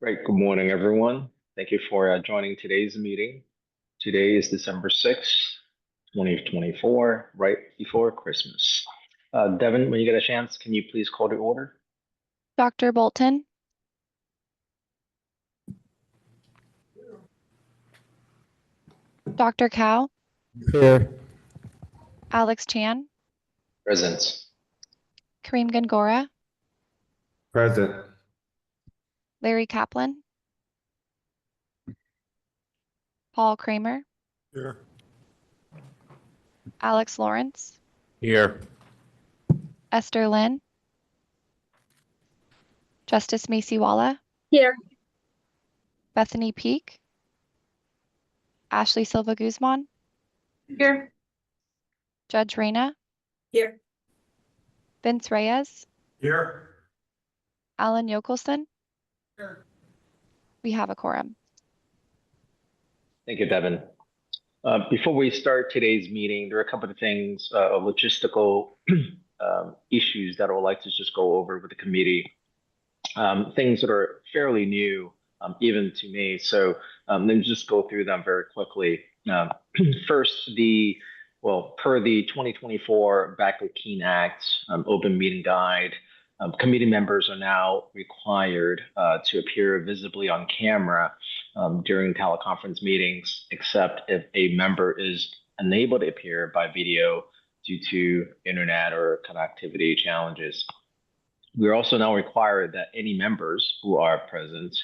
Great. Good morning, everyone. Thank you for joining today's meeting. Today is December 6th, 2024, right before Christmas. Devin, when you get a chance, can you please call to order? Dr. Bolton, Dr. Cow, Here. Alex Chan, Present. Kareem Gangora, Present. Larry Kaplan, Paul Kramer, Here. Alex Lawrence, Here. Esther Lynn, Justice Macy Walla, Here. Bethany Peak, Ashley Silva Guzman, Here. Judge Reyna, Here. Vince Reyes, Here. Alan Yokelson. Here. We have a quorum. Thank you, Devin. Before we start today's meeting, there are a couple of things, logistical issues that I would like to just go over with the committee. Things that are fairly new, even to me. So let me just go through them very quickly. First, per the 2024 Back-to-Keene Act Open Meeting Guide, committee members are now required to appear visibly on camera during teleconference meetings, except if a member is unable to appear by video due to internet or connectivity challenges. We're also now required that any members who are present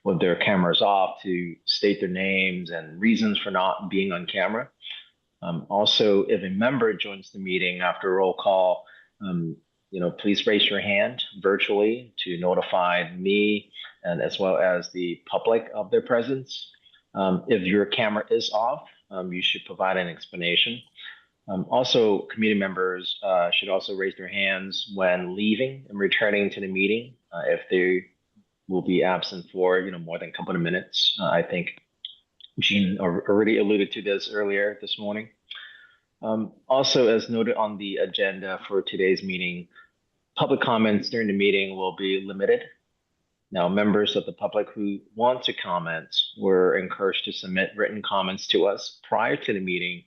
with their cameras off to state their names and reasons for not being on camera. Also, if a member joins the meeting after a roll call, please raise your hand virtually to notify me and as well as the public of their presence. If your camera is off, you should provide an explanation. Also, committee members should also raise their hands when leaving and returning to the meeting if they will be absent for more than a couple of minutes. I think Jean already alluded to this earlier this morning. Also, as noted on the agenda for today's meeting, public comments during the meeting will be limited. Now, members of the public who want to comment were encouraged to submit written comments to us prior to the meeting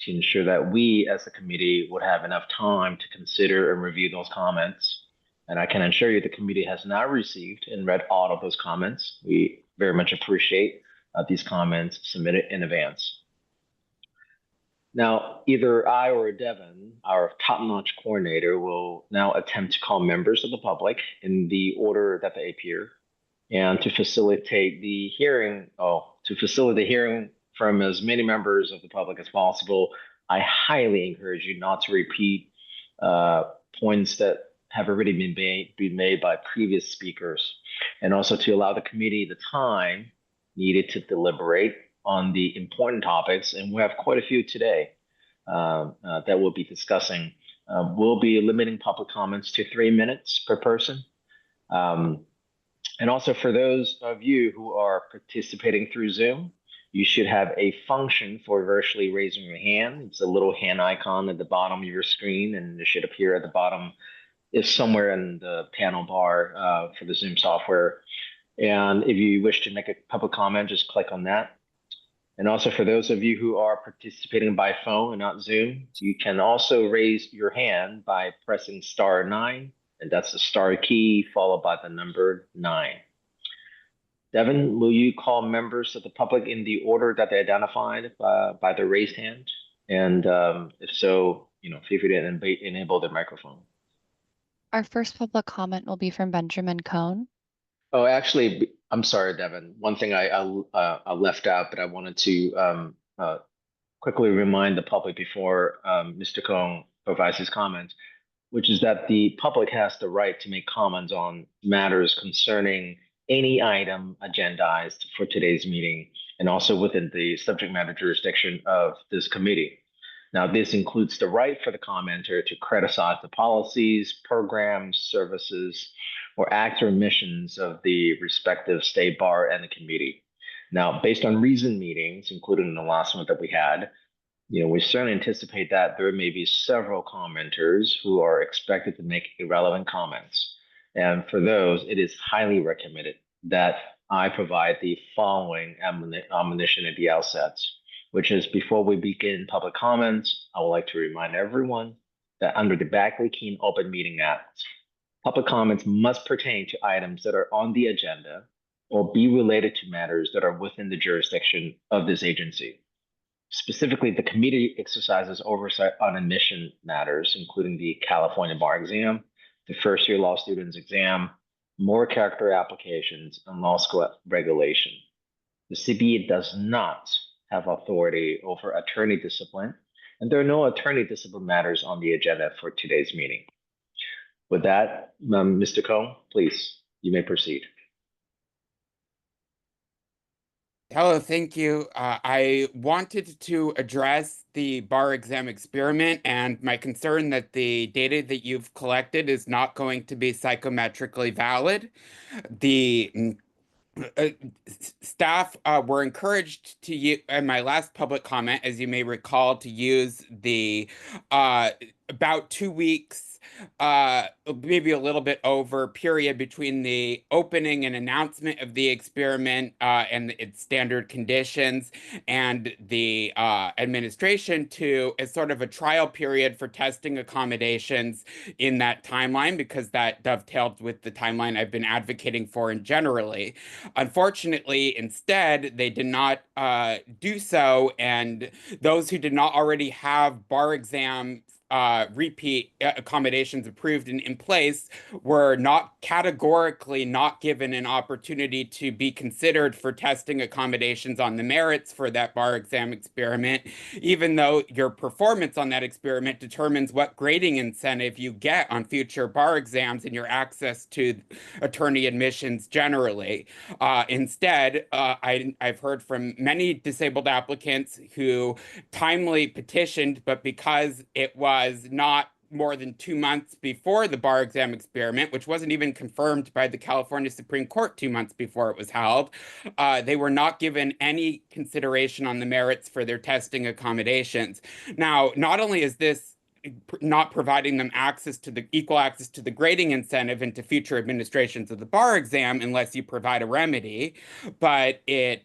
to ensure that we as a committee would have enough time to consider and review those comments. And I can assure you the committee has not received and read all of those comments. We very much appreciate these comments submitted in advance. Now, either I or Devin, our top-notch coordinator, will now attempt to call members of the public in the order that they appear, and to facilitate the hearing from as many members of the public as possible. I highly encourage you not to repeat points that have already been made by previous speakers, and also to allow the committee the time needed to deliberate on the important topics, and we have quite a few today that we'll be discussing. We'll be limiting public comments to 3 minutes per person. And also for those of you who are participating through Zoom, you should have a function for virtually raising your hand. It's a little hand icon at the bottom of your screen, and it should appear at the bottom. It's somewhere in the panel bar for the Zoom software. And if you wish to make a public comment, just click on that. And also for those of you who are participating by phone and not Zoom, you can also raise your hand by pressing *9, and that's the star key followed by the number 9. Devin, will you call members of the public in the order that they identified by the raised hand? And if so, feel free to enable their microphone. Our first public comment will be from Benjamin Cohn. Oh, actually, I'm sorry, Devin. One thing I left out, but I wanted to quickly remind the public before Mr. Cohn provides his comments, which is that the public has the right to make comments on matters concerning any item agendized for today's meeting, and also within the subject matter jurisdiction of this committee. Now, this includes the right for the commenter to criticize the policies, programs, services, or acts or missions of the respective state bar and the committee. Now, based on recent meetings, including the last one that we had, we certainly anticipate that there may be several commenters who are expected to make irrelevant comments. And for those, it is highly recommended that I provide the following admonition at the outset, which is before we begin public comments, I would like to remind everyone that under the Bagley-Keene Open Meeting Act, public comments must pertain to items that are on the agenda or be related to matters that are within the jurisdiction of this agency. Specifically, the committee exercises oversight on admission matters, including the California bar exam, the first-year law students exam, more character applications, and law school regulation. The CBE does not have authority over attorney discipline, and there are no attorney discipline matters on the agenda for today's meeting. With that, Mr. Cohn, please, you may proceed. Hello, thank you. I wanted to address the bar exam experiment and my concern that the data that you've collected is not going to be psychometrically valid. The staff were encouraged to use, in my last public comment, as you may recall, to use the about 2 weeks, maybe a little bit over, period between the opening and announcement of the experiment and its standard conditions and the administration to as sort of a trial period for testing accommodations in that timeline, because that dovetailed with the timeline I've been advocating for in generally. Unfortunately, instead, they did not do so, and those who did not already have bar exam repeat accommodations approved and in place were not categorically not given an opportunity to be considered for testing accommodations on the merits for that bar exam experiment, even though your performance on that experiment determines what grading incentive you get on future bar exams and your access to attorney admissions generally. Instead, I've heard from many disabled applicants who timely petitioned, but because it was not more than 2 months before the bar exam experiment, which wasn't even confirmed by the California Supreme Court 2 months before it was held, they were not given any consideration on the merits for their testing accommodations. Now, not only is this not providing them access to the equal access to the grading incentive into future administrations of the bar exam unless you provide a remedy, but it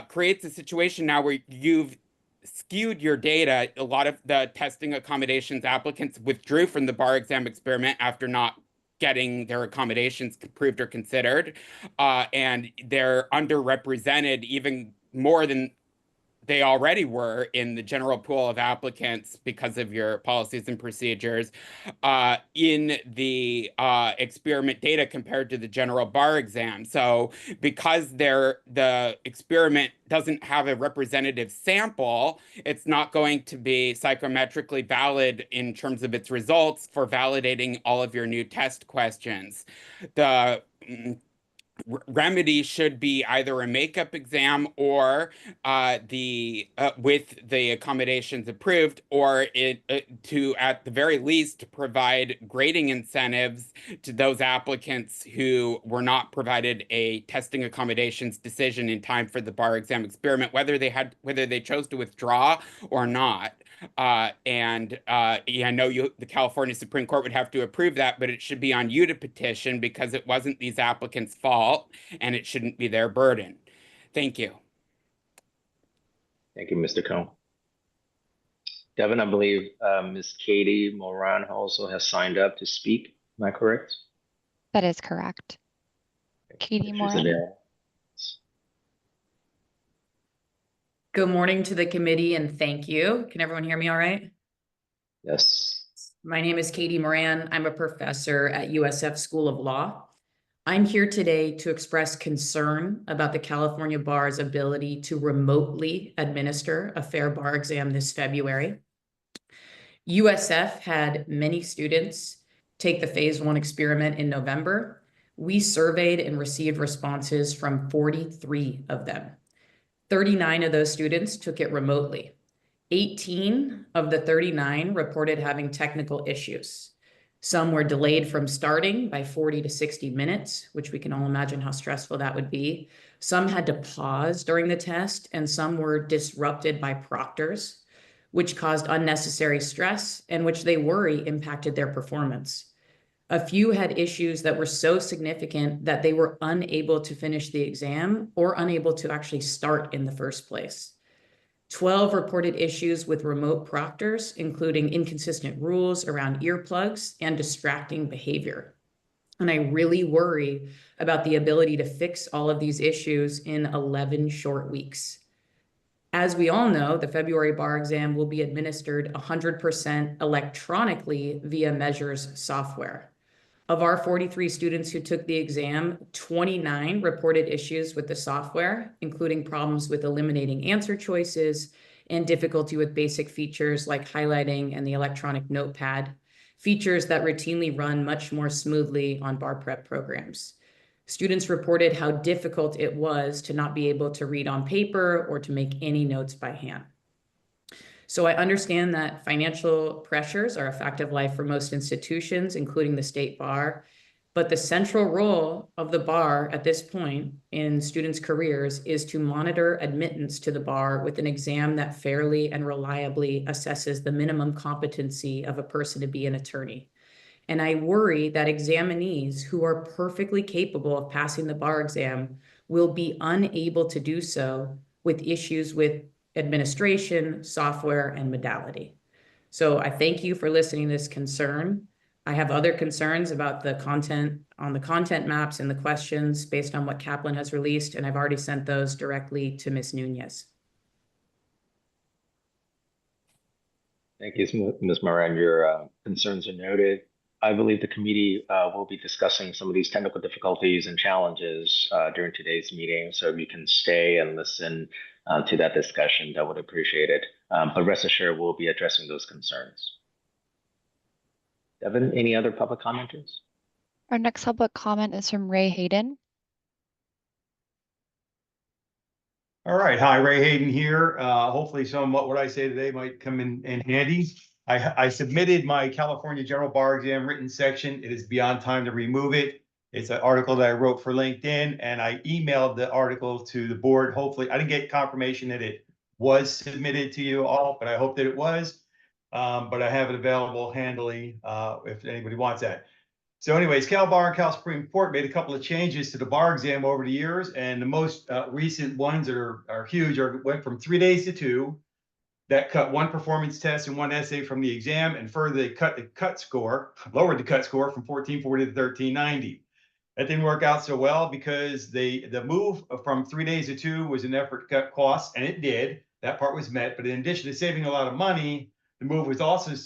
creates a situation now where you've skewed your data. A lot of the testing accommodations applicants withdrew from the bar exam experiment after not getting their accommodations approved or considered, and they're underrepresented even more than they already were in the general pool of applicants because of your policies and procedures in the experiment data compared to the general bar exam. So because the experiment doesn't have a representative sample, it's not going to be psychometrically valid in terms of its results for validating all of your new test questions. The remedy should be either a makeup exam or with the accommodations approved, or to at the very least provide grading incentives to those applicants who were not provided a testing accommodations decision in time for the bar exam experiment, whether they chose to withdraw or not. I know the California Supreme Court would have to approve that, but it should be on you to petition because it wasn't these applicants' fault and it shouldn't be their burden. Thank you. Thank you, Mr. Cohn. Devin, I believe Ms. Katie Moran also has signed up to speak. Am I correct? That is correct. Katie If she's Moran. available. Good morning to the committee and thank you. Can everyone hear me all right? Yes. My name is Katie Moran. I'm a professor at USF School of Law. I'm here today to express concern about the California Bar's ability to remotely administer a fair bar exam this February. USF had many students take the phase 1 experiment in November. We surveyed and received responses from 43 of them. 39 of those students took it remotely. 18 of the 39 reported having technical issues. Some were delayed from starting by 40 to 60 minutes, which we can all imagine how stressful that would be. Some had to pause during the test, and some were disrupted by proctors, which caused unnecessary stress and which they worry impacted their performance. A few had issues that were so significant that they were unable to finish the exam or unable to actually start in the first place. 12 reported issues with remote proctors, including inconsistent rules around earplugs and distracting behavior. And I really worry about the ability to fix all of these issues in 11 short weeks. As we all know, the February bar exam will be administered 100% electronically via Measures software. Of our 43 students who took the exam, 29 reported issues with the software, including problems with eliminating answer choices and difficulty with basic features like highlighting and the electronic notepad, features that routinely run much more smoothly on bar prep programs. Students reported how difficult it was to not be able to read on paper or to make any notes by hand. So I understand that financial pressures are a fact of life for most institutions, including the state bar, but the central role of the bar at this point in students' careers is to monitor admittance to the bar with an exam that fairly and reliably assesses the minimum competency of a person to be an attorney. And I worry that examinees who are perfectly capable of passing the bar exam will be unable to do so with issues with administration, software, and modality. So I thank you for listening to this concern. I have other concerns about the content on the content maps and the questions based on what Kaplan has released, and I've already sent those directly to Ms. Nunez. Thank you, Ms. Moran. Your concerns are noted. I believe the committee will be discussing some of these technical difficulties and challenges during today's meeting. So if you can stay and listen to that discussion, I would appreciate it. But rest assured, we'll be addressing those concerns. Devin, any other public commenters? Our next public comment is from Ray Hayden. All right. Hi, Ray Hayden here. Hopefully somewhat what I say today might come in handy. I submitted my California General Bar Exam written section. It is beyond time to remove it. It's an article that I wrote for LinkedIn, and I emailed the article to the board. Hopefully, I didn't get confirmation that it was submitted to you all, but I hope that it was. But I have it available handily if anybody wants that. So anyways, Cal Bar and Cal Supreme Court made a couple of changes to the bar exam over the years, and the most recent ones that are huge went from 3 days to 2. That cut 1 performance test and 1 essay from the exam, and further they lowered the cut score from 1440 to 1390. That didn't work out so well because the move from 3 days to 2 was an effort to cut costs, and it did. That part was met, but in addition to saving a lot of money, the move was also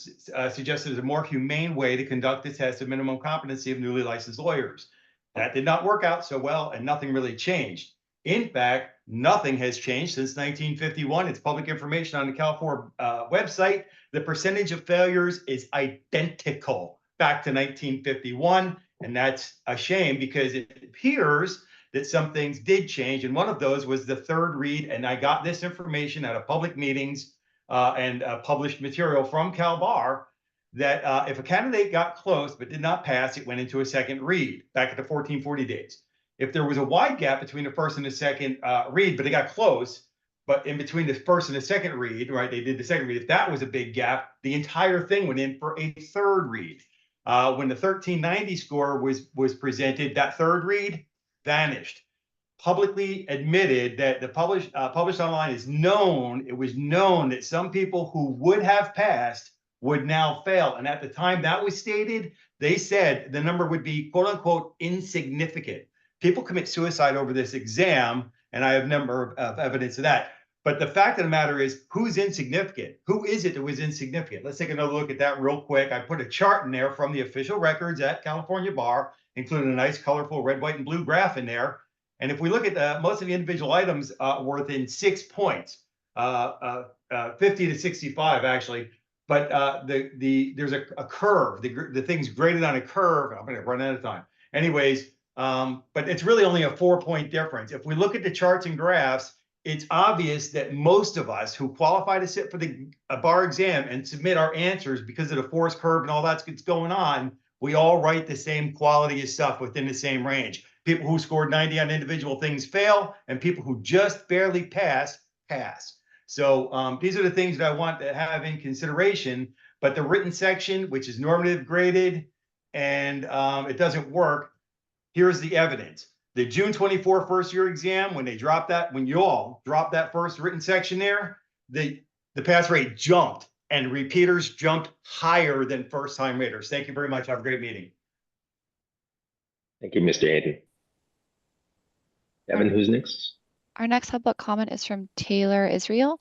suggested as a more humane way to conduct the test of minimum competency of newly licensed lawyers. That did not work out so well, and nothing really changed. In fact, nothing has changed since 1951. It's public information on the California website. The percentage of failures is identical back to 1951. And that's a shame because it appears that some things did change. And one of those was the third read. And I got this information out of public meetings and published material from Cal Bar that if a candidate got close but did not pass, it went into a second read back at the 1440 days. If there was a wide gap between the first and the second read, but they got close, but in between the first and the second read, right, they did the second read. If that was a big gap, the entire thing went in for a third read. When the 1390 score was presented, that third read vanished. Publicly admitted that the published online is known. It was known that some people who would have passed would now fail. And at the time that was stated, they said the number would be quote unquote insignificant. People commit suicide over this exam, and I have a number of evidence of that. But the fact of the matter is, who's insignificant? Who is it that was insignificant? Let's take another look at that real quick. I put a chart in there from the official records at California Bar, including a nice colorful red, white, and blue graph in there. And if we look at most of the individual items were within 6 points, 50 to 65 actually. But there's a curve. The thing's graded on a curve. I'm going to run out of time. Anyways, but it's really only a 4-point difference. If we look at the charts and graphs, it's obvious that most of us who qualify to sit for the bar exam and submit our answers because of the force curve and all that's going on, we all write the same quality of stuff within the same range. People who scored 90 on individual things fail, and people who just barely pass. So these are the things that I want to have in consideration. But the written section, which is normative graded, and it doesn't work. Here's the evidence. The June 24 first year exam, when you all dropped that first written section there, the pass rate jumped and repeaters jumped higher than first time raters. Thank you very much. Have a great meeting. Thank you, Mr. Hayden. Devin, who's next? Our next public comment is from Taylor Israel.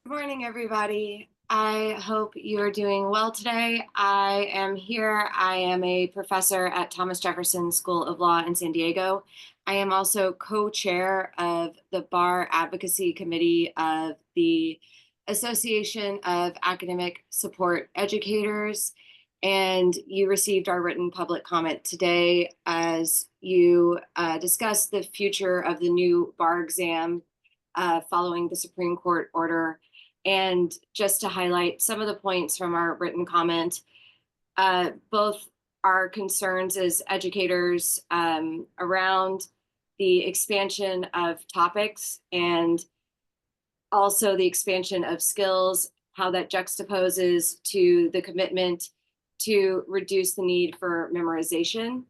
Good morning, everybody. I hope you are doing well today. I am here. I am a professor at Thomas Jefferson School of Law in San Diego. I am also co-chair of the Bar Advocacy Committee of the Association of Academic Support Educators. And you received our written public comment today as you discussed the future of the new bar exam following the Supreme Court order. And just to highlight some of the points from our written comment, both our concerns as educators around the expansion of topics and also the expansion of skills, how that juxtaposes to the commitment to reduce the need for memorization.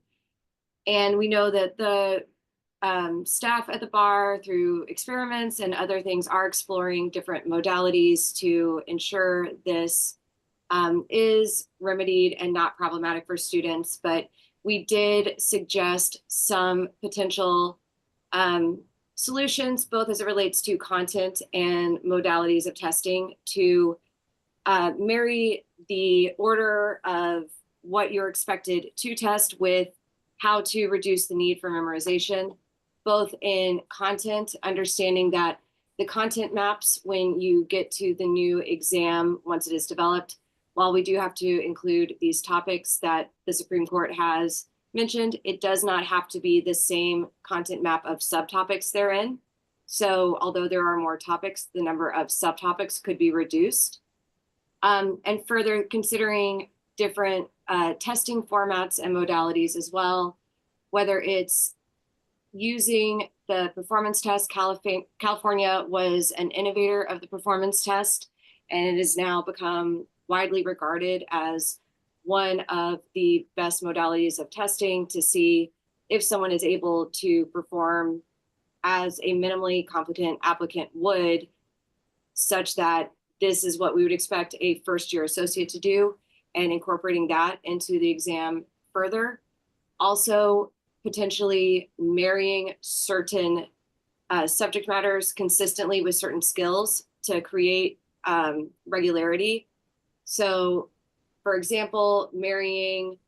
And we know that the staff at the bar, through experiments and other things, are exploring different modalities to ensure this is remedied and not problematic for students. But we did suggest some potential solutions, both as it relates to content and modalities of testing, to marry the order of what you're expected to test with how to reduce the need for memorization, both in content, understanding that the content maps when you get to the new exam, once it is developed, while we do have to include these topics that the Supreme Court has mentioned, it does not have to be the same content map of subtopics therein. So although there are more topics, the number of subtopics could be reduced. And further considering different testing formats and modalities as well, whether it's using the performance test. California was an innovator of the performance test, and it has now become widely regarded as one of the best modalities of testing to see if someone is able to perform as a minimally competent applicant would, such that this is what we would expect a first-year associate to do, and incorporating that into the exam further. Also, potentially marrying certain subject matters consistently with certain skills to create regularity. So, for example, marrying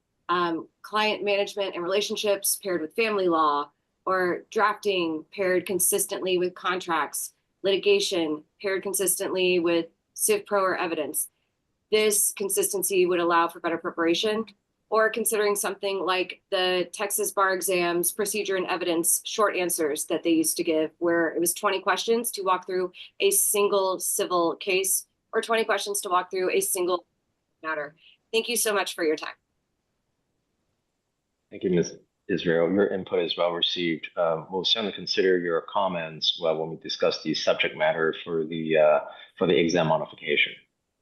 client management and relationships paired with family law, or drafting paired consistently with contracts, litigation paired consistently with Civ Pro or evidence. This consistency would allow for better preparation. Or considering something like the Texas bar exams, procedure and evidence short answers that they used to give, where it was 20 questions to walk through a single civil case, or 20 questions to walk through a single matter. Thank you so much for your time. Thank you, Ms. Israel. Your input is well received. We'll certainly consider your comments when we discuss the subject matter for the exam modification,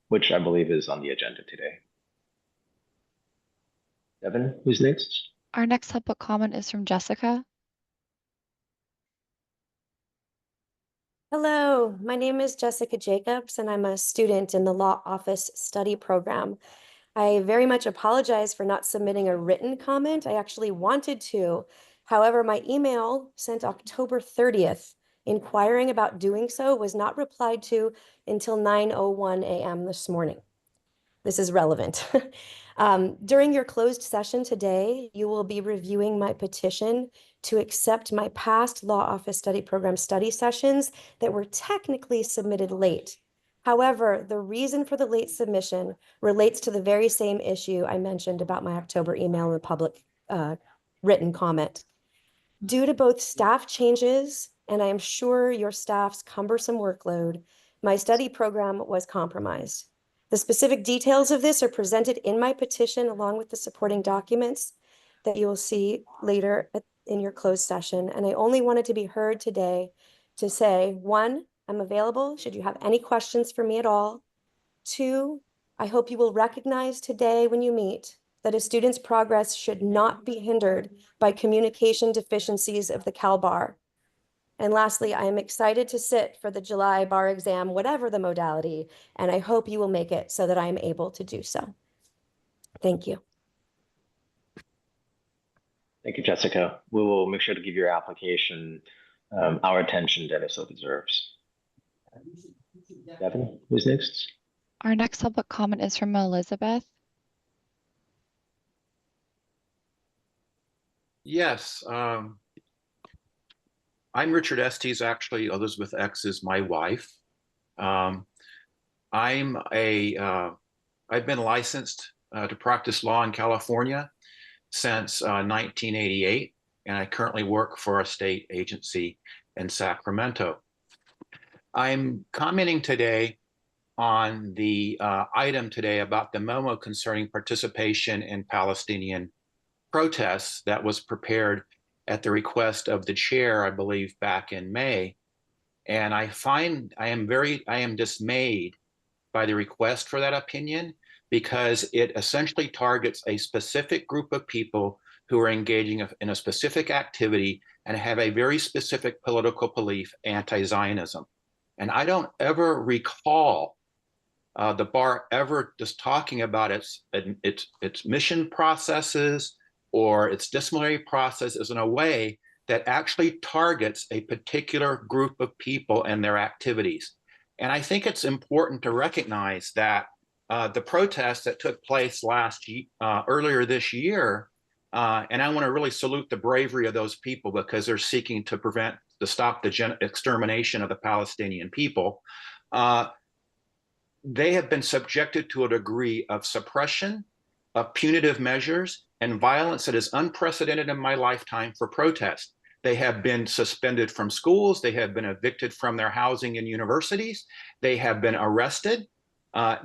which I believe is on the agenda today. Devin, who's next? Our next public comment is from Jessica. Hello, my name is Jessica Jacobs, and I'm a student in the Law Office Study Program. I very much apologize for not submitting a written comment. I actually wanted to. However, my email sent October 30th inquiring about doing so was not replied to until 9:01 a.m. this morning. This is relevant. During your closed session today, you will be reviewing my petition to accept my past Law Office Study Program study sessions that were technically submitted late. However, the reason for the late submission relates to the very same issue I mentioned about my October email and the public written comment. Due to both staff changes, and I am sure your staff's cumbersome workload, my study program was compromised. The specific details of this are presented in my petition along with the supporting documents that you will see later in your closed session. And I only wanted to be heard today to say, 1, I'm available should you have any questions for me at all. 2, I hope you will recognize today when you meet that a student's progress should not be hindered by communication deficiencies of the Cal Bar. And lastly, I am excited to sit for the July bar exam, whatever the modality, and I hope you will make it so that I am able to do so. Thank you. Thank you, Jessica. We will make sure to give your application our attention that it so deserves. Devin, who's next? Our next public comment is from Elizabeth. Yes, I'm Richard Estes. Actually, Elizabeth X is my wife. I've been licensed to practice law in California since 1988, and I currently work for a state agency in Sacramento. I'm commenting today on the item today about the memo concerning participation in Palestinian protests that was prepared at the request of the chair, I believe, back in May. And I am dismayed by the request for that opinion, because it essentially targets a specific group of people who are engaging in a specific activity and have a very specific political belief, anti-Zionism. And I don't ever recall the bar ever just talking about its mission processes or its disciplinary processes in a way that actually targets a particular group of people and their activities. And I think it's important to recognize that the protests that took place earlier this year, and I want to really salute the bravery of those people, because they're seeking to stop the extermination of the Palestinian people. They have been subjected to a degree of suppression, of punitive measures, and violence that is unprecedented in my lifetime for protest. They have been suspended from schools. They have been evicted from their housing in universities. They have been arrested,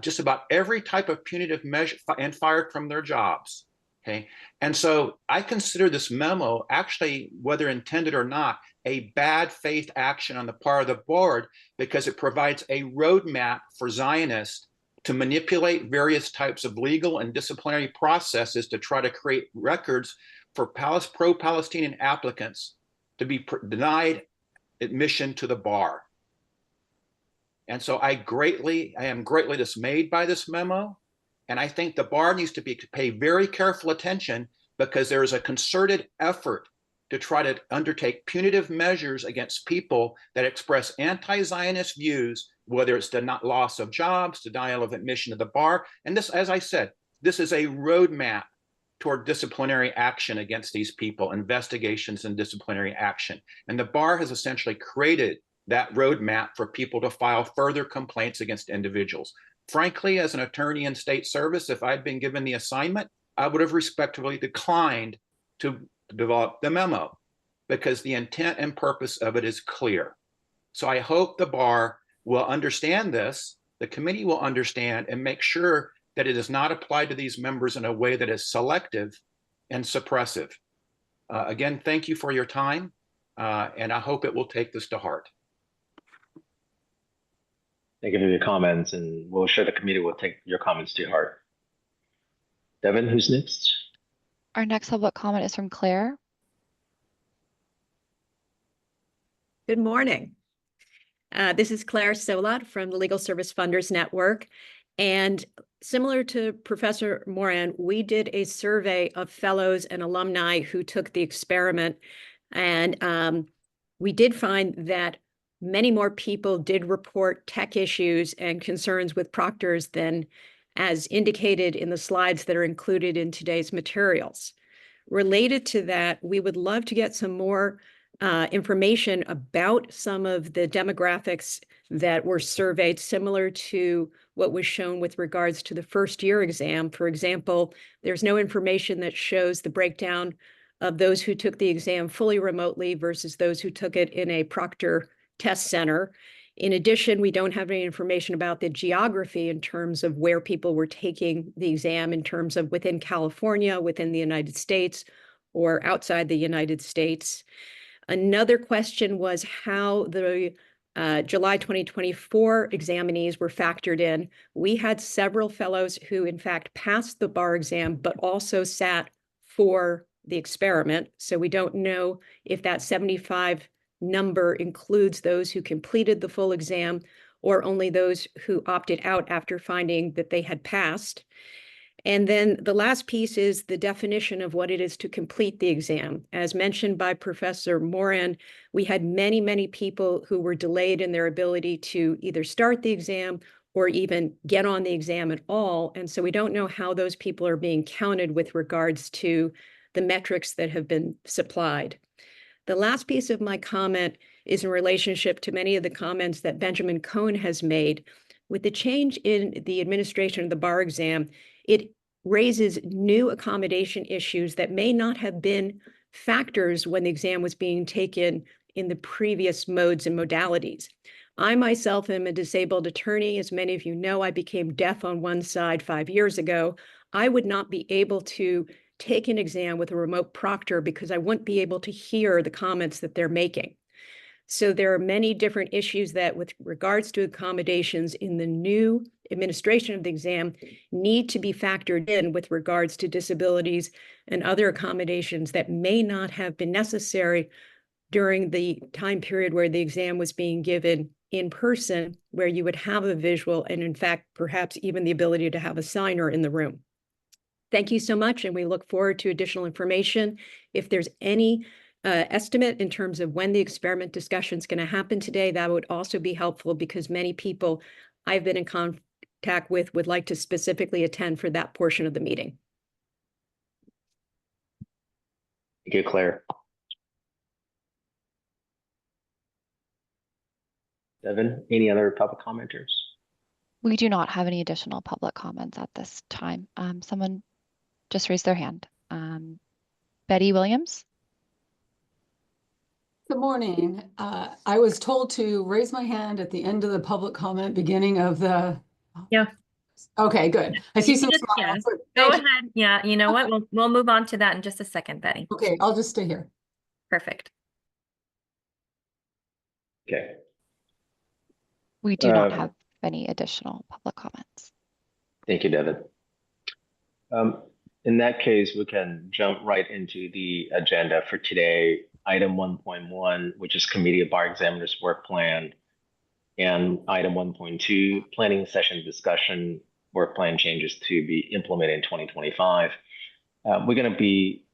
just about every type of punitive measure, and fired from their jobs. Okay, and so I consider this memo, actually, whether intended or not, a bad faith action on the part of the board, because it provides a roadmap for Zionists to manipulate various types of legal and disciplinary processes to try to create records for pro-Palestinian applicants to be denied admission to the bar. And so I am greatly dismayed by this memo. And I think the bar needs to pay very careful attention, because there is a concerted effort to try to undertake punitive measures against people that express anti-Zionist views, whether it's the loss of jobs, denial of admission to the bar. And this, as I said, this is a roadmap toward disciplinary action against these people, investigations and disciplinary action. And the bar has essentially created that roadmap for people to file further complaints against individuals. Frankly, as an attorney in state service, if I'd been given the assignment, I would have respectfully declined to develop the memo, because the intent and purpose of it is clear. So I hope the bar will understand this, the committee will understand, and make sure that it is not applied to these members in a way that is selective and suppressive. Again, thank you for your time, and I hope it will take this to heart. Thank you for your comments, and we'll sure the committee will take your comments to heart. Devin, who's next? Our next public comment is from Claire. Good morning. This is Claire Solat from the Legal Service Funders Network. And similar to Professor Moran, we did a survey of fellows and alumni who took the experiment. And we did find that many more people did report tech issues and concerns with proctors than as indicated in the slides that are included in today's materials. Related to that, we would love to get some more information about some of the demographics that were surveyed, similar to what was shown with regards to the first year exam. For example, there's no information that shows the breakdown of those who took the exam fully remotely versus those who took it in a proctor test center. In addition, we don't have any information about the geography in terms of where people were taking the exam, in terms of within California, within the United States, or outside the United States. Another question was how the July 2024 examinees were factored in. We had several fellows who in fact passed the bar exam, but also sat for the experiment. So we don't know if that 75 number includes those who completed the full exam or only those who opted out after finding that they had passed. And then the last piece is the definition of what it is to complete the exam. As mentioned by Professor Moran, we had many, many people who were delayed in their ability to either start the exam or even get on the exam at all. And so we don't know how those people are being counted with regards to the metrics that have been supplied. The last piece of my comment is in relationship to many of the comments that Benjamin Cohn has made. With the change in the administration of the bar exam, it raises new accommodation issues that may not have been factors when the exam was being taken in the previous modes and modalities. I myself am a disabled attorney. As many of you know, I became deaf on one side 5 years ago. I would not be able to take an exam with a remote proctor because I wouldn't be able to hear the comments that they're making. So there are many different issues that with regards to accommodations in the new administration of the exam need to be factored in with regards to disabilities and other accommodations that may not have been necessary during the time period where the exam was being given in person, where you would have a visual and in fact, perhaps even the ability to have a signer in the room. Thank you so much, and we look forward to additional information. If there's any estimate in terms of when the experiment discussion is going to happen today, that would also be helpful because many people I've been in contact with would like to specifically attend for that portion of the meeting. Thank you, Claire. Devin, any other public commenters? We do not have any additional public comments at this time. Someone just raised their hand. Betty Williams. Good morning. I was told to raise my hand at the end of the public comment, beginning of the. Yeah. Okay, good. I see some smiles. Go ahead. Yeah, you know what? We'll move on to that in just a second, Betty. Okay, I'll just stay here. Perfect. Okay. We do not have any additional public comments. Thank you, Devin. In that case, we can jump right into the agenda for today. Item 1.1, which is Committee of Bar Examiners Work Plan, and item 1.2, Planning Session Discussion, Work Plan Changes to be implemented in 2025. We're going to be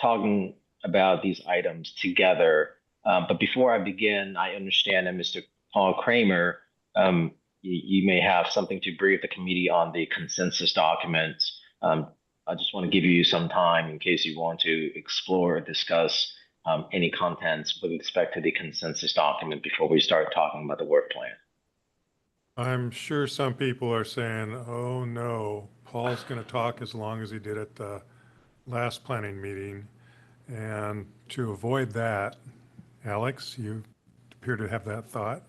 talking about these items together. But before I begin, I understand that Mr. Paul Kramer, you may have something to brief the committee on the consensus documents. I just want to give you some time in case you want to explore or discuss any contents with respect to the consensus document before we start talking about the work plan. I'm sure some people are saying, oh no, Paul's going to talk as long as he did at the last planning meeting. And to avoid that, Alex, you appear to have that thought.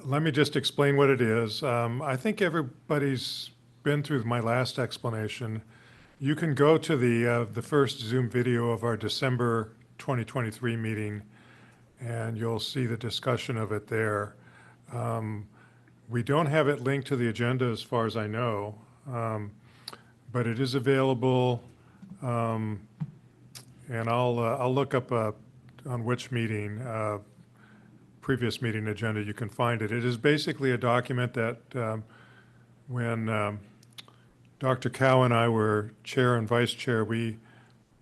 Let me just explain what it is. I think everybody's been through my last explanation. You can go to the first Zoom video of our December 2023 meeting, and you'll see the discussion of it there. We don't have it linked to the agenda as far as I know, but it is available, and I'll look up on which meeting, previous meeting agenda, you can find it. It is basically a document that when Dr. Cow and I were chair and vice chair, we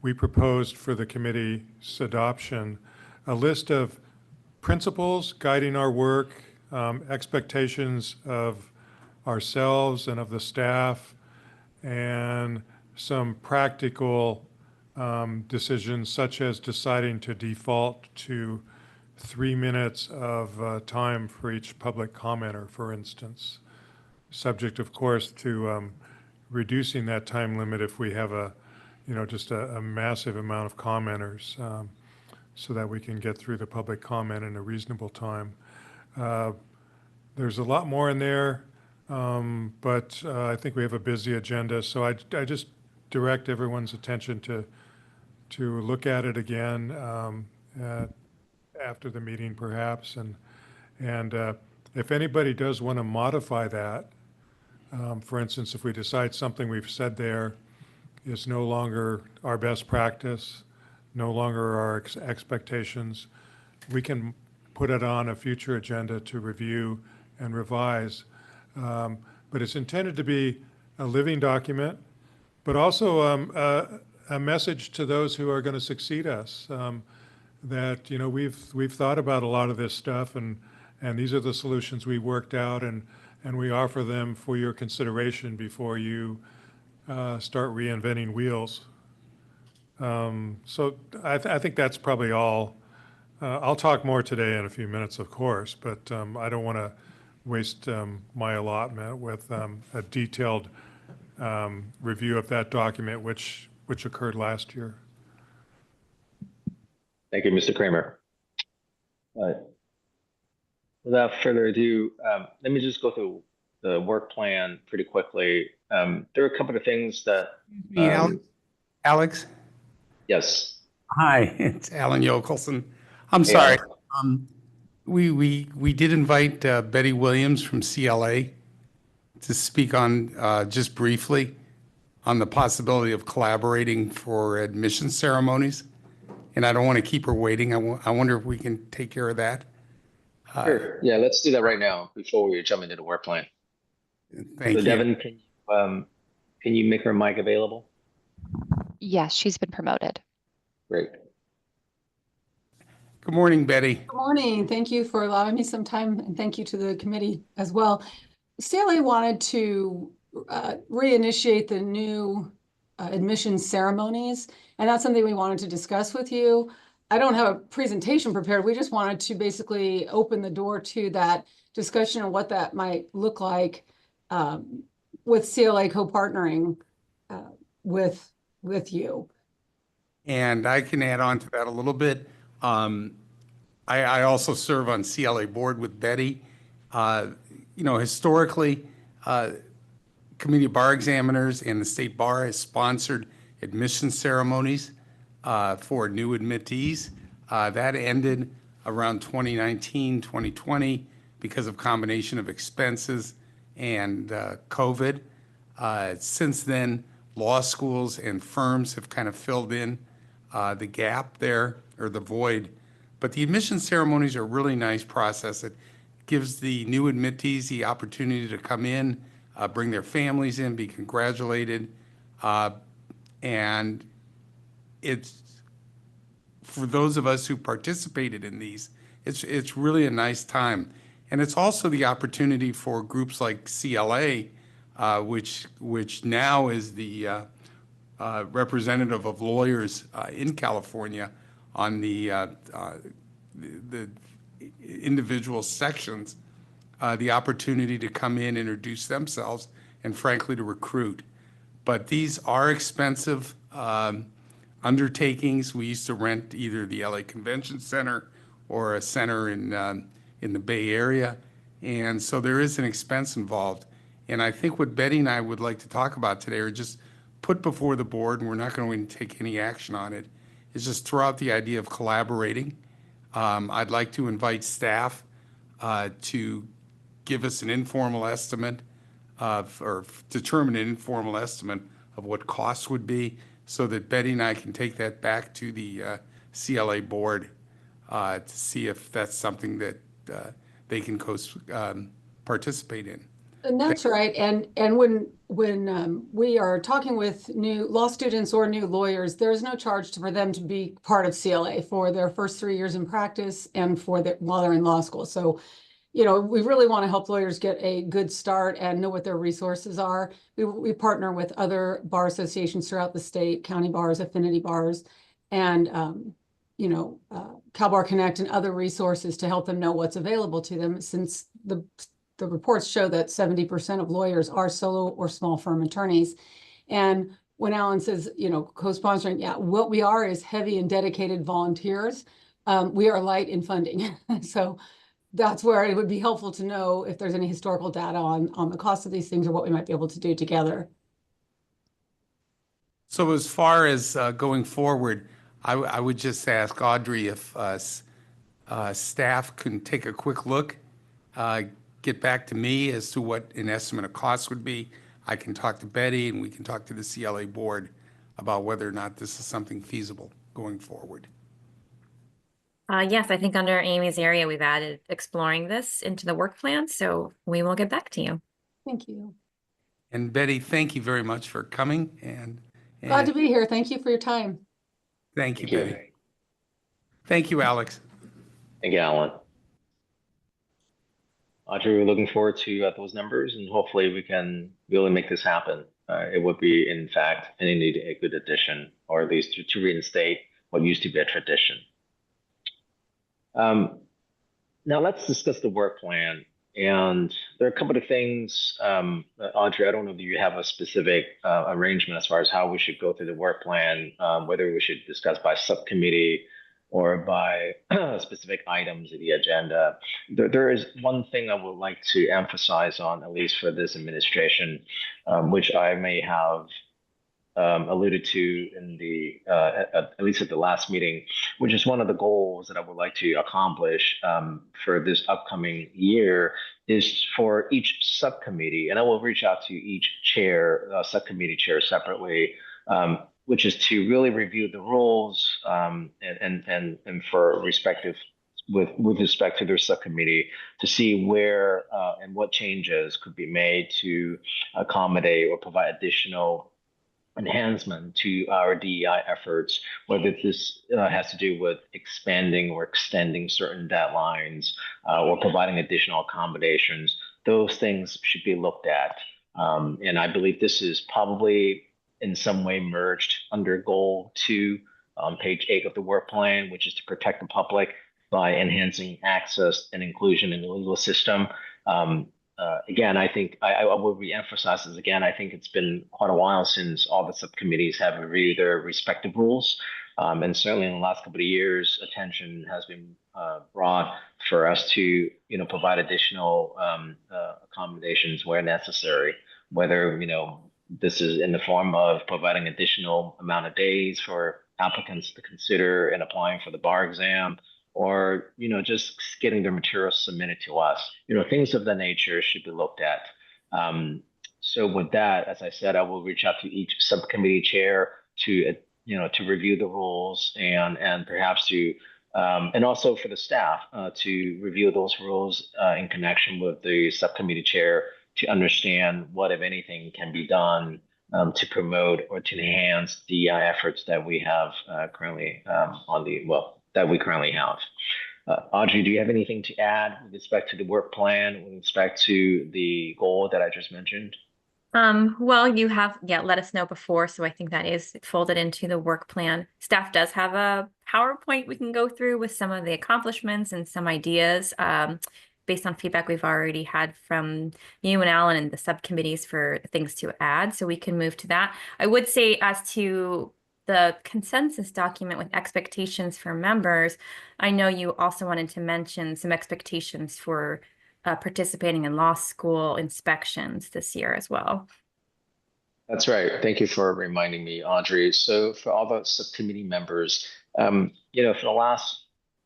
proposed for the committee's adoption a list of principles guiding our work, expectations of ourselves and of the staff, and some practical decisions such as deciding to default to 3 minutes of time for each public commenter, for instance, subject, of course, to reducing that time limit if we have just a massive amount of commenters, so that we can get through the public comment in a reasonable time. There's a lot more in there, but I think we have a busy agenda, so I just direct everyone's attention to look at it again after the meeting perhaps. And if anybody does want to modify that, for instance, if we decide something we've said there is no longer our best practice, no longer our expectations, we can put it on a future agenda to review and revise. But it's intended to be a living document, but also a message to those who are going to succeed us, that, you know, we've thought about a lot of this stuff, and these are the solutions we worked out, and we offer them for your consideration before you start reinventing wheels. So I think that's probably all. I'll talk more today in a few minutes, of course, but I don't want to waste my allotment with a detailed review of that document, which occurred last year. Thank you, Mr. Kramer. Without further ado, let me just go through the work plan pretty quickly. There are a couple of things that. Alex? Yes. Hi, it's Alan Yokelson. I'm Hey, sorry. Alan. We did invite Betty Williams from CLA to speak on just briefly on the possibility of collaborating for admission ceremonies. And I don't want to keep her waiting. I wonder if we can take care of that. Sure. Yeah, let's do that right now before we jump into the work plan. Thank you. Devin, can you make her mic available? Yes, she's been promoted. Great. Good morning, Betty. Good morning. Thank you for allowing me some time, and thank you to the committee as well. CLA wanted to reinitiate the new admission ceremonies, and that's something we wanted to discuss with you. I don't have a presentation prepared. We just wanted to basically open the door to that discussion of what that might look like with CLA co-partnering with you. And I can add on to that a little bit. I also serve on CLA board with Betty. You know, historically, Committee of Bar Examiners and the State Bar has sponsored admission ceremonies for new admittees. That ended around 2019, 2020 because of combination of expenses and COVID. Since then, law schools and firms have kind of filled in the gap there, or the void. But the admission ceremonies are a really nice process. It gives the new admittees the opportunity to come in, bring their families in, be congratulated. And it's, for those of us who participated in these, it's really a nice time. And it's also the opportunity for groups like CLA, which now is the representative of lawyers in California on the individual sections, the opportunity to come in, introduce themselves, and frankly to recruit. But these are expensive undertakings. We used to rent either the LA Convention Center or a center in the Bay Area, and so there is an expense involved. And I think what Betty and I would like to talk about today, or just put before the board, and we're not going to take any action on it, is just throw out the idea of collaborating. I'd like to invite staff to give us an informal estimate of, or determine an informal estimate of what costs would be, so that Betty and I can take that back to the CLA board to see if that's something that they can participate in. And that's right. And when we are talking with new law students or new lawyers, there's no charge for them to be part of CLA for their first 3 years in practice and for while they're in law school. So, you know, we really want to help lawyers get a good start and know what their resources are. We partner with other bar associations throughout the state, county bars, affinity bars, and you know, Cal Bar Connect and other resources to help them know what's available to them, since the reports show that 70% of lawyers are solo or small firm attorneys. And when Alan says, you know, co-sponsoring, yeah, what we are is heavy and dedicated volunteers. We are light in funding. So that's where it would be helpful to know if there's any historical data on the cost of these things or what we might be able to do together. So as far as going forward, I would just ask Audrey if staff can take a quick look, get back to me as to what an estimate of cost would be. I can talk to Betty and we can talk to the CLA board about whether or not this is something feasible going forward. Yes, I think under Amy's area, we've added exploring this into the work plan, so we will get back to you. Thank you. And Betty, thank you very much for coming and Glad to be here. Thank you for your time. thank you, Thank you. Betty. Thank you, Alex. Thank you, Alan. Audrey, we're looking forward to those numbers, and hopefully we can really make this happen. It would be, in fact, and indeed a good addition, or at least to reinstate what used to be a tradition. Now let's discuss the work plan. And there are a couple of things, Audrey, I don't know if you have a specific arrangement as far as how we should go through the work plan, whether we should discuss by subcommittee or by specific items of the agenda. There is one thing I would like to emphasize on, at least for this administration, which I may have alluded to in the at least at the last meeting, which is one of the goals that I would like to accomplish for this upcoming year, is for each subcommittee, and I will reach out to each chair, subcommittee chair separately, which is to really review the rules and for respective with respect to their subcommittee, to see where and what changes could be made to accommodate or provide additional enhancement to our DEI efforts, whether this has to do with expanding or extending certain deadlines or providing additional accommodations. Those things should be looked at. And I believe this is probably in some way merged under goal 2 on page 8 of the work plan, which is to protect the public by enhancing access and inclusion in the legal system. Again, I think I will reemphasize this again. I think it's been quite a while since all the subcommittees have reviewed their respective rules. And certainly in the last couple of years, attention has been brought for us to, provide additional accommodations where necessary, whether, this is in the form of providing additional amount of days for applicants to consider in applying for the bar exam, or just getting their materials submitted to us. Things of that nature should be looked at. So with that, as I said, I will reach out to each subcommittee chair to to review the rules and perhaps to and also for the staff to review those rules in connection with the subcommittee chair to understand what, if anything, can be done to promote or to enhance the efforts that we have currently that we currently have. Audrey, do you have anything to add with respect to the work plan, with respect to the goal that I just mentioned? Well, you have, let us know before. So I think that is folded into the work plan. Staff does have a PowerPoint we can go through with some of the accomplishments and some ideas based on feedback we've already had from you and Alan and the subcommittees for things to add. So we can move to that. I would say as to the consensus document with expectations for members, I know you also wanted to mention some expectations for participating in law school inspections this year as well. That's right. Thank you for reminding me, Audrey. So for all the subcommittee members, for the last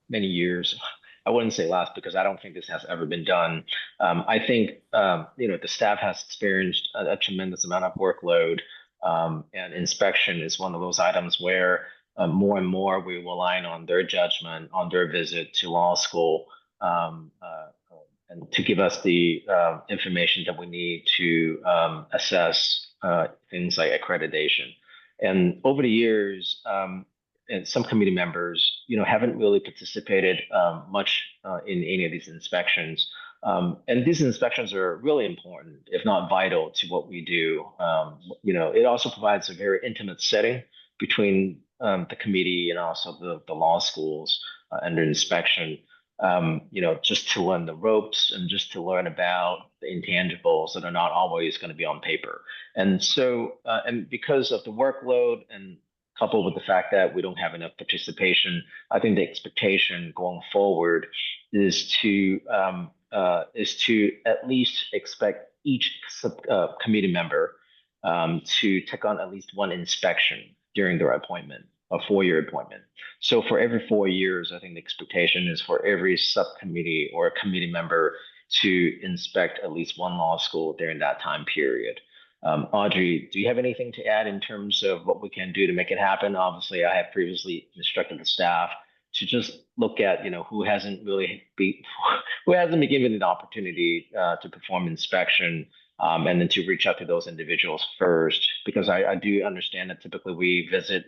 many years, I wouldn't say last because I don't think this has ever been done. I think, the staff has experienced a tremendous amount of workload, and inspection is one of those items where more and more we rely on their judgment, on their visit to law school, and to give us the information that we need to assess things like accreditation. And over the years, and some committee members, haven't really participated much in any of these inspections. And these inspections are really important, if not vital, to what we do. It also provides a very intimate setting between the committee and also the law schools under inspection. Just to learn the ropes and just to learn about the intangibles that are not always going to be on paper. And so, and because of the workload and coupled with the fact that we don't have enough participation, I think the expectation going forward is to at least expect each committee member to take on at least one inspection during their appointment a 4-year appointment. So for every 4 years, I think the expectation is for every subcommittee or committee member to inspect at least one law school during that time period. Audrey, do you have anything to add in terms of what we can do to make it happen? Obviously, I have previously instructed the staff to just look at, who hasn't been given an opportunity to perform inspection, and then to reach out to those individuals first, because I do understand that typically we visit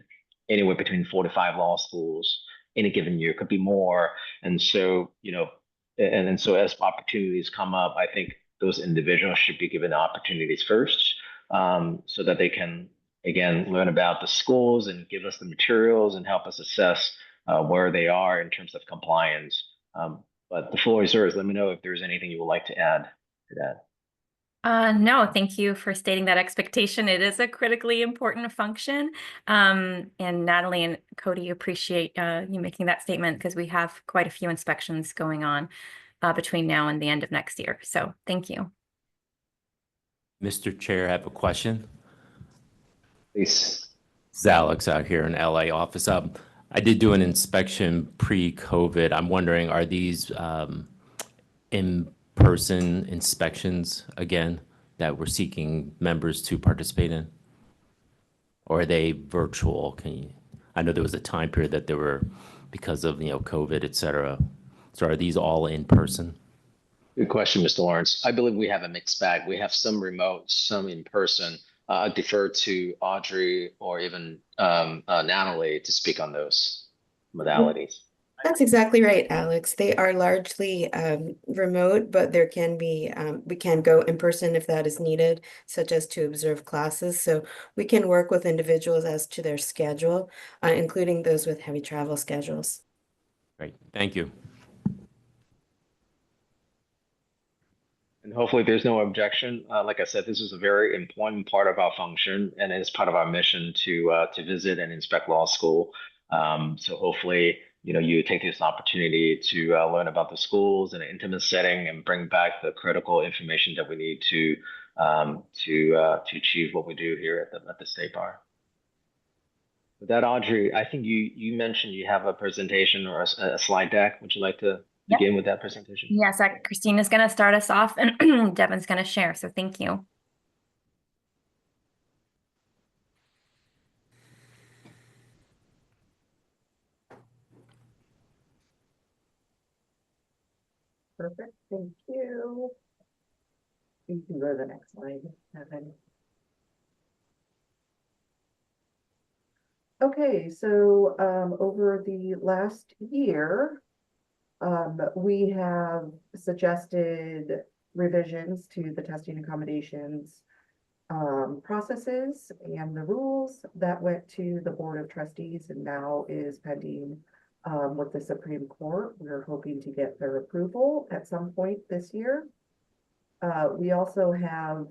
anywhere between 4 to 5 law schools in a given year, could be more. And so, and so as opportunities come up, I think those individuals should be given opportunities first, so that they can, again, learn about the schools and give us the materials and help us assess where they are in terms of compliance. But the floor is yours. Let me know if there's anything you would like to add to that. No, thank you for stating that expectation. It is a critically important function. And Natalie and Cody, appreciate you making that statement, because we have quite a few inspections going on between now and the end of next year. So thank you. Mr. Chair, I have a question. Please. This is Alex out here in LA office. I did do an inspection pre-COVID. I'm wondering, are these in-person inspections again that we're seeking members to participate in? Or are they virtual? I know there was a time period that there were, because of COVID, et cetera. So are these all in person? Good question, Mr. Lawrence. I believe we have a mixed bag. We have some remote, some in person. I defer to Audrey or even Natalie to speak on those modalities. That's exactly right, Alex. They are largely remote, but there can be, we can go in person if that is needed, such as to observe classes. So we can work with individuals as to their schedule, including those with heavy travel schedules. Great, thank you. And hopefully there's no objection. Like I said, this is a very important part of our function, and it's part of our mission to visit and inspect law school. So hopefully, you take this opportunity to learn about the schools in an intimate setting and bring back the critical information that we need to achieve what we do here at the State Bar. With that, Audrey, I think you mentioned you have a presentation or a slide deck. Would you like to begin with that presentation? Yes, Christina's going to start us off, and Devin's going to share. So thank you. Perfect, thank you. You can go to the next slide, Evan. Okay, so over the last year, we have suggested revisions to the testing accommodations processes and the rules that went to the Board of Trustees and now is pending with the Supreme Court. We're hoping to get their approval at some point this year. We also have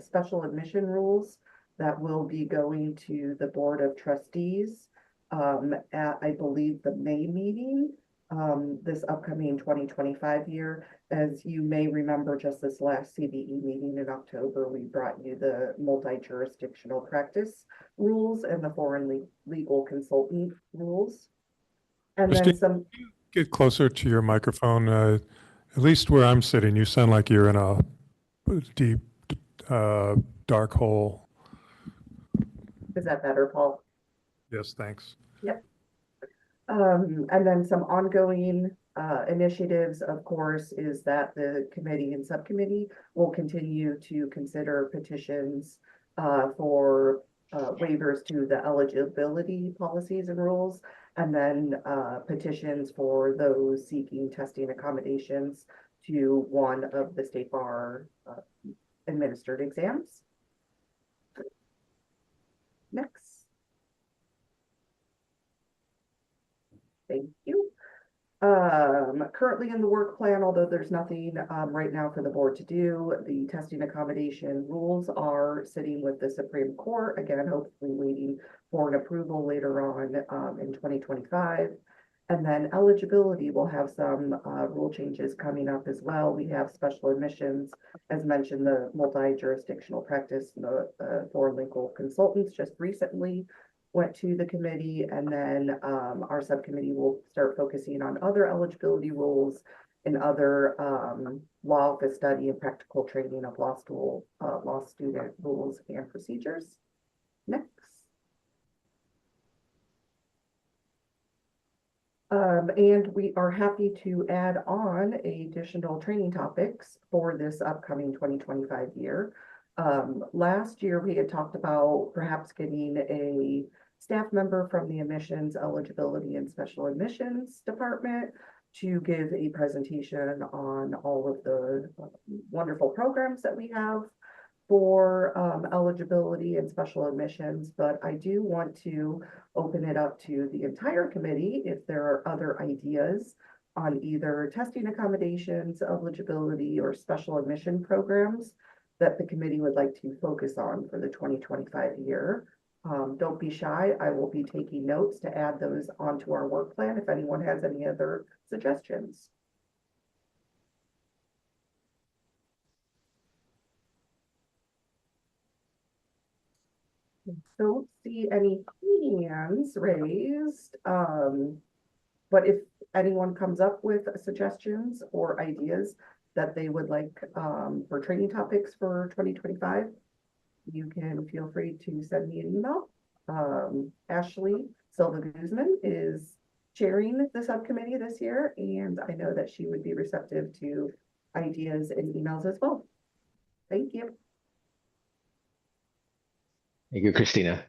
special admission rules that will be going to the Board of Trustees at, I believe, the May meeting, this upcoming 2025 year. As you may remember, just this last CBE meeting in October, we brought you the multi-jurisdictional practice rules and the foreign legal consultant rules. And then some. Get closer to your microphone. At least where I'm sitting, you sound like you're in a deep, dark hole. Is that better, Paul? Yes, thanks. Yep. And then some ongoing initiatives, of course, is that the committee and subcommittee will continue to consider petitions for waivers to the eligibility policies and rules, and then petitions for those seeking testing accommodations to one of the State Bar administered exams. Next. Thank you. Currently in the work plan, although there's nothing right now for the board to do, the testing accommodation rules are sitting with the Supreme Court. Again, hopefully waiting for an approval later on in 2025. And then eligibility will have some rule changes coming up as well. We have special admissions, as mentioned, the multi-jurisdictional practice, the foreign legal consultants just recently went to the committee, and then our subcommittee will start focusing on other eligibility rules and other law office study and practical training of law student rules and procedures. Next. And we are happy to add on additional training topics for this upcoming 2025 year. Last year, we had talked about perhaps getting a staff member from the admissions, eligibility, and special admissions department to give a presentation on all of the wonderful programs that we have for eligibility and special admissions, but I do want to open it up to the entire committee if there are other ideas on either testing accommodations, eligibility, or special admission programs that the committee would like to focus on for the 2025 year. Don't be shy. I will be taking notes to add those onto our work plan if anyone has any other suggestions. Don't see any hands raised. But if anyone comes up with suggestions or ideas that they would like for training topics for 2025, you can feel free to send me an email. Ashley Silva Guzman is chairing the subcommittee this year, and I know that she would be receptive to ideas and emails as well. Thank you. Thank you, Christina.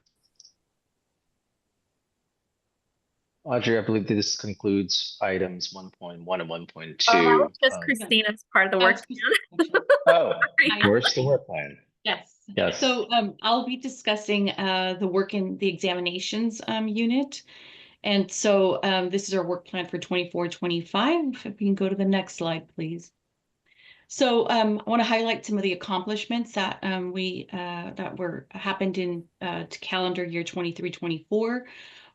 Audrey, I believe this concludes items 1.1 and 1.2. That was just Christina's part of the work plan. Oh, of course, the work plan. Yes. Yes. So I'll be discussing the work in the examinations unit. And so this is our work plan for 24-25. If we can go to the next slide, please. So I want to highlight some of the accomplishments that happened in calendar year 23-24.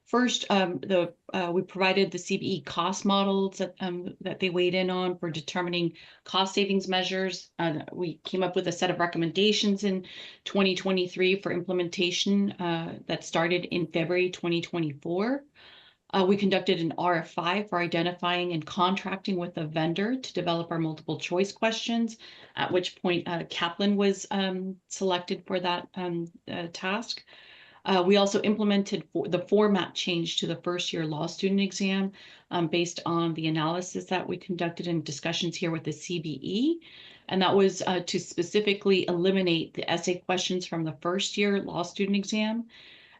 First, we provided the CBE cost models that they weighed in on for determining cost savings measures. We came up with a set of recommendations in 2023 for implementation that started in February 2024. We conducted an RFI for identifying and contracting with a vendor to develop our multiple choice questions, at which point Kaplan was selected for that task. We also implemented the format change to the first year law student exam based on the analysis that we conducted in discussions here with the CBE. And that was to specifically eliminate the essay questions from the first year law student exam.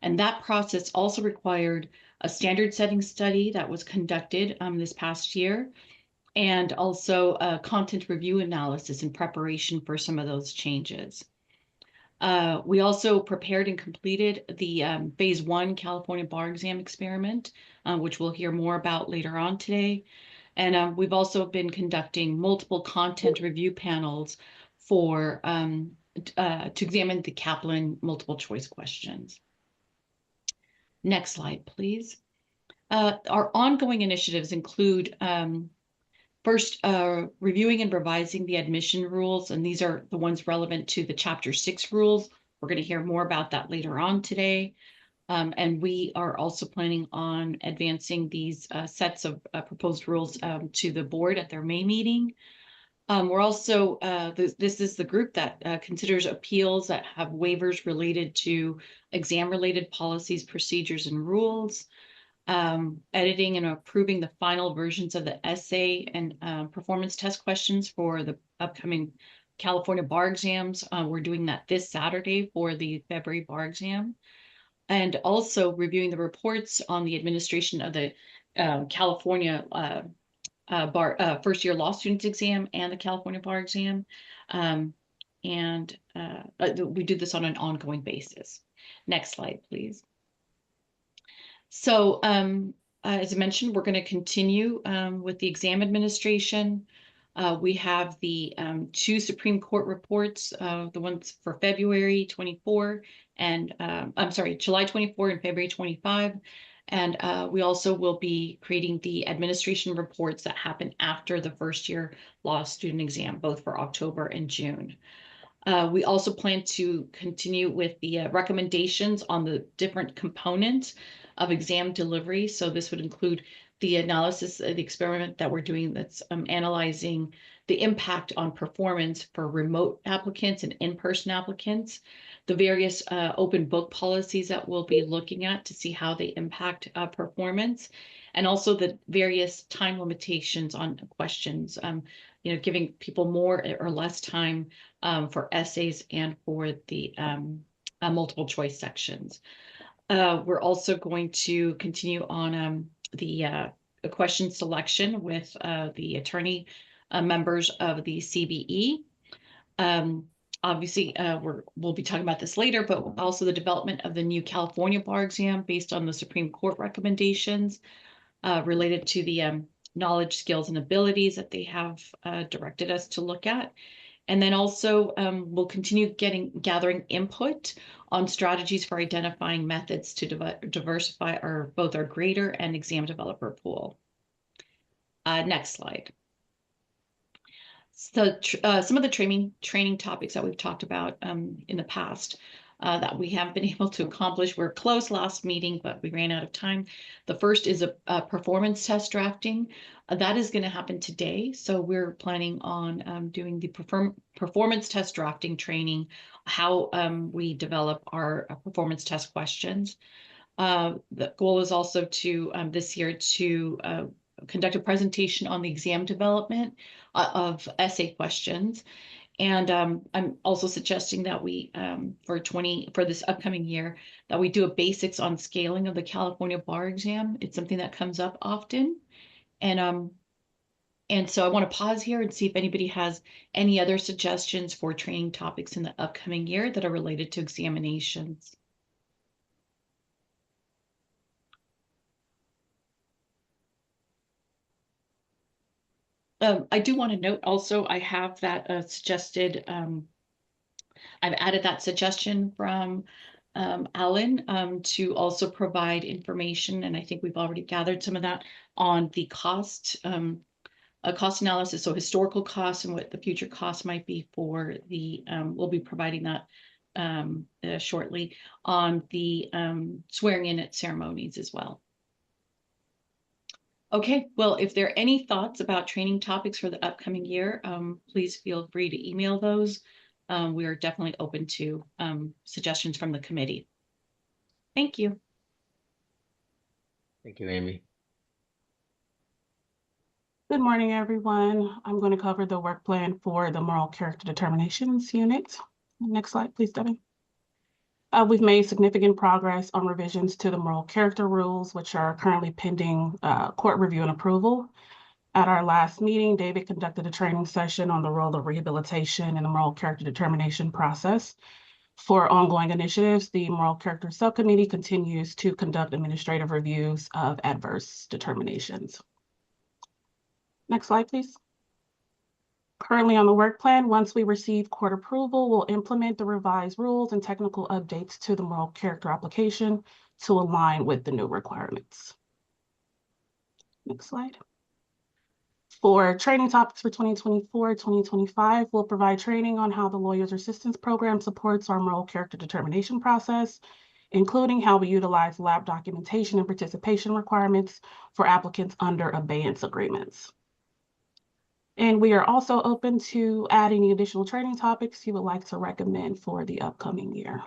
And that process also required a standard setting study that was conducted this past year, and also a content review analysis in preparation for some of those changes. We also prepared and completed the phase 1 California bar exam experiment, which we'll hear more about later on today. And we've also been conducting multiple content review panels for to examine the Kaplan multiple choice questions. Next slide, please. Our ongoing initiatives include first, reviewing and revising the admission rules, and these are the ones relevant to the Chapter 6 rules. We're going to hear more about that later on today. And we are also planning on advancing these sets of proposed rules to the board at their May meeting. We're also, this is the group that considers appeals that have waivers related to exam-related policies, procedures, and rules. Editing and approving the final versions of the essay and performance test questions for the upcoming California bar exams. We're doing that this Saturday for the February bar exam. And also reviewing the reports on the administration of the California first year law students exam and the California bar exam. We do this on an ongoing basis. Next slide, please. So as I mentioned, we're going to continue with the exam administration. We have the 2 Supreme Court reports, the ones for February 24 and July 24 and February 25. And we also will be creating the administration reports that happen after the first year law student exam, both for October and June. We also plan to continue with the recommendations on the different components of exam delivery. So this would include the analysis of the experiment that we're doing that's analyzing the impact on performance for remote applicants and in-person applicants, the various open book policies that we'll be looking at to see how they impact performance, and also the various time limitations on questions, giving people more or less time for essays and for the multiple choice sections. We're also going to continue on the question selection with the attorney members of the CBE. Obviously, we'll be talking about this later, but also the development of the new California bar exam based on the Supreme Court recommendations related to the knowledge, skills, and abilities that they have directed us to look at. And then also we'll continue gathering input on strategies for identifying methods to diversify both our grader and exam developer pool. Next slide. So some of the training topics that we've talked about in the past that we haven't been able to accomplish. We're close last meeting, but we ran out of time. The first is a performance test drafting. That is going to happen today. So we're planning on doing the performance test drafting training, how we develop our performance test questions. The goal is also to this year to conduct a presentation on the exam development of essay questions. And I'm also suggesting that we, for this upcoming year, that we do a basics on scaling of the California bar exam. It's something that comes up often. And so I want to pause here and see if anybody has any other suggestions for training topics in the upcoming year that are related to examinations. I do want to note also, I have that suggested, I've added that suggestion from Alan to also provide information, and I think we've already gathered some of that on the cost analysis, so historical costs and what the future costs might be for the, we'll be providing that shortly on the swearing in at ceremonies as well. Okay, well, if there are any thoughts about training topics for the upcoming year, please feel free to email those. We are definitely open to suggestions from the committee. Thank you. Thank you, Amy. Good morning, everyone. I'm going to cover the work plan for the moral character determinations unit. Next slide, please, Debbie. We've made significant progress on revisions to the moral character rules, which are currently pending court review and approval. At our last meeting, David conducted a training session on the role of rehabilitation in the moral character determination process. For ongoing initiatives, the Moral Character Subcommittee continues to conduct administrative reviews of adverse determinations. Next slide, please. Currently on the work plan, once we receive court approval, we'll implement the revised rules and technical updates to the moral character application to align with the new requirements. Next slide. For training topics for 2024-2025, we'll provide training on how the Lawyers Assistance Program supports our moral character determination process, including how we utilize lab documentation and participation requirements for applicants under abeyance agreements. And we are also open to add any additional training topics you would like to recommend for the upcoming year.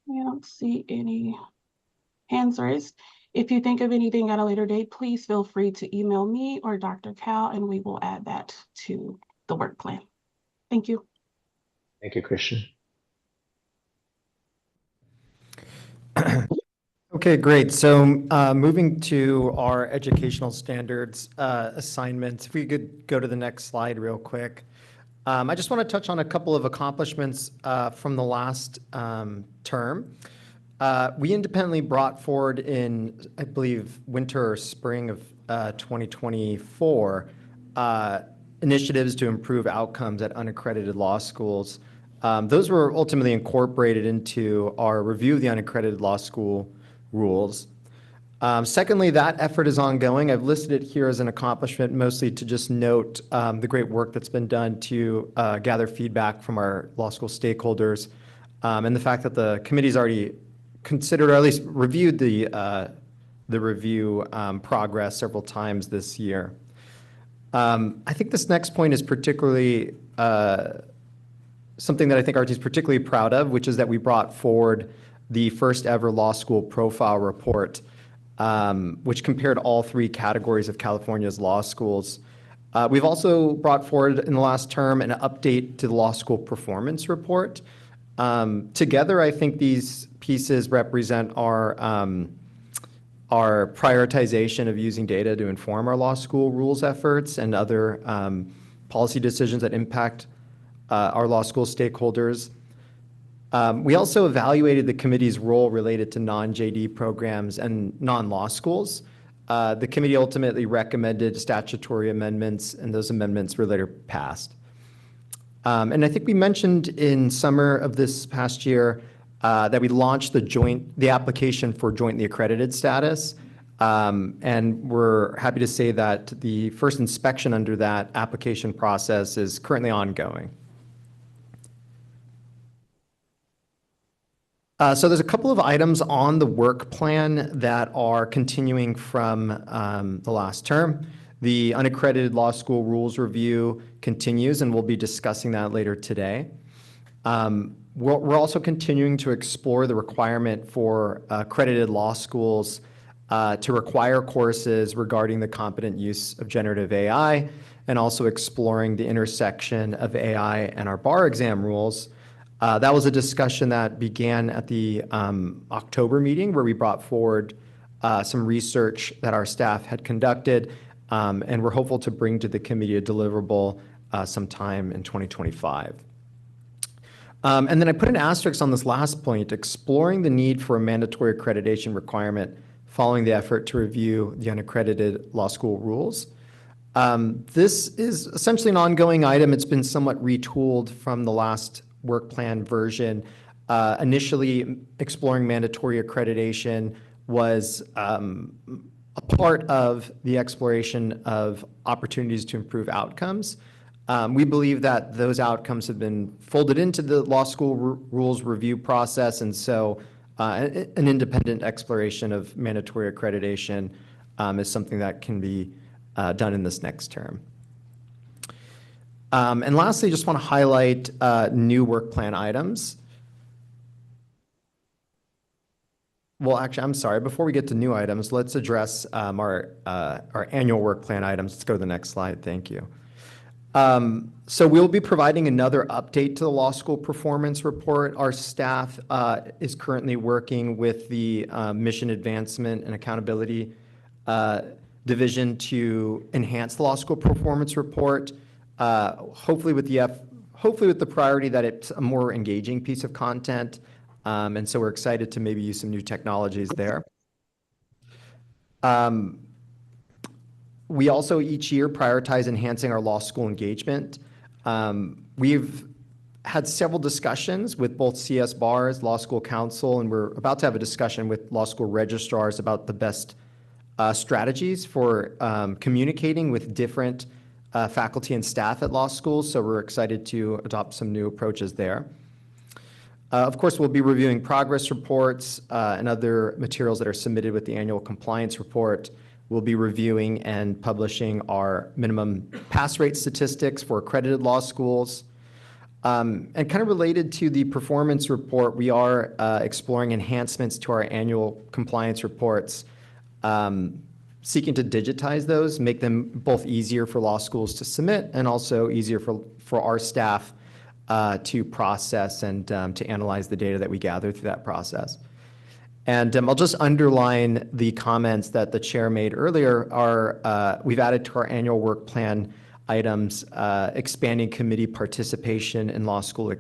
I don't see any hands raised. If you think of anything at a later date, please feel free to email me or Dr. Cal, and we will add that to the work plan. Thank you. Thank you, Christian. Okay, great. So moving to our educational standards assignments, if we could go to the next slide real quick. I just want to touch on a couple of accomplishments from the last term. We independently brought forward in, I believe, winter or spring of 2024, initiatives to improve outcomes at unaccredited law schools. Those were ultimately incorporated into our review of the unaccredited law school rules. Secondly, that effort is ongoing. I've listed it here as an accomplishment, mostly to just note the great work that's been done to gather feedback from our law school stakeholders, and the fact that the committee's already considered, or at least reviewed the review progress several times this year. I think this next point is particularly something that I think our team's particularly proud of, which is that we brought forward the first ever law school profile report, which compared all three categories of California's law schools. We've also brought forward in the last term an update to the law school performance report. Together, I think these pieces represent our prioritization of using data to inform our law school rules efforts and other policy decisions that impact our law school stakeholders. We also evaluated the committee's role related to non-JD programs and non-law schools. The committee ultimately recommended statutory amendments, and those amendments were later passed. And I think we mentioned in summer of this past year that we launched the application for jointly accredited status. And we're happy to say that the first inspection under that application process is currently ongoing. So there's a couple of items on the work plan that are continuing from the last term. The unaccredited law school rules review continues, and we'll be discussing that later today. We're also continuing to explore the requirement for accredited law schools to require courses regarding the competent use of generative AI, and also exploring the intersection of AI and our bar exam rules. That was a discussion that began at the October meeting, where we brought forward some research that our staff had conducted, and we're hopeful to bring to the committee a deliverable sometime in 2025. And then I put an asterisk on this last point, exploring the need for a mandatory accreditation requirement following the effort to review the unaccredited law school rules. This is essentially an ongoing item. It's been somewhat retooled from the last work plan version. Initially, exploring mandatory accreditation was a part of the exploration of opportunities to improve outcomes. We believe that those outcomes have been folded into the law school rules review process, and so an independent exploration of mandatory accreditation is something that can be done in this next term. And lastly, just want to highlight new work plan items. Well, actually, I'm sorry. Before we get to new items, let's address our annual work plan items. Let's go to the next slide. Thank you. So we'll be providing another update to the law school performance report. Our staff is currently working with the Mission Advancement and Accountability Division to enhance the law school performance report. Hopefully with the priority that it's a more engaging piece of content. And so we're excited to maybe use some new technologies there. We also each year prioritize enhancing our law school engagement. We've had several discussions with both CS bars, law school council, and we're about to have a discussion with law school registrars about the best strategies for communicating with different faculty and staff at law schools, so we're excited to adopt some new approaches there. Of course, we'll be reviewing progress reports and other materials that are submitted with the annual compliance report. We'll be reviewing and publishing our minimum pass rate statistics for accredited law schools. And kind of related to the performance report, we are exploring enhancements to our annual compliance reports, seeking to digitize those, make them both easier for law schools to submit and also easier for our staff to process and to analyze the data that we gather through that process. And I'll just underline the comments that the chair made earlier. We've added to our annual work plan items, expanding committee participation in law school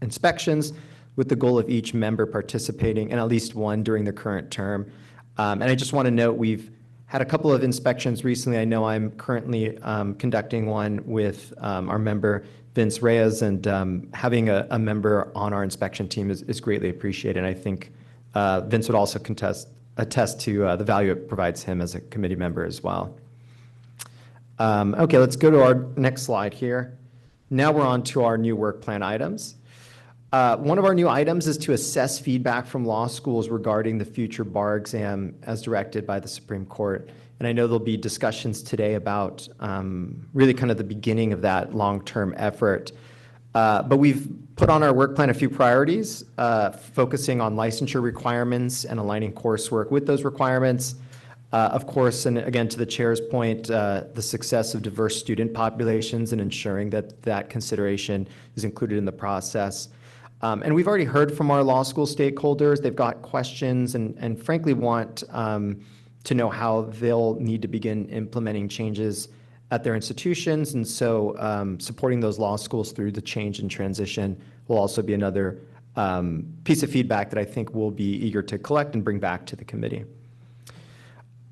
inspections with the goal of each member participating in at least one during the current term. And I just want to note we've had a couple of inspections recently. I know I'm currently conducting one with our member Vince Reyes, and having a member on our inspection team is greatly appreciated. And I think Vince would also contest attest to the value it provides him as a committee member as well. Okay, let's go to our next slide here. Now we're on to our new work plan items. One of our new items is to assess feedback from law schools regarding the future bar exam as directed by the Supreme Court. And I know there'll be discussions today about really kind of the beginning of that long-term effort. But we've put on our work plan a few priorities, focusing on licensure requirements and aligning coursework with those requirements. Of course, and again, to the chair's point, the success of diverse student populations and ensuring that that consideration is included in the process. And we've already heard from our law school stakeholders. They've got questions and frankly want to know how they'll need to begin implementing changes at their institutions. And so supporting those law schools through the change and transition will also be another piece of feedback that I think we'll be eager to collect and bring back to the committee.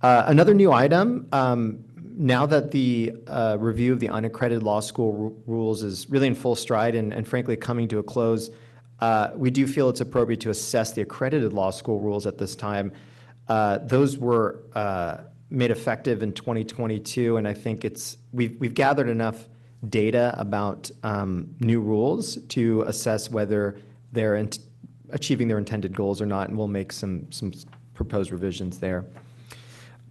Another new item, now that the review of the unaccredited law school rules is really in full stride and frankly coming to a close, we do feel it's appropriate to assess the accredited law school rules at this time. Those were made effective in 2022, and I think we've gathered enough data about new rules to assess whether they're achieving their intended goals or not, and we'll make some proposed revisions there.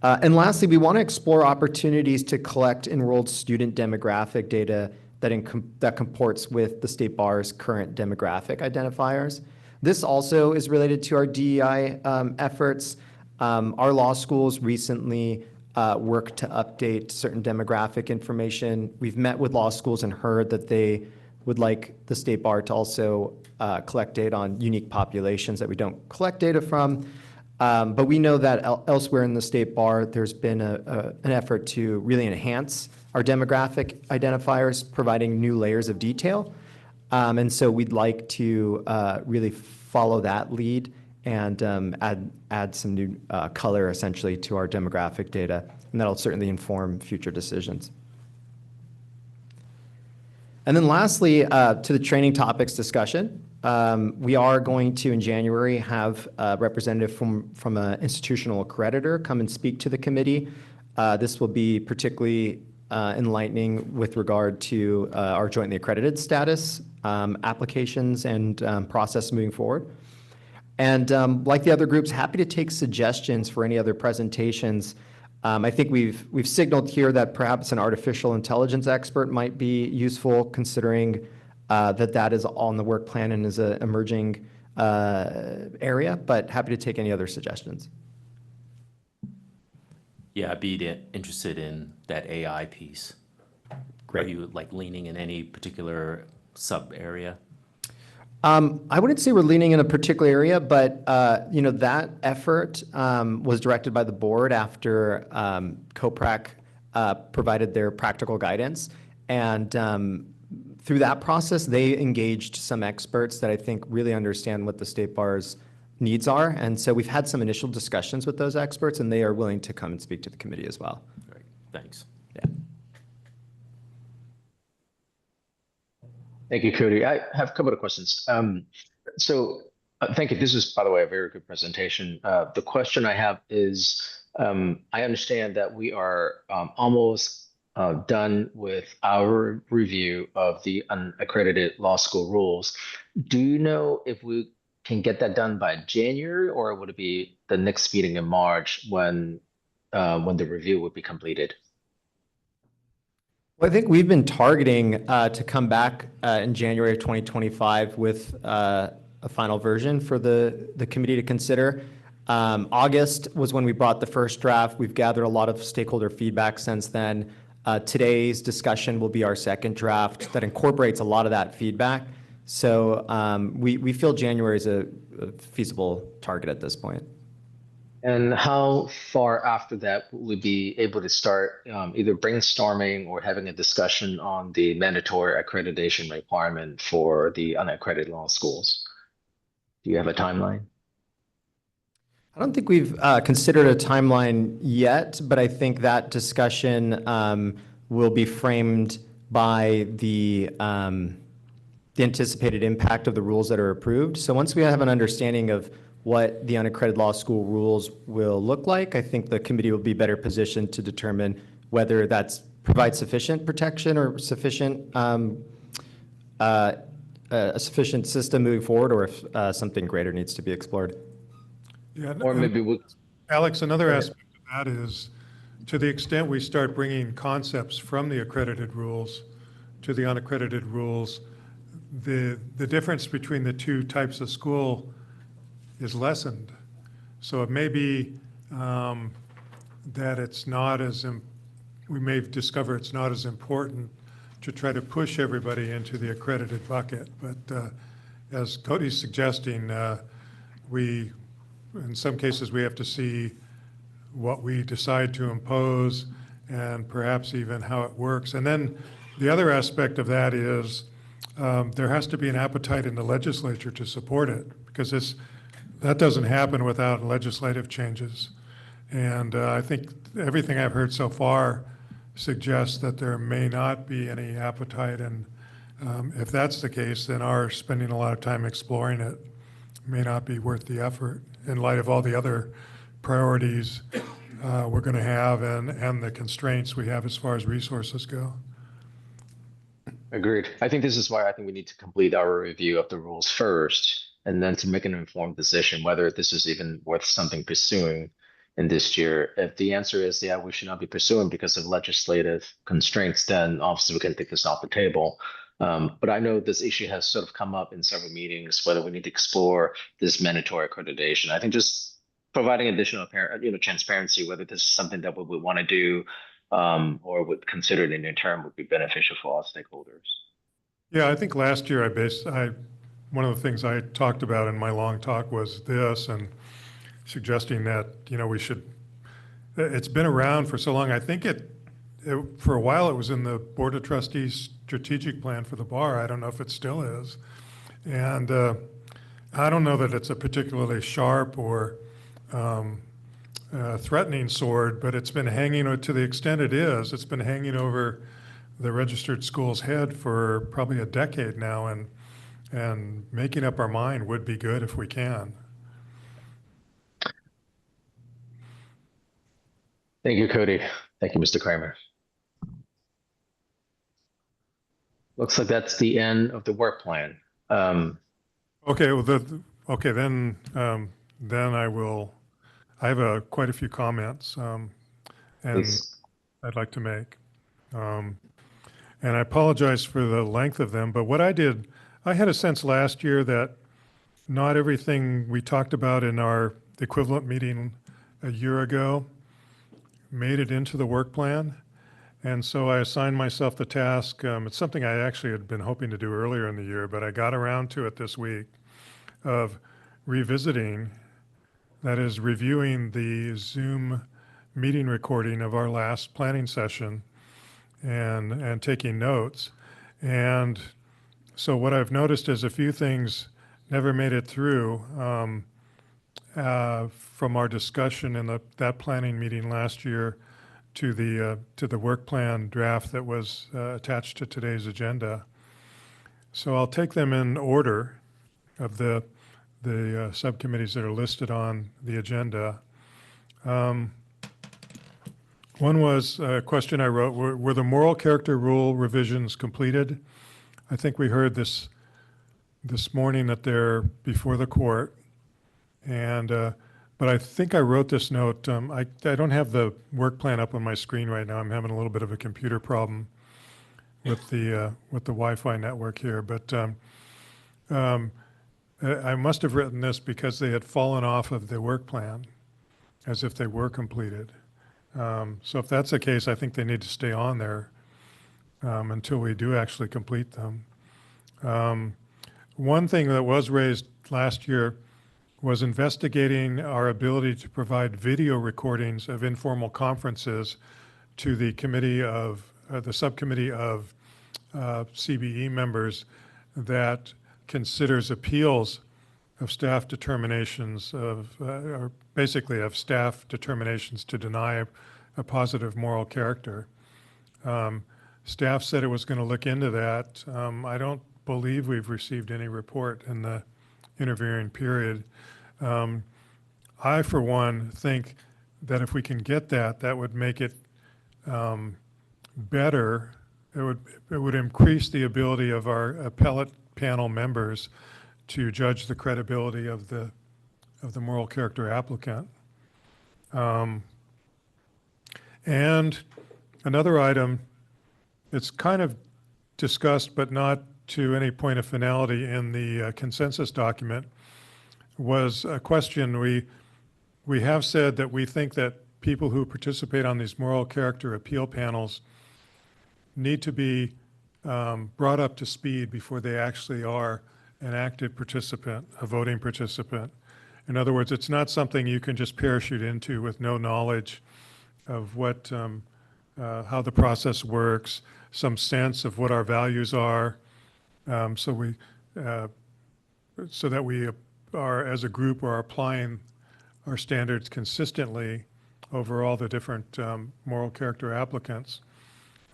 And lastly, we want to explore opportunities to collect enrolled student demographic data that comports with the State Bar's current demographic identifiers. This also is related to our DEI efforts. Our law schools recently worked to update certain demographic information. We've met with law schools and heard that they would like the State Bar to also collect data on unique populations that we don't collect data from. But we know that elsewhere in the State Bar, there's been an effort to really enhance our demographic identifiers, providing new layers of detail. And so we'd like to really follow that lead and add some new color essentially to our demographic data. And that'll certainly inform future decisions. And then lastly, to the training topics discussion. We are going to, in January, have a representative from an institutional accreditor come and speak to the committee. This will be particularly enlightening with regard to our jointly accredited status, applications, and process moving forward. And like the other groups, happy to take suggestions for any other presentations. I think we've signaled here that perhaps an artificial intelligence expert might be useful, considering that is on the work plan and is an emerging area, but happy to take any other suggestions. Yeah, I'd be interested in that AI piece. Great. Are you like leaning in any particular sub area? I wouldn't say we're leaning in a particular area, but that effort was directed by the board after COPRAC provided their practical guidance. And through that process, they engaged some experts that I think really understand what the State Bar's needs are. And so we've had some initial discussions with those experts, and they are willing to come and speak to the committee as well. Great, thanks. Yeah. Thank you, Cody. I have a couple of questions. Thank you. This is, by the way, a very good presentation. The question I have is, I understand that we are almost done with our review of the unaccredited law school rules. Do you know if we can get that done by January, or would it be the next meeting in March when the review would be completed? Well, I think we've been targeting to come back in January of 2025 with a final version for the committee to consider. August was when we brought the first draft. We've gathered a lot of stakeholder feedback since then. Today's discussion will be our second draft that incorporates a lot of that feedback. So we feel January is a feasible target at this point. And how far after that will we be able to start either brainstorming or having a discussion on the mandatory accreditation requirement for the unaccredited law schools? Do you have a timeline? I don't think we've considered a timeline yet, but I think that discussion will be framed by the anticipated impact of the rules that are approved. So once we have an understanding of what the unaccredited law school rules will look like. I think the committee will be better positioned to determine whether that's provides sufficient protection or sufficient a sufficient system moving forward, or if something greater needs to be explored. Yeah, Or maybe we'll. Alex, another aspect of that is, to the extent we start bringing concepts from the accredited rules to the unaccredited rules, the difference between the two types of school is lessened. So it may be that it's not as, we may discover it's not as important to try to push everybody into the accredited bucket. But as Cody's suggesting, in some cases, we have to see what we decide to impose and perhaps even how it works. And then the other aspect of that is there has to be an appetite in the legislature to support it, because that doesn't happen without legislative changes. And I think everything I've heard so far suggests that there may not be any appetite. And if that's the case, then our spending a lot of time exploring it may not be worth the effort in light of all the other priorities we're going to have and the constraints we have as far as resources go. Agreed. I think this is why I think we need to complete our review of the rules first, and then to make an informed decision whether this is even worth something pursuing in this year. If the answer is, yeah, we should not be pursuing because of legislative constraints, then obviously we can take this off the table. But I know this issue has sort of come up in several meetings, whether we need to explore this mandatory accreditation. I think just providing additional transparency, whether this is something that we would want to do or would consider it in the term, would be beneficial for all stakeholders. Yeah, I think last year one of the things I talked about in my long talk was this, and suggesting that, we should, it's been around for so long. I think for a while it was in the Board of Trustees strategic plan for the bar. I don't know if it still is. And I don't know that it's a particularly sharp or threatening sword, but it's been hanging, to the extent it is, it's been hanging over the registered school's head for probably a decade now, and making up our mind would be good if we can. Thank you, Cody. Thank you, Mr. Kramer. Looks like that's the end of the work plan. Okay, well, then I have quite a few comments, and Please. I'd like to make. And I apologize for the length of them, but what I did, I had a sense last year that not everything we talked about in our equivalent meeting a year ago made it into the work plan. And so I assigned myself the task. It's something I actually had been hoping to do earlier in the year, but I got around to it this week, of revisiting, that is, reviewing the Zoom meeting recording of our last planning session and taking notes. And so what I've noticed is a few things never made it through from our discussion in that planning meeting last year to the work plan draft that was attached to today's agenda. So I'll take them in order of the subcommittees that are listed on the agenda. One was a question I wrote: were the moral character rule revisions completed? I think we heard this morning that they're before the court, and but I think I wrote this note. I don't have the work plan up on my screen right now. I'm having a little bit of a computer problem with the Wi-Fi network here, but I must have written this because they had fallen off of the work plan as if they were completed. So if that's the case, I think they need to stay on there until we do actually complete them. One thing that was raised last year was investigating our ability to provide video recordings of informal conferences to the subcommittee of CBE members that considers appeals of staff determinations or basically of staff determinations to deny a positive moral character. Staff said it was going to look into that. I don't believe we've received any report in the intervening period. I, for one, think that if we can get that, that would make it better. It would increase the ability of our appellate panel members to judge the credibility of the moral character applicant. And another item, it's kind of discussed but not to any point of finality in the consensus document, was a question. We have said that we think that people who participate on these moral character appeal panels need to be brought up to speed before they actually are an active participant, a voting participant. In other words, it's not something you can just parachute into with no knowledge of what, how the process works, some sense of what our values are, so that we are, as a group, are applying our standards consistently over all the different moral character applicants.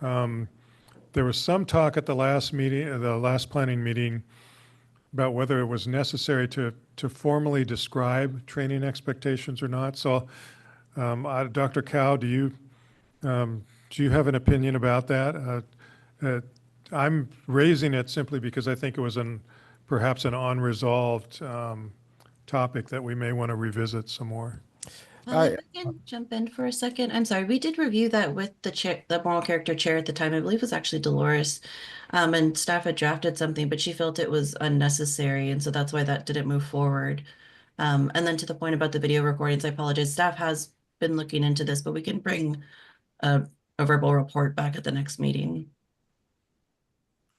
There was some talk at the last meeting, the last planning meeting, about whether it was necessary to formally describe training expectations or not. So, Dr. Cow, do you have an opinion about that? I'm raising it simply because I think it was perhaps an unresolved topic that we may want to revisit some more. If I can jump in for a second. I'm sorry, we did review that with the chair, the moral character chair at the time. I believe it was actually Dolores. And staff had drafted something, but she felt it was unnecessary. And so that's why that didn't move forward. And then to the point about the video recordings, I apologize. Staff has been looking into this, but we can bring a verbal report back at the next meeting.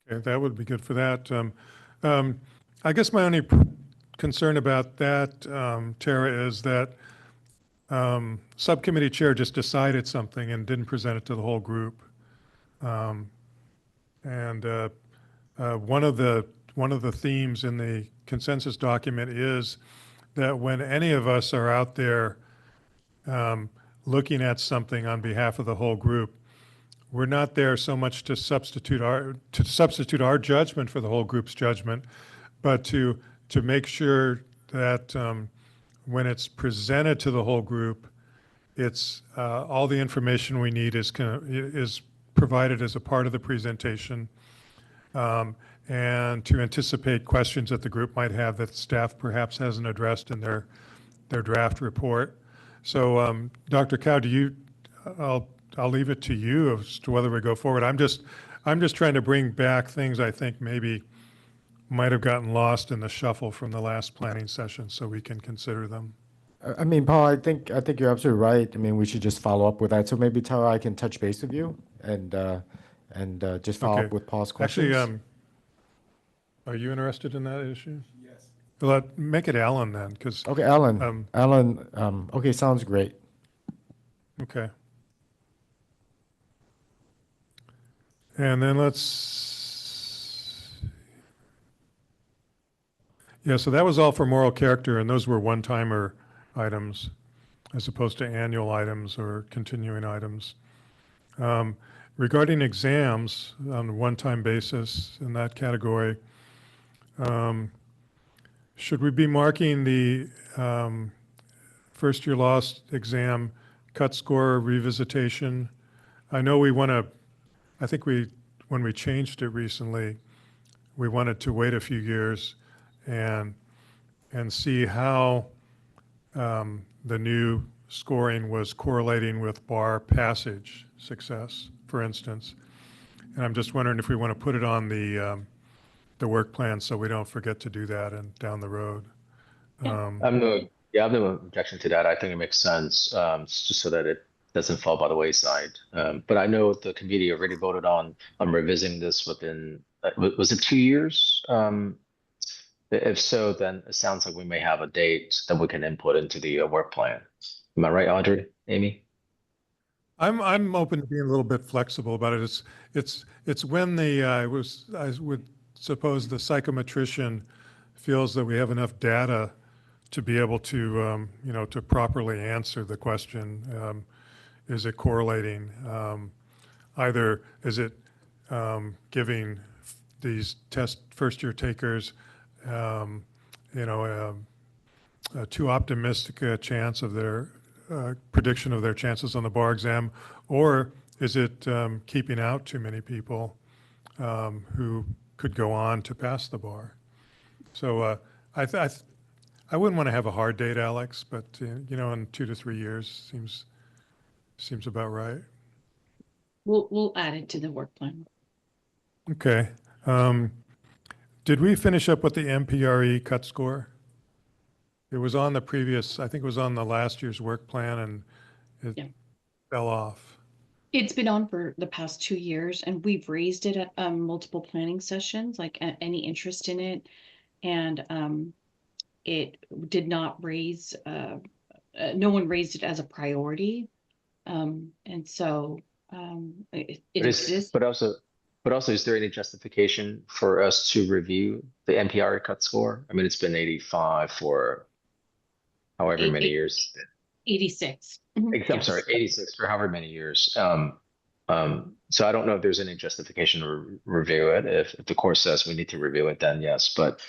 Okay, that would be good for that. I guess my only concern about that, Tara, is that subcommittee chair just decided something and didn't present it to the whole group. One of the themes in the consensus document is that when any of us are out there looking at something on behalf of the whole group, we're not there so much to substitute our judgment for the whole group's judgment, but to make sure that when it's presented to the whole group, it's all the information we need is provided as a part of the presentation, and to anticipate questions that the group might have that staff perhaps hasn't addressed in their draft report. So, Dr. Cow, I'll leave it to you as to whether we go forward. I'm just trying to bring back things I think maybe might have gotten lost in the shuffle from the last planning session, so we can consider them. I mean, Paul, I think you're absolutely right. I mean, we should just follow up with that. So maybe Tara, I can touch base with you and just follow up with Paul's questions. Actually, are you interested in that issue? Yes. Well, make it Alan then, because. Okay, Alan. Okay, sounds great. Okay. And then yeah, so that was all for moral character, and those were one-timer items as opposed to annual items or continuing items. Regarding exams on a one-time basis in that category, should we be marking the first-year law exam cut score revisitation? I know I think when we changed it recently, we wanted to wait a few years and see how the new scoring was correlating with bar passage success, for instance. And I'm just wondering if we want to put it on the work plan so we don't forget to do that and down the road. I have no objection to that. I think it makes sense, just so that it doesn't fall by the wayside. But I know the committee already voted on revisiting this within, was it 2 years? If so, then it sounds like we may have a date that we can input into the work plan. Am I right, Audrey, Amy? I'm open to being a little bit flexible about it. It's when I would suppose the psychometrician feels that we have enough data to be able to to properly answer the question. Is it correlating? Either is it giving these first-year takers too optimistic a chance of their prediction of their chances on the bar exam, or is it keeping out too many people who could go on to pass the bar? So I wouldn't want to have a hard date, Alex, but you know, in 2 to 3 years seems about right. We'll add it to the work plan. Okay. Did we finish up with the MPRE cut score? It was on the previous, I think it was on the last year's work plan, and it fell off. It's been on for the past 2 years, and we've raised it at multiple planning sessions, like any interest in it. And it did not raise, no one raised it as a priority. And so it exists. But also, is there any justification for us to review the NPR cut score? I mean, it's been 85 for however many years. 86. I'm sorry, 86 for however many years. So I don't know if there's any justification to review it. If the course says we need to review it, then yes. But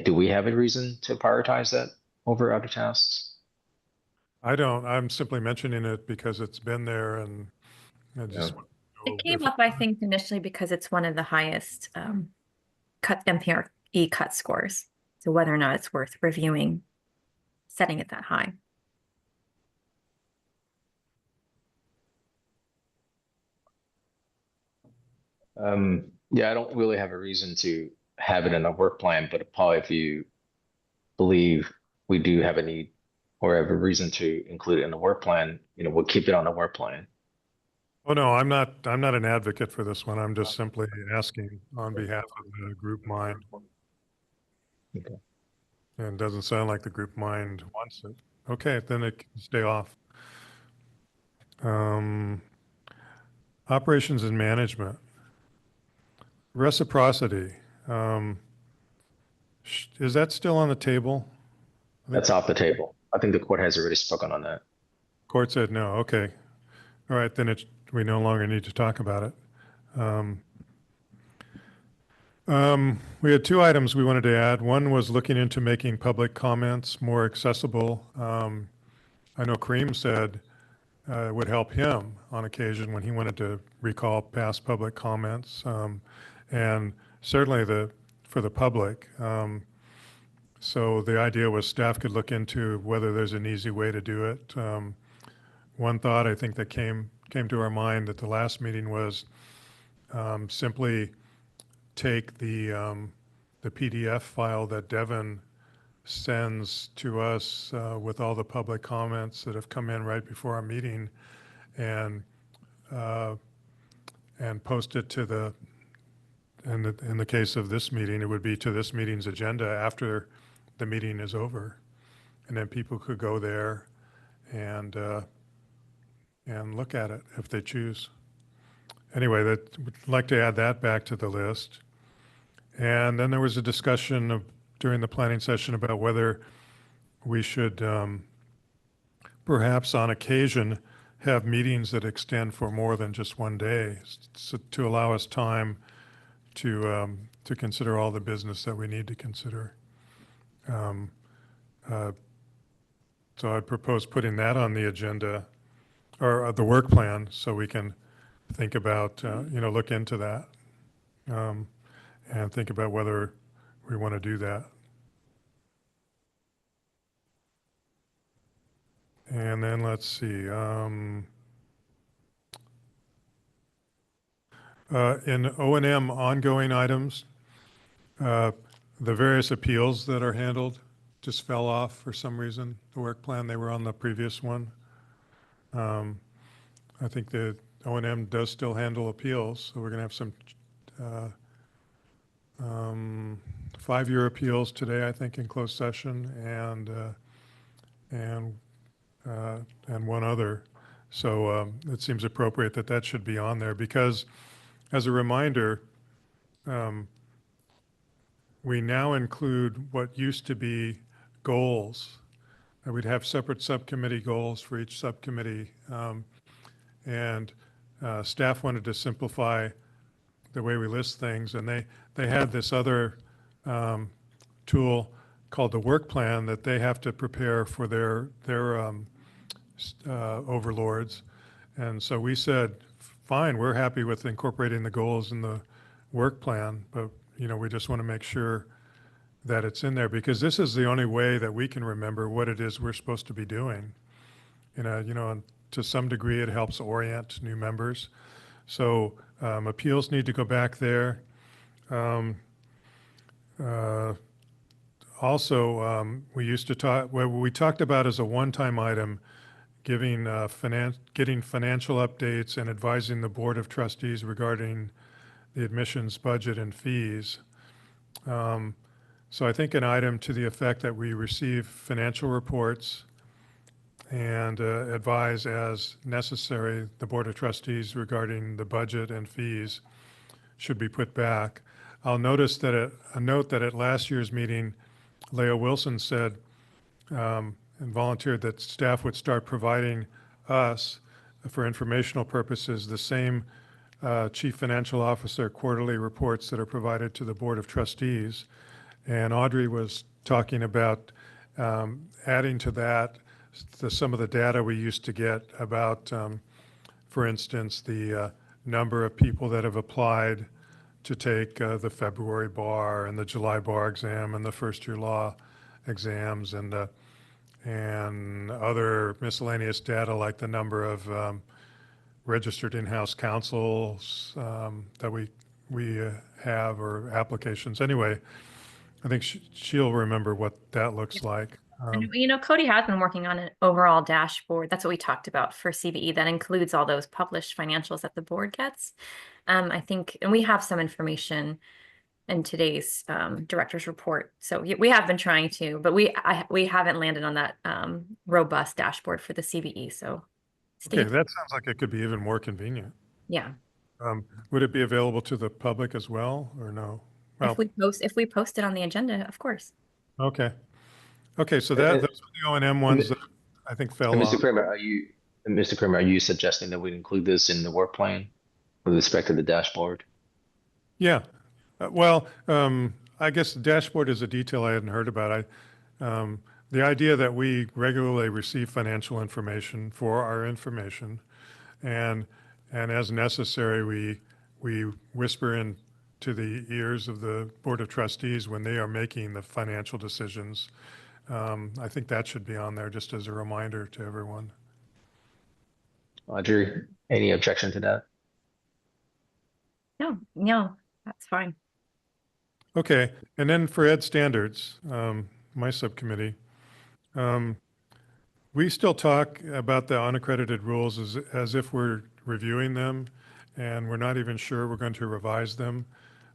do we have a reason to prioritize that over other tasks? I don't. I'm simply mentioning it because it's been there, and I just. It came up, I think, initially because it's one of the highest MPRE cut scores. So whether or not it's worth reviewing, setting it that high. Yeah, I don't really have a reason to have it in a work plan, but Paul, if you believe we do have a need or have a reason to include it in the work plan, we'll keep it on the work plan. Oh, no, I'm not an advocate for this one. I'm just simply asking on behalf of the group mind. Okay. And it doesn't sound like the group mind wants it. Okay, then it can stay off. Operations and management. Reciprocity. Is that still on the table? That's off the table. I think the court has already spoken on that. Court said no. Okay. All right, then we no longer need to talk about it. We had 2 items we wanted to add. One was looking into making public comments more accessible. I know Kareem said it would help him on occasion when he wanted to recall past public comments, and certainly for the public. So the idea was staff could look into whether there's an easy way to do it. One thought I think that came to our mind at the last meeting was simply take the PDF file that Devin sends to us with all the public comments that have come in right before our meeting, and post it to in the case of this meeting, it would be to this meeting's agenda after the meeting is over, and then people could go there and look at it if they choose. Anyway, we'd like to add that back to the list. And then there was a discussion during the planning session about whether we should perhaps on occasion have meetings that extend for more than just one day, so to allow us time to consider all the business that we need to consider. So I'd propose putting that on the agenda, or the work plan, so we can think about, look into that, and think about whether we want to do that. And then let's see, in O&M ongoing items, the various appeals that are handled just fell off for some reason. The work plan, they were on the previous one. I think the O&M does still handle appeals, so we're going to have some 5-year appeals today, I think, in closed session, and one other. So it seems appropriate that should be on there, because as a reminder, we now include what used to be goals. We'd have separate subcommittee goals for each subcommittee, and staff wanted to simplify the way we list things, and they had this other tool called the work plan that they have to prepare for their overlords. And so we said, fine, we're happy with incorporating the goals in the work plan, but we just want to make sure that it's in there, because this is the only way that we can remember what it is we're supposed to be doing. And to some degree, it helps orient new members. So appeals need to go back there. Also, we used to talk, what we talked about as a one-time item, getting financial updates and advising the Board of Trustees regarding the admissions budget and fees. So I think an item to the effect that we receive financial reports and advise as necessary the Board of Trustees regarding the budget and fees should be put back. I'll notice that a note that at last year's meeting, Leah Wilson said and volunteered that staff would start providing us, for informational purposes, the same Chief Financial Officer quarterly reports that are provided to the Board of Trustees. And Audrey was talking about adding to that some of the data we used to get about, for instance, the number of people that have applied to take the February bar and the July bar exam and the first year law exams, and other miscellaneous data like the number of registered in-house counsels that we have, or applications. Anyway, I think she'll remember what that looks like. And, Cody has been working on an overall dashboard. That's what we talked about for CBE. That includes all those published financials that the board gets. I think, and we have some information in today's director's report. So we have been trying to, but we haven't landed on that robust dashboard for the CBE. So okay, that sounds like it could be even more convenient. Yeah. Would it be available to the public as well, or no? Well, If we post it on the agenda, of course. Okay. Okay, so those are the O&M ones that I think fell off. Mr. Kramer, are you suggesting that we include this in the work plan with respect to the dashboard? Yeah. Well, I guess the dashboard is a detail I hadn't heard about. The idea that we regularly receive financial information for our information, and as necessary, we whisper in to the ears of the Board of Trustees when they are making the financial decisions. I think that should be on there just as a reminder to everyone. Audrey, any objection to that? No, that's fine. Okay, and then for Ed Standards, my subcommittee, we still talk about the unaccredited rules as if we're reviewing them, and we're not even sure we're going to revise them.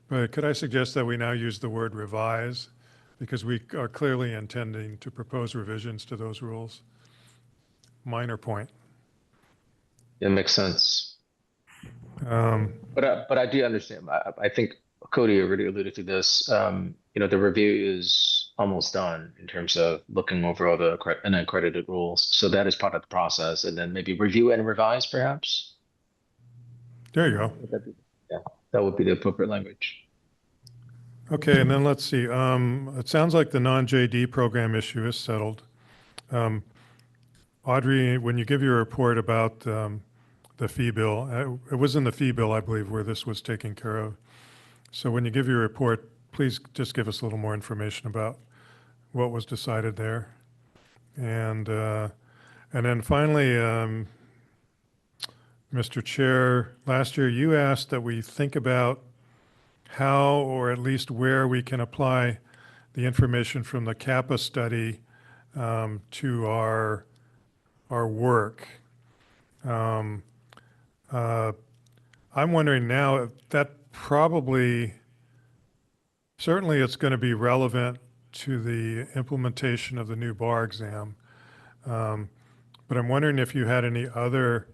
But could I suggest that we now use the word revise, because we are clearly intending to propose revisions to those rules? Minor point. It makes sense. But I do understand. I think Cody already alluded to this. The review is almost done in terms of looking over all the unaccredited rules. So that is part of the process, and then maybe review and revise, perhaps. There you go. Yeah, that would be the appropriate language. Okay, and then let's see. It sounds like the non-JD program issue is settled. Audrey, when you give your report about the fee bill, it was in the fee bill, I believe, where this was taken care of. So when you give your report, please just give us a little more information about what was decided there. And then finally, Mr. Chair, last year you asked that we think about how, or at least where, we can apply the information from the CAPA study to our work. I'm wondering now if that certainly it's going to be relevant to the implementation of the new bar exam. But I'm wondering if you had any other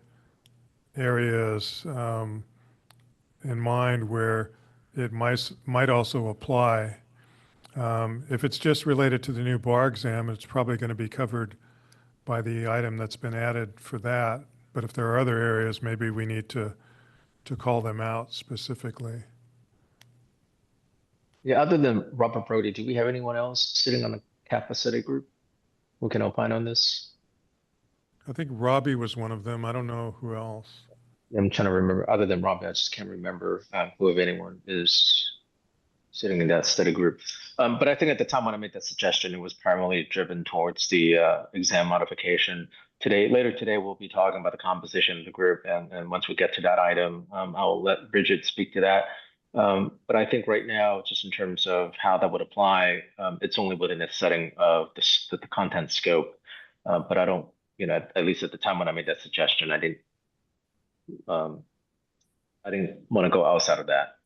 areas in mind where it might also apply. If it's just related to the new bar exam, it's probably going to be covered by the item that's been added for that. But if there are other areas, maybe we need to call them out specifically. Yeah, other than Robert Brody, do we have anyone else sitting on the Kappa Study group who can opine on this? I think Robbie was one of them. I don't know who else. I'm trying to remember. Other than Robbie, I just can't remember who, if anyone, is sitting in that study group. But I think at the time when I made that suggestion, it was primarily driven towards the exam modification. Later today, we'll be talking about the composition of the group, and once we get to that item, I'll let Bridget speak to that. But I think right now, just in terms of how that would apply, it's only within the setting of the content scope. But I don't, at least at the time when I made that suggestion, I didn't want to go outside of that.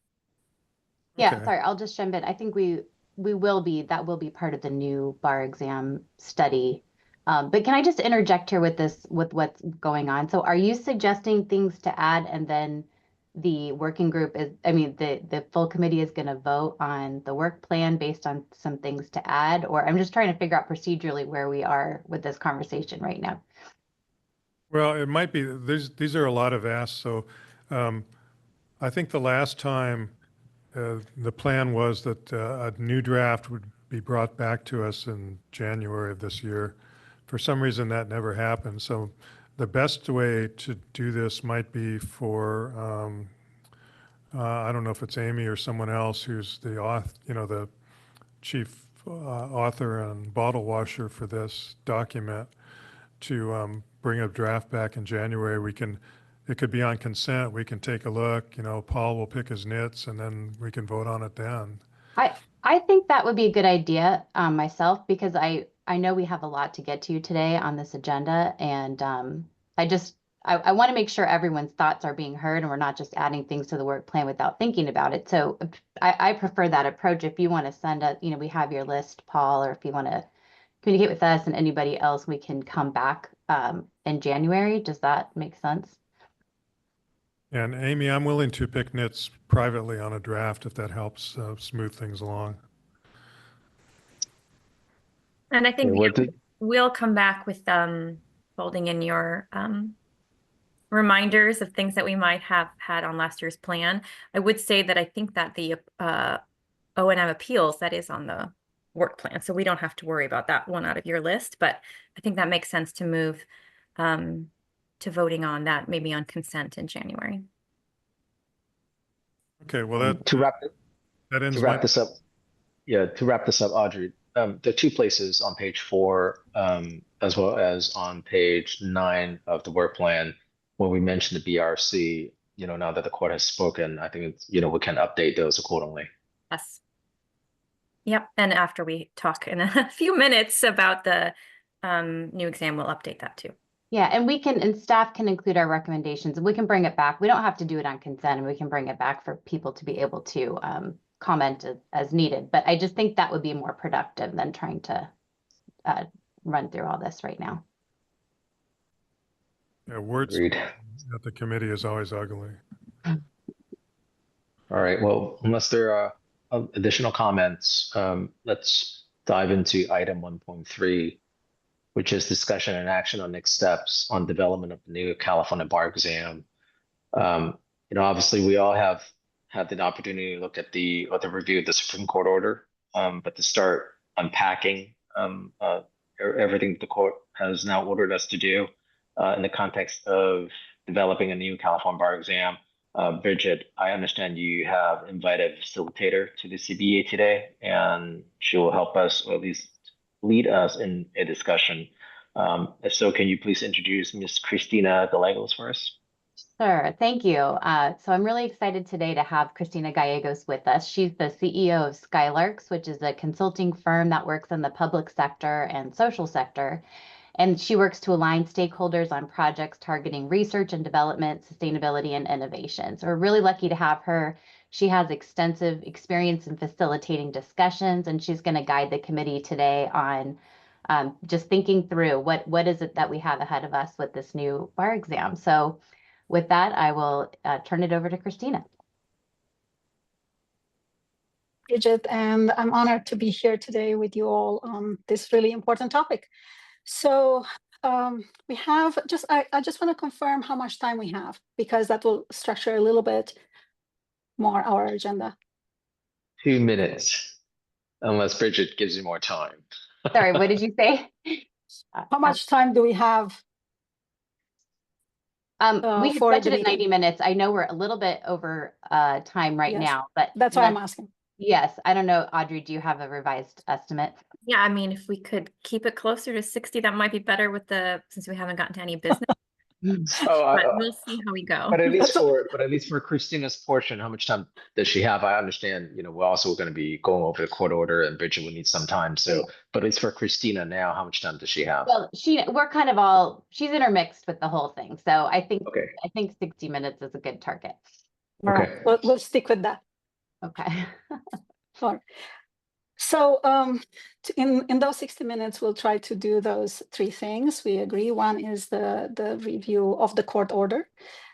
Yeah, Okay. sorry, I'll just jump in. I think that will be part of the new bar exam study. But can I just interject here with what's going on? So are you suggesting things to add and then the working group the full committee is going to vote on the work plan based on some things to add? Or I'm just trying to figure out procedurally where we are with this conversation right now. Well, it might be, these are a lot of asks. So I think the last time the plan was that a new draft would be brought back to us in January of this year. For some reason, that never happened. So the best way to do this might be for, I don't know if it's Amy or someone else who's the author, the chief author and bottle washer for this document, to bring a draft back in January. It could be on consent. We can take a look, Paul will pick his nits and then we can vote on it then. I think that would be a good idea myself, because I know we have a lot to get to today on this agenda, and I want to make sure everyone's thoughts are being heard and we're not just adding things to the work plan without thinking about it. So I prefer that approach. If you want to send we have your list, Paul, or if you want to communicate with us and anybody else, we can come back in January. Does that make sense? And Amy, I'm willing to pick nits privately on a draft if that helps smooth things along. And I think Yeah, we'll come back with folding in your reminders of things that we might have had on last year's plan. I would say that I think that the O&M appeals, that is on the work plan, so we don't have to worry about that one out of your list, but I think that makes sense to move to voting on that, maybe on consent in January. Okay, well to wrap this up, Audrey, there are two places on page 4, as well as on page 9 of the work plan, where we mentioned the BRC. Now that the court has spoken, I think it's, we can update those accordingly. Yes. Yep. And after we talk in a few minutes about the new exam, we'll update that too. Yeah, and staff can include our recommendations, and we can bring it back. We don't have to do it on consent, and we can bring it back for people to be able to comment as needed. But I just think that would be more productive than trying to run through all this right now. Yeah, words at the committee is always ugly. All right. Well, unless there are additional comments, let's dive into item 1.3. which is discussion and action on next steps on development of the new California bar exam. Obviously we all have had the opportunity to look at the review of the Supreme Court order, but to start unpacking everything the court has now ordered us to do in the context of developing a new California bar exam. Bridget, I understand you have invited a facilitator to the CBA today, and she will help us, or at least lead us in a discussion. If so, can you please introduce Ms. Christina Gallegos for us? Sure, thank you. So I'm really excited today to have Christina Gallegos with us. She's the CEO of Skylarks, which is a consulting firm that works in the public sector and social sector. And she works to align stakeholders on projects targeting research and development, sustainability, and innovation. So we're really lucky to have her. She has extensive experience in facilitating discussions, and she's going to guide the committee today on just thinking through what is it that we have ahead of us with this new bar exam. So with that, I will turn it over to Christina. Bridget, and I'm honored to be here today with you all on this really important topic. So we have I just want to confirm how much time we have, because that will structure a little bit more our agenda. 2 minutes, unless Bridget gives you more time. Sorry, what did you say? How much time do we have? We had for the budgeted 90 meeting? minutes. I know we're a little bit over time right Yes, now, but that's why I'm asking. Yes, I don't know, Audrey, do you have a revised estimate? Yeah, I mean, if we could keep it closer to 60, that might be better with since we haven't gotten to any business. But we'll see how we go. But at least for Christina's portion, how much time does she have? I understand, we're also going to be going over the court order, and Bridget will need some time. So, but at least for Christina now, how much time does she have? Well, we're kind of she's intermixed with the whole thing. So I think 60 minutes is a good target. All right, we'll stick with that. Okay. All right. So in those 60 minutes, we'll try to do those 3 things. We agree. One is the review of the court order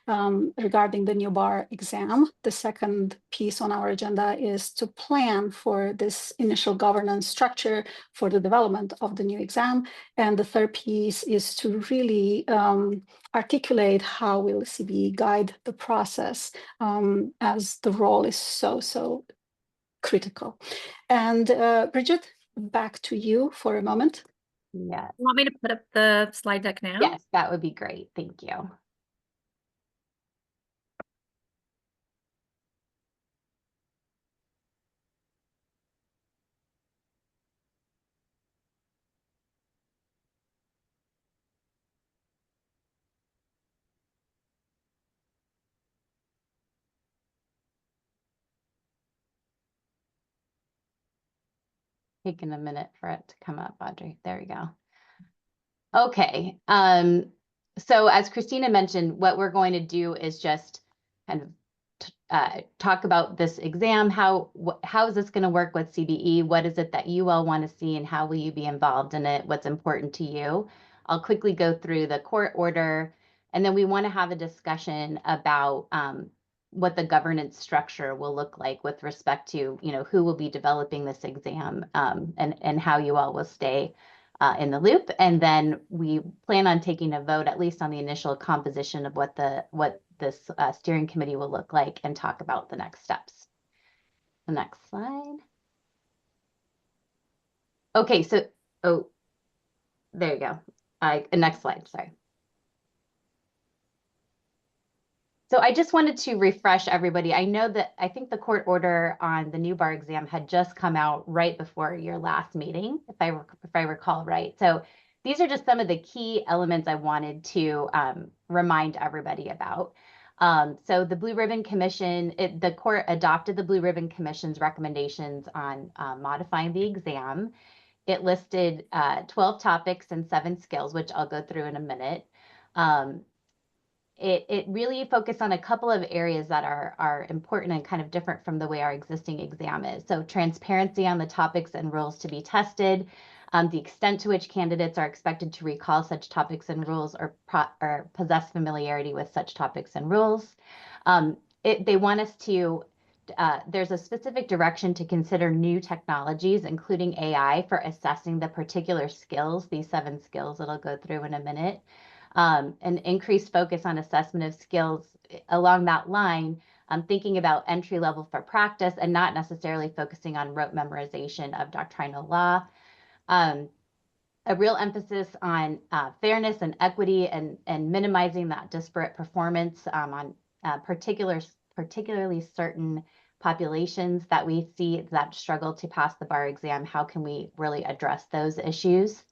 regarding the new bar exam. The second piece on our agenda is to plan for this initial governance structure for the development of the new exam. And the third piece is to really articulate how will CBE guide the process, as the role is so critical. And Bridget, back to you for a moment. Yes. You want me to put up the slide deck now? Yes, that would be great. Thank you. Taking a minute for it to come up, Audrey. There we go. Okay. So as Christina mentioned, what we're going to do is just kind of talk about this exam. How is this going to work with CBE? What is it that you all want to see, and how will you be involved in it? What's important to you? I'll quickly go through the court order, and then we want to have a discussion about what the governance structure will look like with respect to, who will be developing this exam, and how you all will stay in the loop. And then we plan on taking a vote, at least on the initial composition of what this steering committee will look like, and talk about the next steps. The next slide. Okay, so, there you go. Next slide, sorry. So I just wanted to refresh everybody. I think the court order on the new bar exam had just come out right before your last meeting, if I recall right. So these are just some of the key elements I wanted to remind everybody about. So the Blue Ribbon Commission, the court adopted the Blue Ribbon Commission's recommendations on modifying the exam. It listed 12 topics and 7 skills, which I'll go through in a minute. It really focused on a couple of areas that are important and kind of different from the way our existing exam is. So transparency on the topics and rules to be tested, the extent to which candidates are expected to recall such topics and rules or possess familiarity with such topics and rules. They want us to, there's a specific direction to consider new technologies, including AI, for assessing the particular skills, these 7 skills that I'll go through in a minute. An increased focus on assessment of skills along that line, thinking about entry level for practice and not necessarily focusing on rote memorization of doctrinal law. A real emphasis on fairness and equity, and minimizing that disparate performance on particularly certain populations that we see that struggle to pass the bar exam. How can we really address those issues?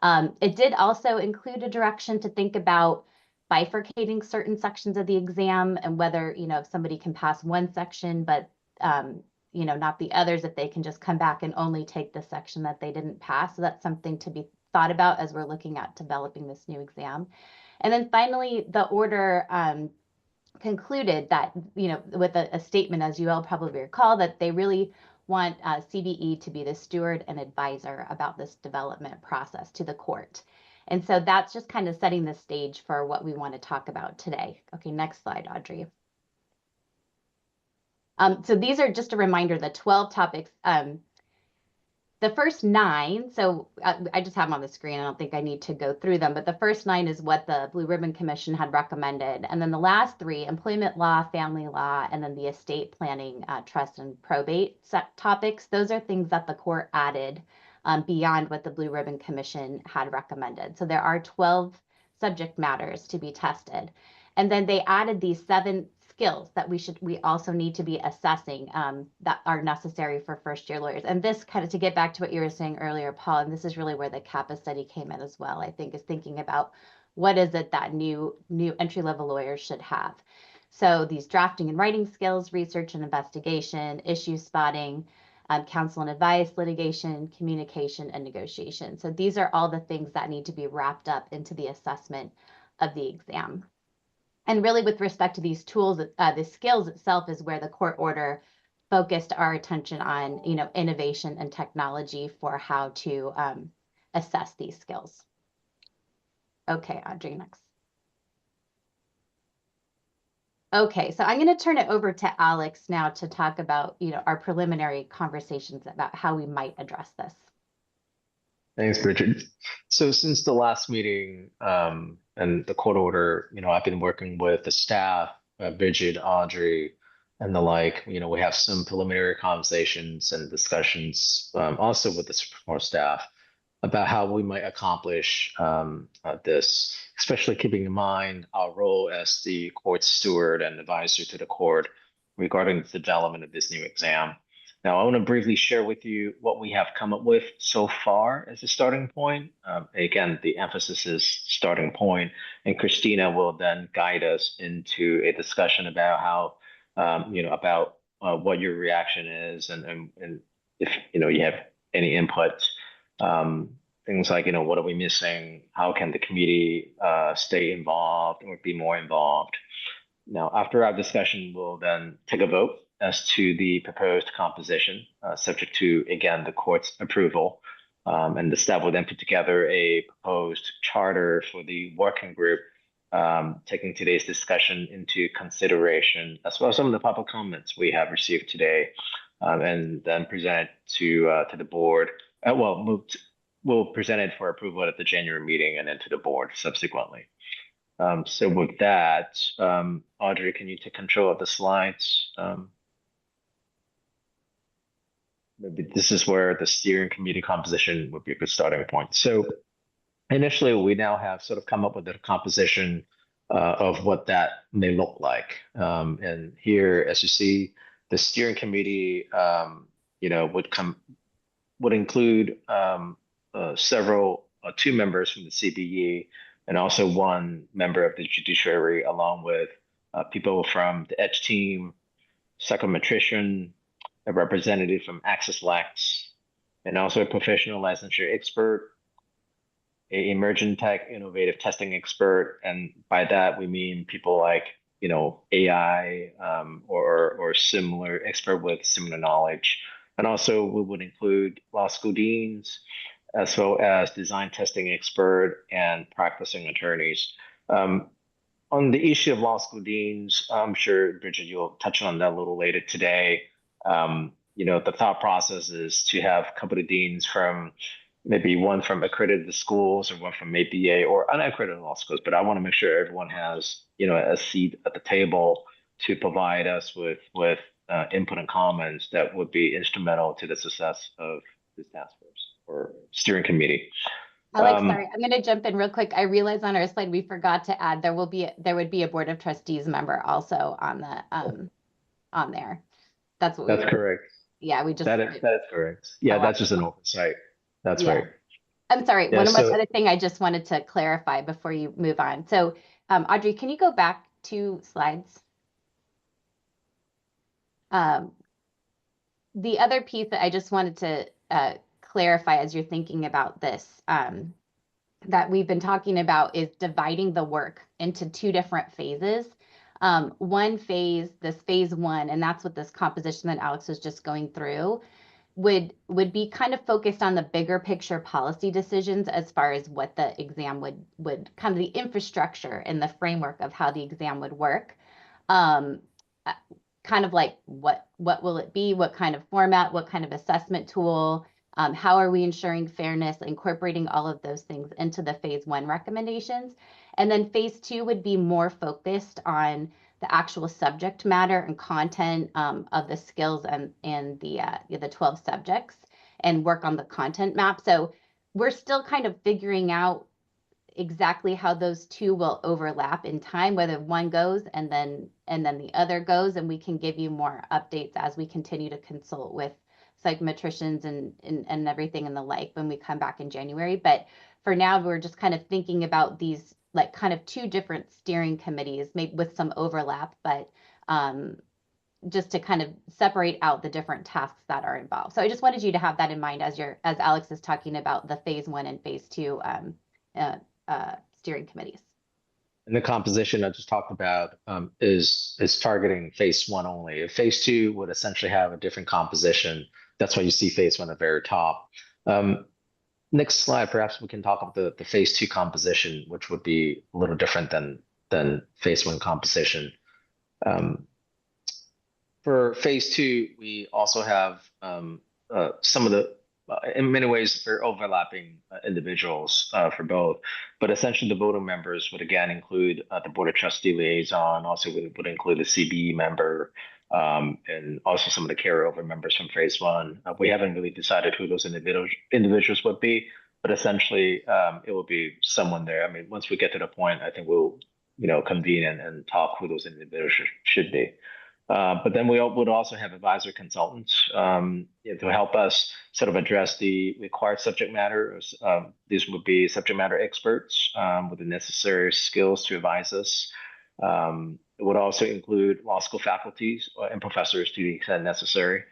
It did also include a direction to think about bifurcating certain sections of the exam, and whether, if somebody can pass one section, but, not the others, if they can just come back and only take the section that they didn't pass. So that's something to be thought about as we're looking at developing this new exam. And then finally, the order concluded that, with a statement, as you all probably recall, that they really want CBE to be the steward and advisor about this development process to the court. And so that's just kind of setting the stage for what we want to talk about today. Okay, next slide, Audrey. So these are just a reminder, the 12 topics. The first 9, so I just have them on the screen. I don't think I need to go through them, but the first 9 is what the Blue Ribbon Commission had recommended. And then the last 3, employment law, family law, and then the estate planning, trust and probate topics, those are things that the court added beyond what the Blue Ribbon Commission had recommended. So there are 12 subject matters to be tested. And then they added these 7 skills that we also need to be assessing that are necessary for first-year lawyers. And this kind of, to get back to what you were saying earlier, Paul, and this is really where the CAPA study came in as well, I think, is thinking about what is it that new entry-level lawyers should have. So these drafting and writing skills, research and investigation, issue spotting, counsel and advice, litigation, communication, and negotiation. So these are all the things that need to be wrapped up into the assessment of the exam. And really, with respect to these tools, the skills itself is where the court order focused our attention on, innovation and technology for how to assess these skills. Okay, Audrey, next. Okay, so I'm going to turn it over to Alex now to talk about, our preliminary conversations about how we might address this. Thanks, Bridget. So since the last meeting and the court order, I've been working with the staff, Bridget, Audrey, and the like. We have some preliminary conversations and discussions also with the Supreme Court staff about how we might accomplish this, especially keeping in mind our role as the court steward and advisor to the court regarding the development of this new exam. Now, I want to briefly share with you what we have come up with so far as a starting point. Again, the emphasis is starting point, and Christina will then guide us into a discussion about how, about what your reaction is, and if you have any input. Things like, what are we missing? How can the committee stay involved or be more involved? Now, after our discussion, we'll then take a vote as to the proposed composition, subject to, again, the court's approval. And the staff will then put together a proposed charter for the working group, taking today's discussion into consideration, as well as some of the public comments we have received today, and then present it to the board. We'll present it for approval at the January meeting and then to the board subsequently. So with that, Audrey, can you take control of the slides? Maybe this is where the steering committee composition would be a good starting point. So initially, we now have sort of come up with a composition of what that may look like. And here, as you see, the steering committee, would include two members from the CBE and also 1 member of the judiciary, along with people from the EDGE team, psychometrician, a representative from Access Lex, and also a professional licensure expert, an emerging tech innovative testing expert. And by that, we mean people like, AI or similar expert with similar knowledge. And also we would include law school deans, as well as design testing expert and practicing attorneys. On the issue of law school deans, I'm sure, Bridget, you'll touch on that a little later today. The thought process is to have a couple of deans from maybe 1 from accredited schools or 1 from ABA or unaccredited law schools, but I want to make sure everyone has, a seat at the table to provide us with input and comments that would be instrumental to the success of this task force or steering committee. Alex, sorry, I'm going to jump in real quick. I realized on our slide we forgot to add there would be a board of trustees member also on the on there. That's correct. Yeah, we just that is correct. Yeah, that's just an oversight. That's right. I'm sorry. Yeah, One other thing I just wanted to clarify before you move on. So, Audrey, can you go back 2 slides? The other piece that I just wanted to clarify as you're thinking about this, that we've been talking about, is dividing the work into 2 different phases. One phase, this phase 1, and that's what this composition that Alex was just going through, would be kind of focused on the bigger picture policy decisions as far as what the exam would kind of the infrastructure and the framework of how the exam would work. Kind of like what will it be, what kind of format, what kind of assessment tool, How are we ensuring fairness, incorporating all of those things into the phase 1 recommendations? And then phase 2 would be more focused on the actual subject matter and content of the skills and the 12 subjects, and work on the content map. So we're still kind of figuring out exactly how those two will overlap in time, whether one goes and then the other goes, and we can give you more updates as we continue to consult with psychometricians and everything and the like when we come back in January. But for now, we're just kind of thinking about these like kind of two different steering committees, maybe with some overlap, but just to kind of separate out the different tasks that are involved. So I just wanted you to have that in mind as Alex is talking about the phase 1 and phase 2 steering committees. And the composition I just talked about is targeting phase 1 only. Phase 2 would essentially have a different composition. That's why you see phase 1 at the very top. Next slide, perhaps we can talk about the phase 2 composition, which would be a little different than phase 1 composition. For phase 2, we also have some of the, in many ways, they're overlapping individuals for both, but essentially the voting members would again include the Board of Trustee liaison, also would include the CBE member, and also some of the carryover members from phase 1. We haven't really decided who those individuals would be, but essentially it will be someone there. I mean, once we get to the point, I think we'll convene and talk who those individuals should be. But then we would also have advisory consultants to help us sort of address the required subject matter. These would be subject matter experts with the necessary skills to advise us. It would also include law school faculties and professors to the extent necessary.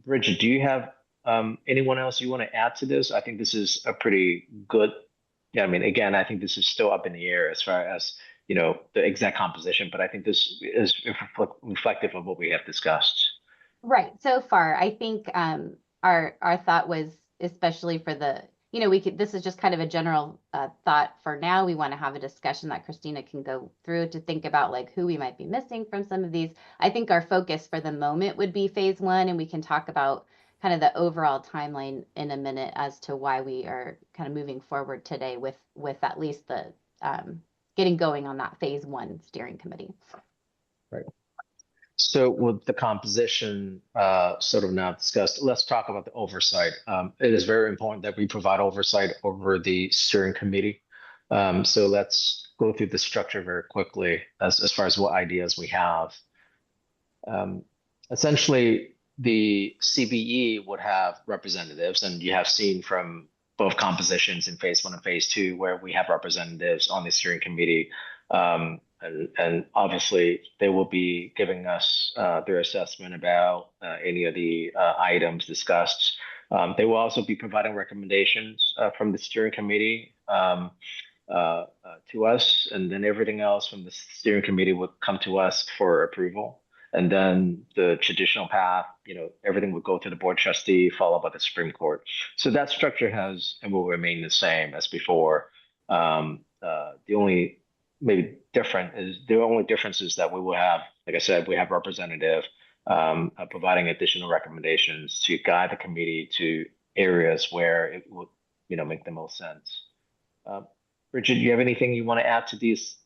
Bridget, do you have anyone else you want to add to this? I think this is a pretty good, I mean, again, I think this is still up in the air as far as the exact composition, but I think this is reflective of what we have discussed. Right. So far, I think our thought was, especially for the, this is just kind of a general thought for now. We want to have a discussion that Christina can go through to think about like who we might be missing from some of these. I think our focus for the moment would be phase 1, and we can talk about kind of the overall timeline in a minute as to why we are kind of moving forward today with at least the getting going on that phase 1 steering committee. Right. So with the composition sort of now discussed, let's talk about the oversight. It is very important that we provide oversight over the steering committee. So let's go through the structure very quickly as far as what ideas we have. Essentially, the CBE would have representatives, and you have seen from both compositions in phase 1 and phase 2 where we have representatives on the steering committee. And obviously, they will be giving us their assessment about any of the items discussed. They will also be providing recommendations from the steering committee to us, and then everything else from the steering committee would come to us for approval. And then the traditional path, everything would go to the board trustee, followed by the Supreme Court. So that structure has and will remain the same as before. The only difference is that we will have, like I said, we have representative providing additional recommendations to guide the committee to areas where it would, make the most sense. Bridget, do you have anything you want to add to these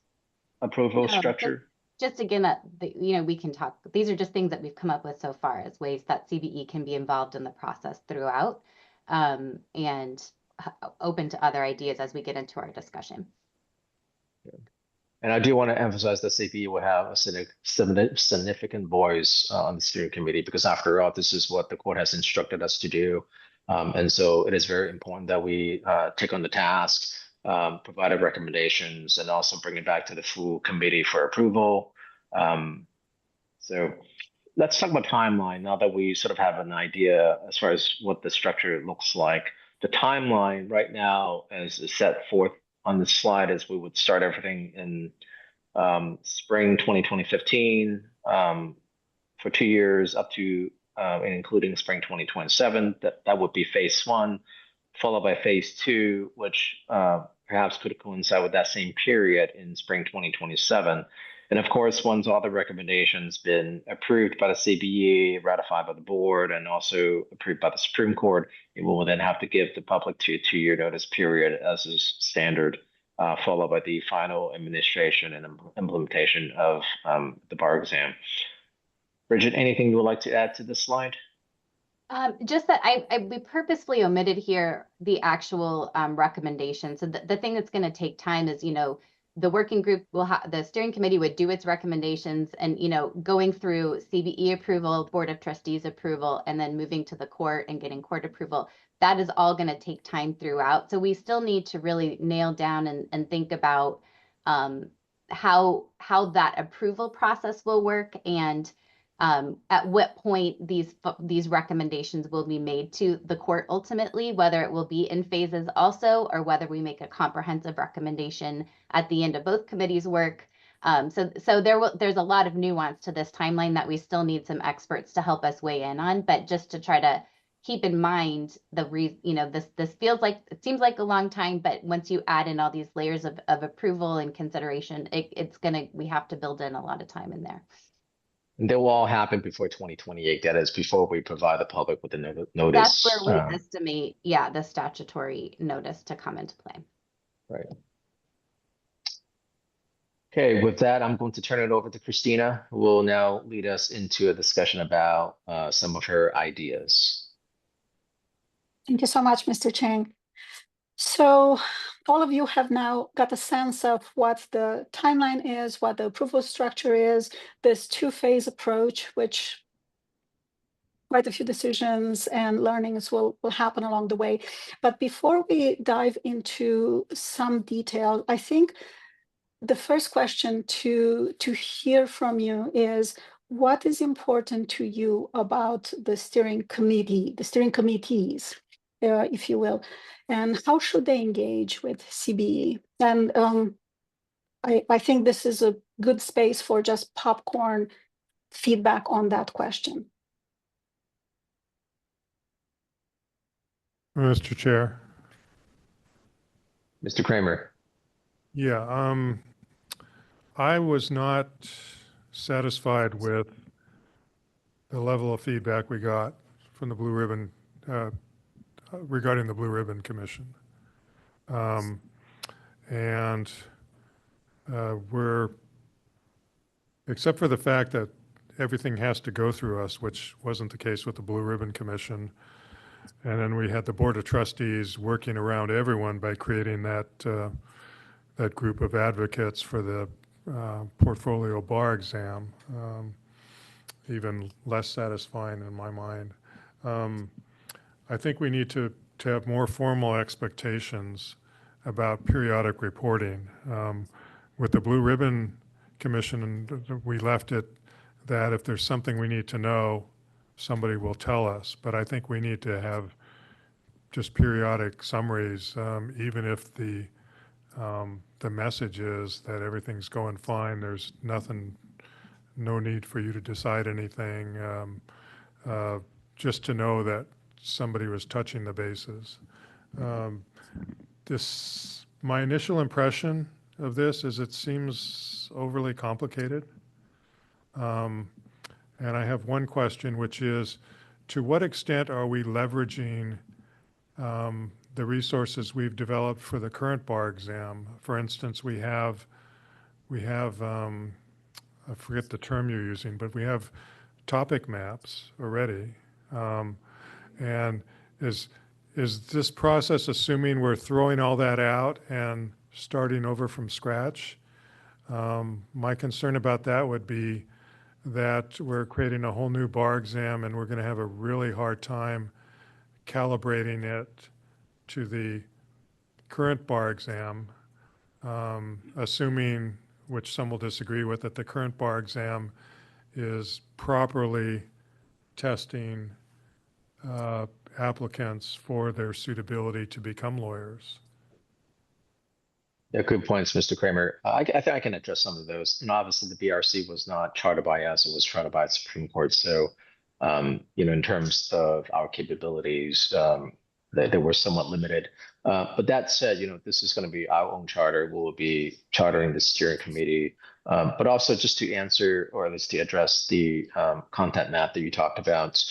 approval structure? Just again, that we can talk. These are just things that we've come up with so far as ways that CBE can be involved in the process throughout, and open to other ideas as we get into our discussion. And I do want to emphasize that CBE will have a significant voice on the steering committee, because after all, this is what the court has instructed us to do. And so it is very important that we take on the task, provide recommendations, and also bring it back to the full committee for approval. So let's talk about timeline now that we sort of have an idea as far as what the structure looks like. The timeline right now, as is set forth on the slide, is we would start everything in spring 2015 for 2 years up to and including spring 2027. That would be phase 1, followed by phase 2, which perhaps could coincide with that same period in spring 2027. And of course, once all the recommendations been approved by the CBE, ratified by the board, and also approved by the Supreme Court, it will then have to give the public a 2-year notice period as is standard, followed by the final administration and implementation of the bar exam. Bridget, anything you would like to add to this slide? Just that we purposefully omitted here the actual recommendation. So the thing that's going to take time is, the working group will have, the steering committee would do its recommendations and, going through CBE approval, Board of Trustees approval, and then moving to the court and getting court approval. That is all going to take time throughout. So we still need to really nail down and think about how that approval process will work, and at what point these recommendations will be made to the court ultimately, whether it will be in phases also, or whether we make a comprehensive recommendation at the end of both committees' work. So there's a lot of nuance to this timeline that we still need some experts to help us weigh in on, but just to try to keep in mind this seems like a long time, but once you add in all these layers of approval and consideration, we have to build in a lot of time in there. And they will all happen before 2028. That is before we provide the public with a notice. That's where we estimate, the statutory notice to come into play. Right. Okay, with that, I'm going to turn it over to Christina, who will now lead us into a discussion about some of her ideas. Thank you so much, Mr. Chang. So all of you have now got a sense of what the timeline is, what the approval structure is, this 2-phase approach, which quite a few decisions and learnings will happen along the way. But before we dive into some detail, I think the first question to hear from you is, what is important to you about the steering committees, if you will, and how should they engage with CBE? And I think this is a good space for just popcorn feedback on that question. Mr. Chair. Mr. Kramer. Yeah, I was not satisfied with the level of feedback we got from the Blue Ribbon regarding the Blue Ribbon Commission. We're, except for the fact that everything has to go through us, which wasn't the case with the Blue Ribbon Commission. And then we had the Board of Trustees working around everyone by creating that group of advocates for the portfolio bar exam, even less satisfying in my mind. I think we need to have more formal expectations about periodic reporting. With the Blue Ribbon Commission, we left it that if there's something we need to know, somebody will tell us. But I think we need to have just periodic summaries, even if the message is that everything's going fine, there's no need for you to decide anything, just to know that somebody was touching the bases. My initial impression of this is it seems overly complicated. And I have one question, which is, to what extent are we leveraging the resources we've developed for the current bar exam? For instance, we have I forget the term you're using, but we have topic maps already. And is this process assuming we're throwing all that out and starting over from scratch? My concern about that would be that we're creating a whole new bar exam and we're going to have a really hard time calibrating it to the current bar exam, assuming, which some will disagree with, that the current bar exam is properly testing applicants for their suitability to become lawyers. Yeah, good points, Mr. Kramer. I think I can address some of those. And obviously, the BRC was not chartered by us; it was chartered by the Supreme Court. So, in terms of our capabilities, they were somewhat limited. But that said, this is going to be our own charter. We'll be chartering the steering committee. But also just to answer, or at least to address the content map that you talked about,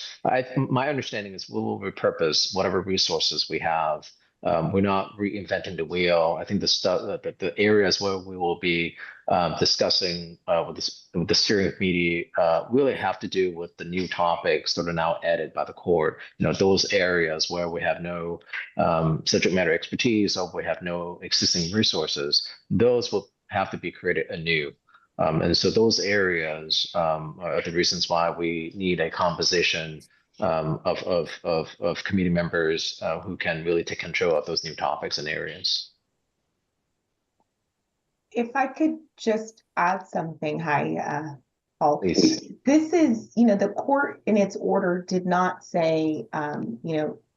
my understanding is we will repurpose whatever resources we have. We're not reinventing the wheel. I think the areas where we will be discussing with the steering committee really have to do with the new topics that are now added by the court. Those areas where we have no subject matter expertise or we have no existing resources, those will have to be created anew. And so those areas are the reasons why we need a composition of committee members who can really take control of those new topics and areas. If I could just add something, hi, Paul. Please. This is, the court in its order did not say,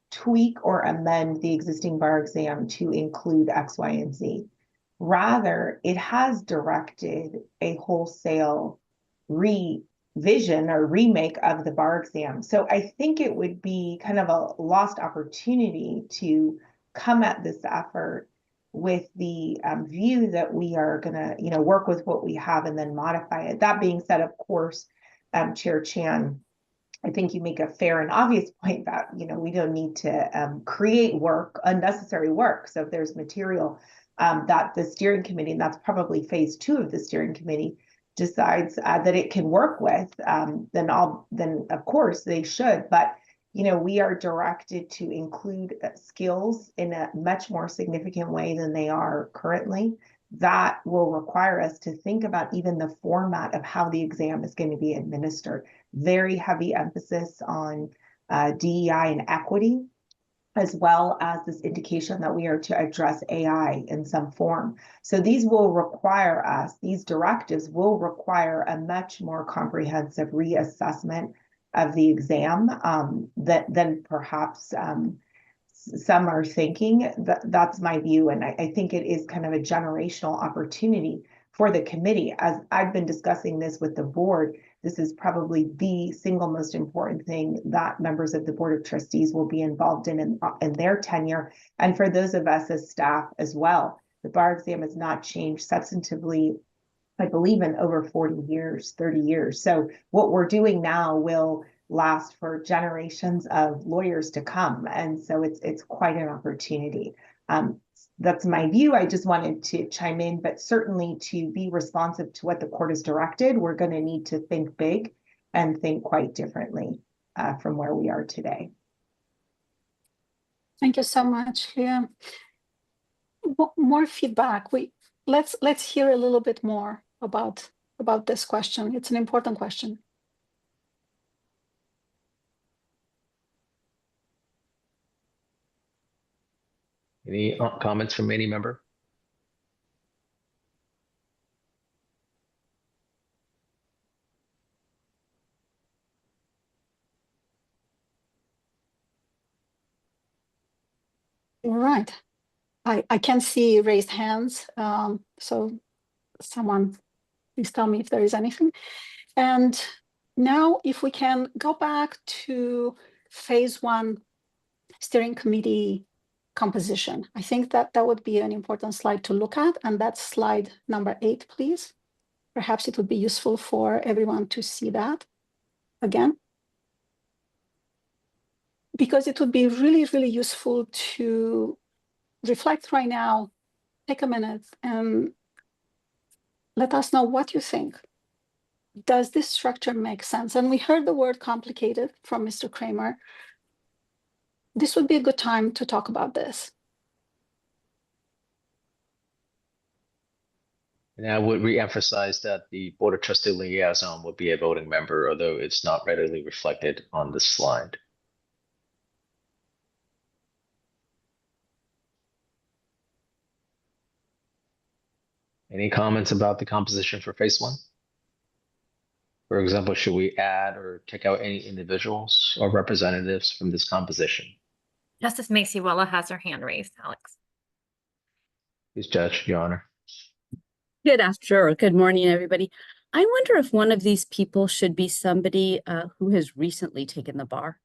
tweak or amend the existing bar exam to include X, Y, and Z. Rather, it has directed a wholesale revision or remake of the bar exam. So I think it would be kind of a lost opportunity to come at this effort with the view that we are going to, work with what we have and then modify it. That being said, of course, Chair Chan, I think you make a fair and obvious point that, we don't need to create unnecessary work. So if there's material that the steering committee, and that's probably phase 2 of the steering committee, decides that it can work with, then of course they should. But we are directed to include skills in a much more significant way than they are currently. That will require us to think about even the format of how the exam is going to be administered. Very heavy emphasis on DEI and equity, as well as this indication that we are to address AI in some form. So these directives will require a much more comprehensive reassessment of the exam than perhaps some are thinking. That's my view. And I think it is kind of a generational opportunity for the committee. As I've been discussing this with the board, this is probably the single most important thing that members of the Board of Trustees will be involved in their tenure. And for those of us as staff as well, the bar exam has not changed substantively, I believe, in over 40 years, 30 years. So what we're doing now will last for generations of lawyers to come. And so it's quite an opportunity. That's my view. I just wanted to chime in, but certainly to be responsive to what the court has directed, we're going to need to think big and think quite differently from where we are today. Thank you so much, Leah. More feedback. Let's hear a little bit more about this question. It's an important question. Any comments from any member? All right. I can see raised hands. So someone please tell me if there is anything. And now if we can go back to phase 1 steering committee composition. I think that would be an important slide to look at, and that's slide number 8, please. Perhaps it would be useful for everyone to see that again, because it would be really, really useful to reflect right now, take a minute and let us know what you think. Does this structure make sense? And we heard the word complicated from Mr. Kramer. This would be a good time to talk about this. And I would reemphasize that the Board of Trustee liaison would be a voting member, although it's not readily reflected on this slide. Any comments about the composition for phase 1? For example, should we add or take out any individuals or representatives from this composition? Justice Macy-Wella has her hand raised, Alex. Please, Judge, Your Honor. Good morning, everybody. I wonder if one of these people should be somebody who has recently taken the bar,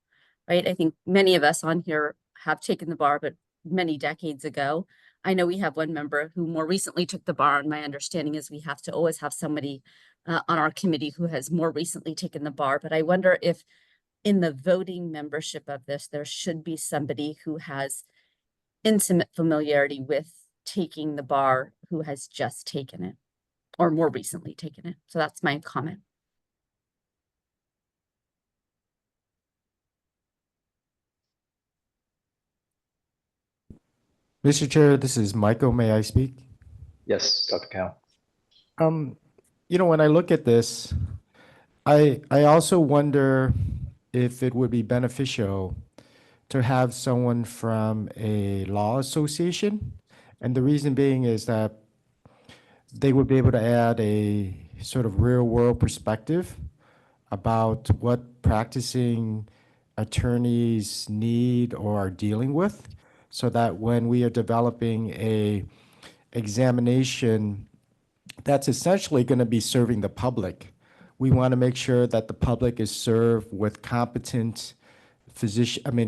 right? I think many of us on here have taken the bar, but many decades ago. I know we have one member who more recently took the bar, and my understanding is we have to always have somebody on our committee who has more recently taken the bar. But I wonder if in the voting membership of this, there should be somebody who has intimate familiarity with taking the bar who has just taken it or more recently taken it. So that's my comment. Mr. Chair, this is Michael. May I speak? Yes, Dr. Cal. When I look at this, I also wonder if it would be beneficial to have someone from a law association. And the reason being is that they would be able to add a sort of real world perspective about what practicing attorneys need or are dealing with, so that when we are developing a examination that's essentially going to be serving the public, we want to make sure that the public is served with competent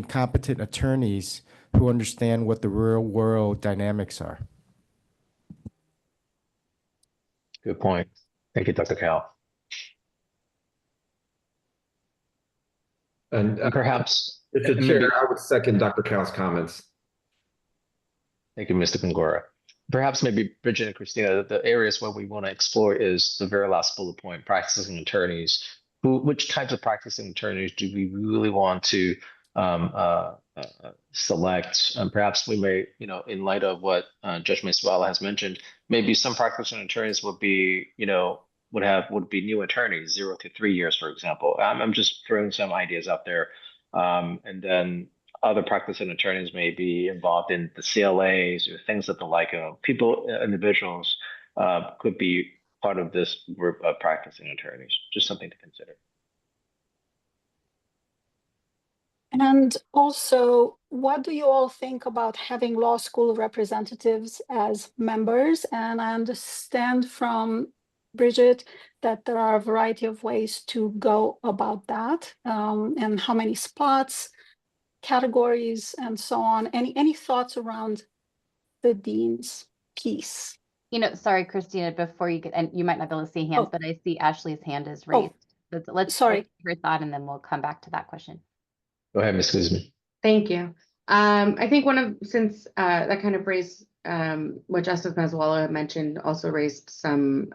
competent attorneys who understand what the real world dynamics are. Good point. Thank you, Dr. Cal. And perhaps, Mr. Chair, I would second Dr. Cal's comments. Thank you, Mr. Pangora. Perhaps maybe Bridget and Christina, the areas where we want to explore is the very last bullet point, practicing attorneys. Which types of practicing attorneys do we really want to select? Perhaps we may, in light of what Judge Masuala has mentioned, maybe some practicing attorneys would be, would be new attorneys, 0 to 3 years, for example. I'm just throwing some ideas out there. And then other practicing attorneys may be involved in the CLAs or things of the like. Individuals could be part of this group of practicing attorneys. Just something to consider. And also, what do you all think about having law school representatives as members? And I understand from Bridget that there are a variety of ways to go about that, and how many spots, categories, and so on. Any thoughts around the dean's piece? Sorry, Christina, before you get, and you might not be able to see hands, but I see Ashley's hand is raised. Let's hear her thought, and then we'll come back to that question. Go ahead, Ms. Guzman. Thank you. I think since that kind of raised what Justice Masuala mentioned, also raised some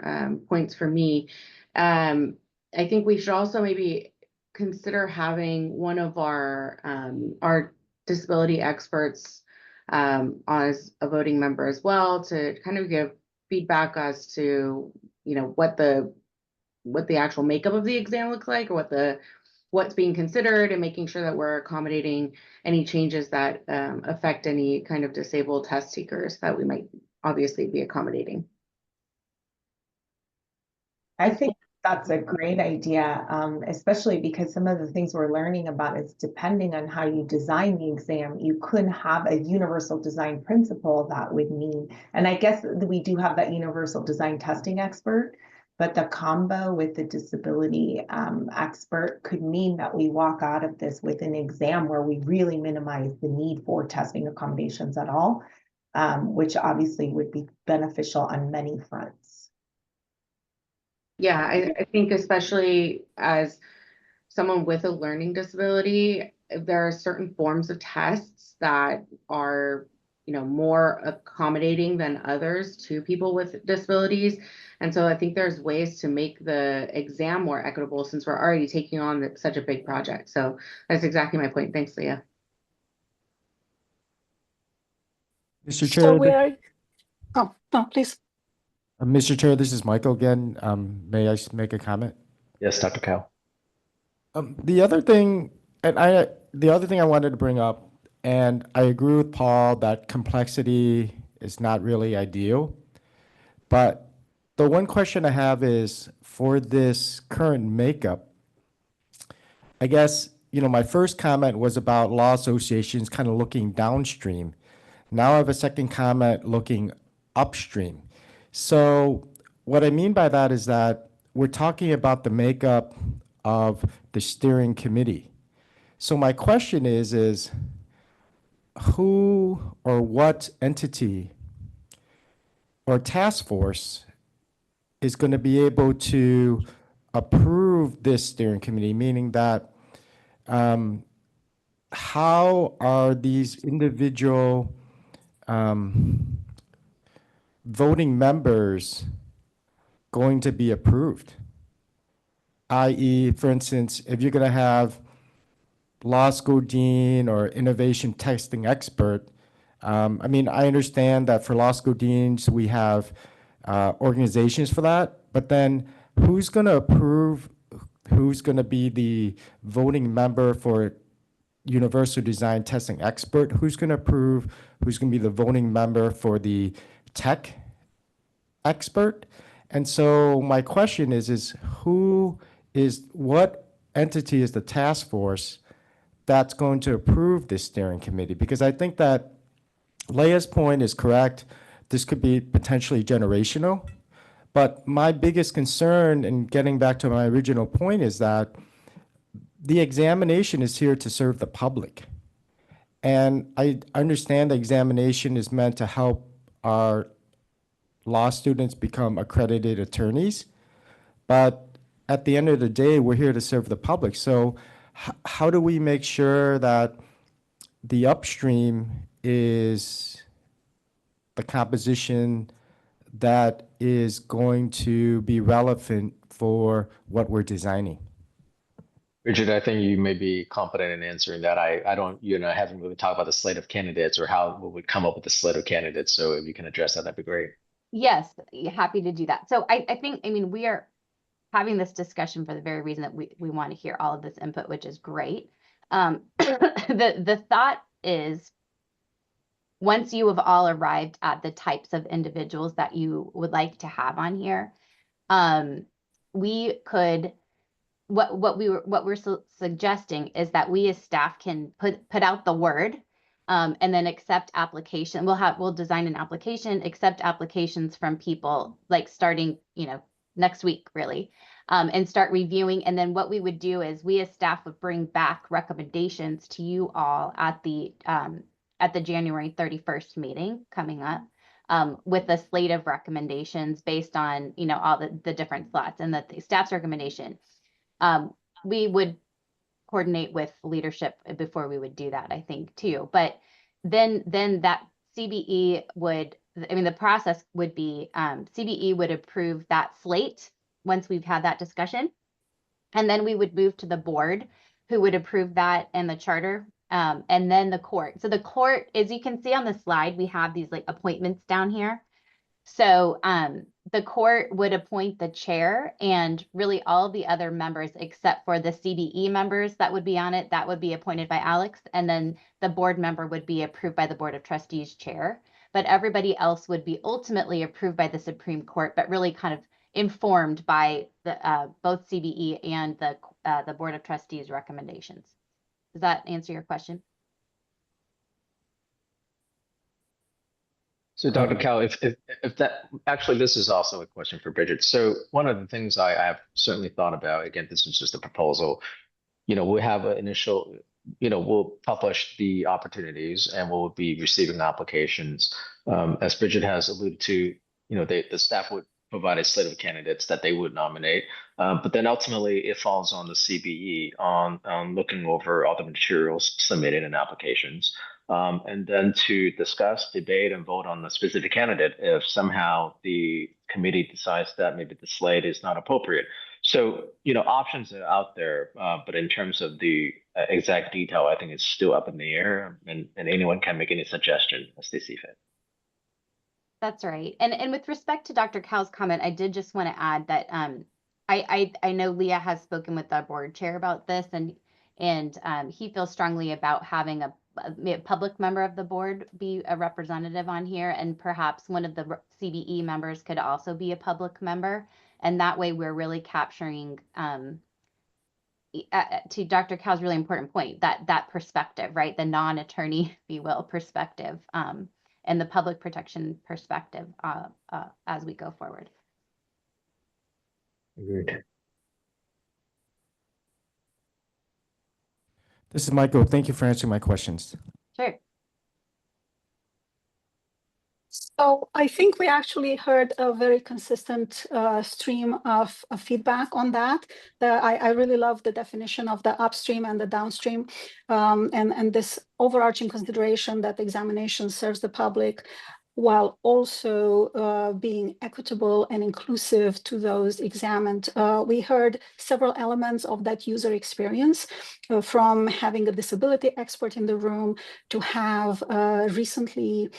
points for me. I think we should also maybe consider having one of our disability experts as a voting member as well, to kind of give feedback as to what the actual makeup of the exam looks like, or what's being considered, and making sure that we're accommodating any changes that affect any kind of disabled test seekers that we might obviously be accommodating. I think that's a great idea, especially because some of the things we're learning about is depending on how you design the exam, you couldn't have a universal design principle that would mean, and I guess we do have that universal design testing expert, but the combo with the disability expert could mean that we walk out of this with an exam where we really minimize the need for testing accommodations at all, which obviously would be beneficial on many fronts. Yeah, I think especially as someone with a learning disability, there are certain forms of tests that are, more accommodating than others to people with disabilities. And so I think there's ways to make the exam more equitable, since we're already taking on such a big project. So that's exactly my point. Thanks, Leah. Mr. Chair. Oh, no, please. Mr. Chair, this is Michael again. May I make a comment? Yes, Dr. Cal. The other thing I wanted to bring up, and I agree with Paul that complexity is not really ideal, but the one question I have is, for this current makeup, I guess, my first comment was about law associations kind of looking downstream. Now I have a second comment looking upstream. So what I mean by that is that we're talking about the makeup of the steering committee. So my question is who or what entity or task force is going to be able to approve this steering committee, meaning that how are these individual voting members going to be approved? I.e., for instance, if you're going to have law school dean or innovation testing expert, I mean, I understand that for law school deans, we have organizations for that, but then who's going to approve, who's going to be the voting member for universal design testing expert? Who's going to approve, who's going to be the voting member for the tech expert? And so my question is what entity is the task force that's going to approve this steering committee? Because I think that Leia's point is correct. This could be potentially generational. But my biggest concern, and getting back to my original point, is that the examination is here to serve the public. And I understand the examination is meant to help our law students become accredited attorneys. But at the end of the day, we're here to serve the public. So how do we make sure that the upstream is the composition that is going to be relevant for what we're designing? Richard, I think you may be competent in answering that. I don't, I haven't really talked about the slate of candidates or how we would come up with the slate of candidates. So if you can address that, that'd be great. Yes, happy to do that. So I think, we are having this discussion for the very reason that we want to hear all of this input, which is great. The thought is, once you have all arrived at the types of individuals that you would like to have on here, we could, what we're suggesting is that we as staff can put out the word, and then accept application. We'll design an application, accept applications from people, like starting, next week really, and start reviewing. And then what we would do is we as staff would bring back recommendations to you all at the January 31st meeting coming up, with a slate of recommendations based on, all the different slots, and that the staff's recommendation. We would coordinate with leadership before we would do that, I think, too. But then that CBE would, the process would be, CBE would approve that slate once we've had that discussion. And then we would move to the board, who would approve that and the charter, and then the court. So the court, as you can see on the slide, we have these like appointments down here. So the court would appoint the chair, and really all the other members except for the CBE members that would be on it, that would be appointed by Alex. And then the board member would be approved by the Board of Trustees chair. But everybody else would be ultimately approved by the Supreme Court, but really kind of informed by the both CBE and the Board of Trustees recommendations. Does that answer your question? So Dr. Cal, if that, actually, this is also a question for Bridget. So one of the things I have certainly thought about, again, this is just a proposal, we have an initial, we'll publish the opportunities and we'll be receiving applications. As Bridget has alluded to, the staff would provide a slate of candidates that they would nominate. But then ultimately it falls on the CBE on looking over all the materials submitted in applications. And then to discuss, debate, and vote on the specific candidate if somehow the committee decides that maybe the slate is not appropriate. So, options are out there, but in terms of the exact detail, I think it's still up in the air, and anyone can make any suggestion as they see fit. That's right. And with respect to Dr. Cal's comment, I did just want to add that I know Leah has spoken with the board chair about this, and he feels strongly about having a public member of the board be a representative on here, and perhaps one of the CBE members could also be a public member. And that way we're really capturing, to Dr. Cal's really important point, that perspective, right? The non-attorney, if you will, perspective, and the public protection perspective as we go forward. Agreed. This is Michael. Thank you for answering my questions. Sure. So I think we actually heard a very consistent stream of feedback on that. I really love the definition of the upstream and the downstream, and this overarching consideration that the examination serves the public while also being equitable and inclusive to those examined. We heard several elements of that user experience, from having a disability expert in the room to have recently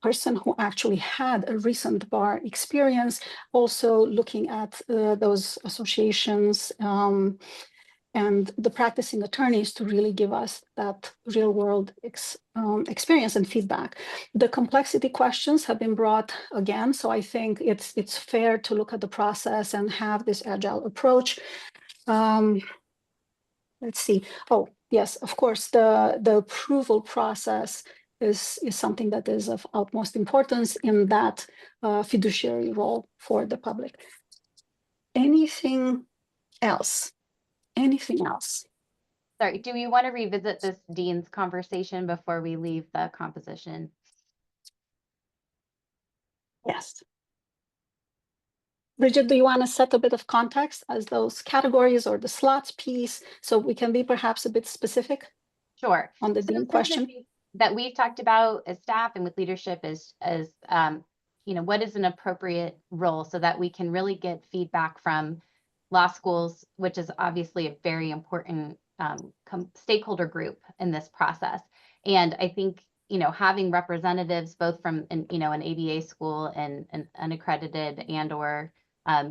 person who actually had a recent bar experience, also looking at those associations and the practicing attorneys to really give us that real world experience and feedback. The complexity questions have been brought again, so I think it's fair to look at the process and have this agile approach. Let's see. Oh, yes, of course, the approval process is something that is of utmost importance in that fiduciary role for the public. Anything else? Anything else? Sorry, do we want to revisit this Dean's conversation before we leave the composition? Yes. Bridget, do you want to set a bit of context as those categories or the slots piece so we can be perhaps a bit specific? Sure. On the Dean question that we've talked about as staff and with leadership is you know, what is an appropriate role so that we can really get feedback from law schools, which is obviously a very important stakeholder group in this process. And I think, you know, having representatives both from an ABA school and an unaccredited and or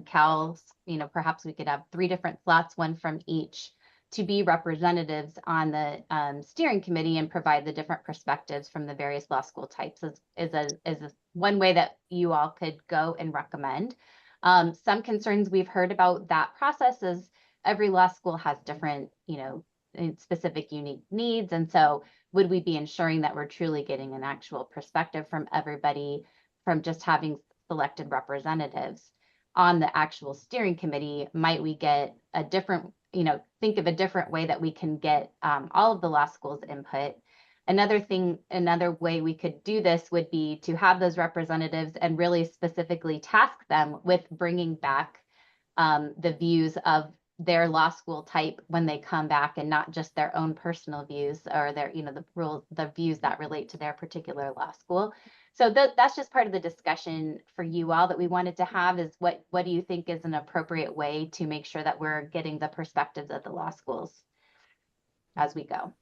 CALS, you know, perhaps we could have 3 different slots, one from each, to be representatives on the steering committee and provide the different perspectives from the various law school types is one way that you all could go and recommend. Some concerns we've heard about that process is every law school has different, you know, specific unique needs. And so would we be ensuring that we're truly getting an actual perspective from everybody from just having selected representatives on the actual steering committee? Might we get a different, you know, think of a different way that we can get all of the law school's input? Another way we could do this would be to have those representatives and really specifically task them with bringing back the views of their law school type when they come back, and not just their own personal views or their, you know, the views that relate to their particular law school. So that's just part of the discussion for you all that we wanted to have, is what do you think is an appropriate way to make sure that we're getting the perspectives of the law schools as we go?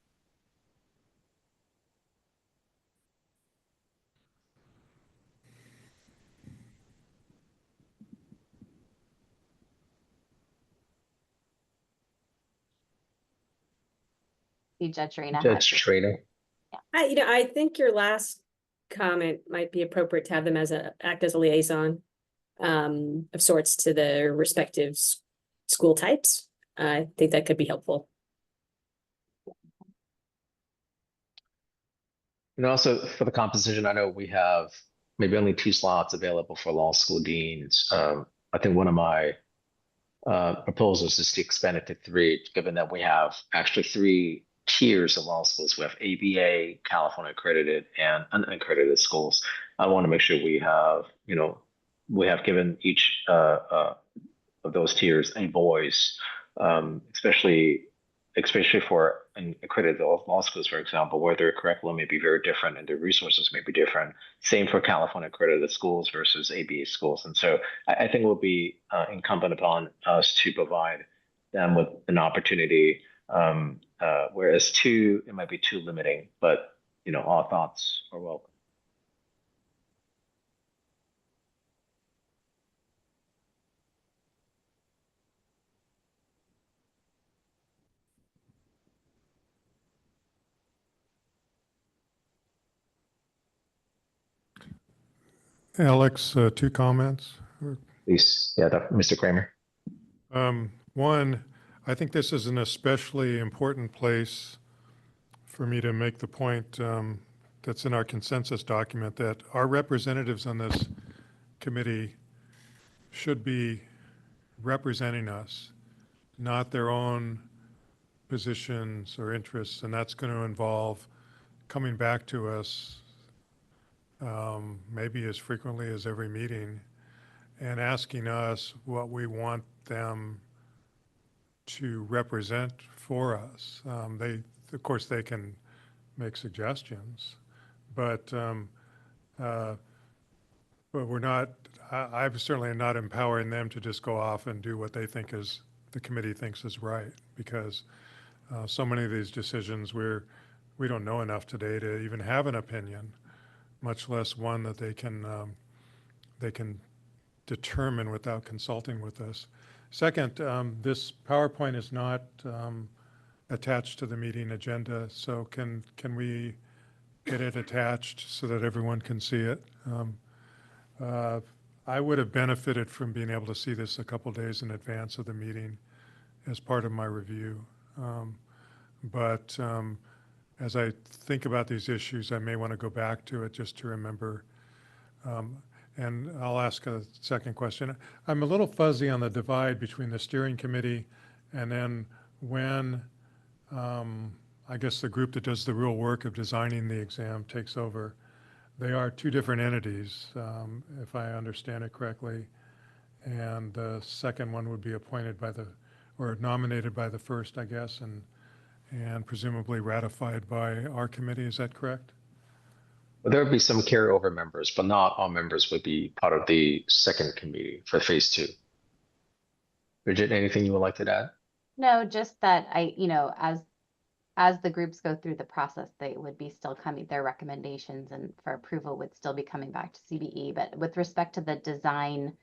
Judge Reyna. I think your last comment might be appropriate to have them act as a liaison of sorts to the respective school types. I think that could be helpful. And also for the composition, I know we have maybe only 2 slots available for law school deans. I think one of my proposals is to expand it to 3, given that we have actually 3 tiers of law schools. We have ABA, California accredited, and unaccredited schools. I want to make sure we have, you know, we have given each of those tiers a voice, especially for accredited law schools, for example, where their curriculum may be very different and their resources may be different. Same for California accredited schools versus ABA schools. And so I think it will be incumbent upon us to provide them with an opportunity. Whereas 2, it might be too limiting, but, you know, all thoughts are welcome. Alex, 2 comments. Please, yeah, Mr. Kramer. One, I think this is an especially important place for me to make the point that's in our consensus document, that our representatives on this committee should be representing us, not their own positions or interests, and that's going to involve coming back to us maybe as frequently as every meeting and asking us what we want them to represent for us. Of course, they can make suggestions, but we're not. I'm certainly not empowering them to just go off and do what they think is the committee thinks is right, because so many of these decisions we don't know enough today to even have an opinion, much less one that they can determine without consulting with us. Second, this PowerPoint is not attached to the meeting agenda, so can we get it attached so that everyone can see it? I would have benefited from being able to see this a couple days in advance of the meeting as part of my review. But as I think about these issues, I may want to go back to it just to remember. And I'll ask a second question. I'm a little fuzzy on the divide between the steering committee and then when I guess the group that does the real work of designing the exam takes over. They are two different entities, if I understand it correctly. And the second one would be appointed by or nominated by the first, I guess, and presumably ratified by our committee. Is that correct? Well, there would be some carryover members, but not all members would be part of the second committee for phase 2. Bridget, anything you would like to add? No, just that as the groups go through the process, they would be still coming, their recommendations and for approval would still be coming back to CBE. But with respect to the design,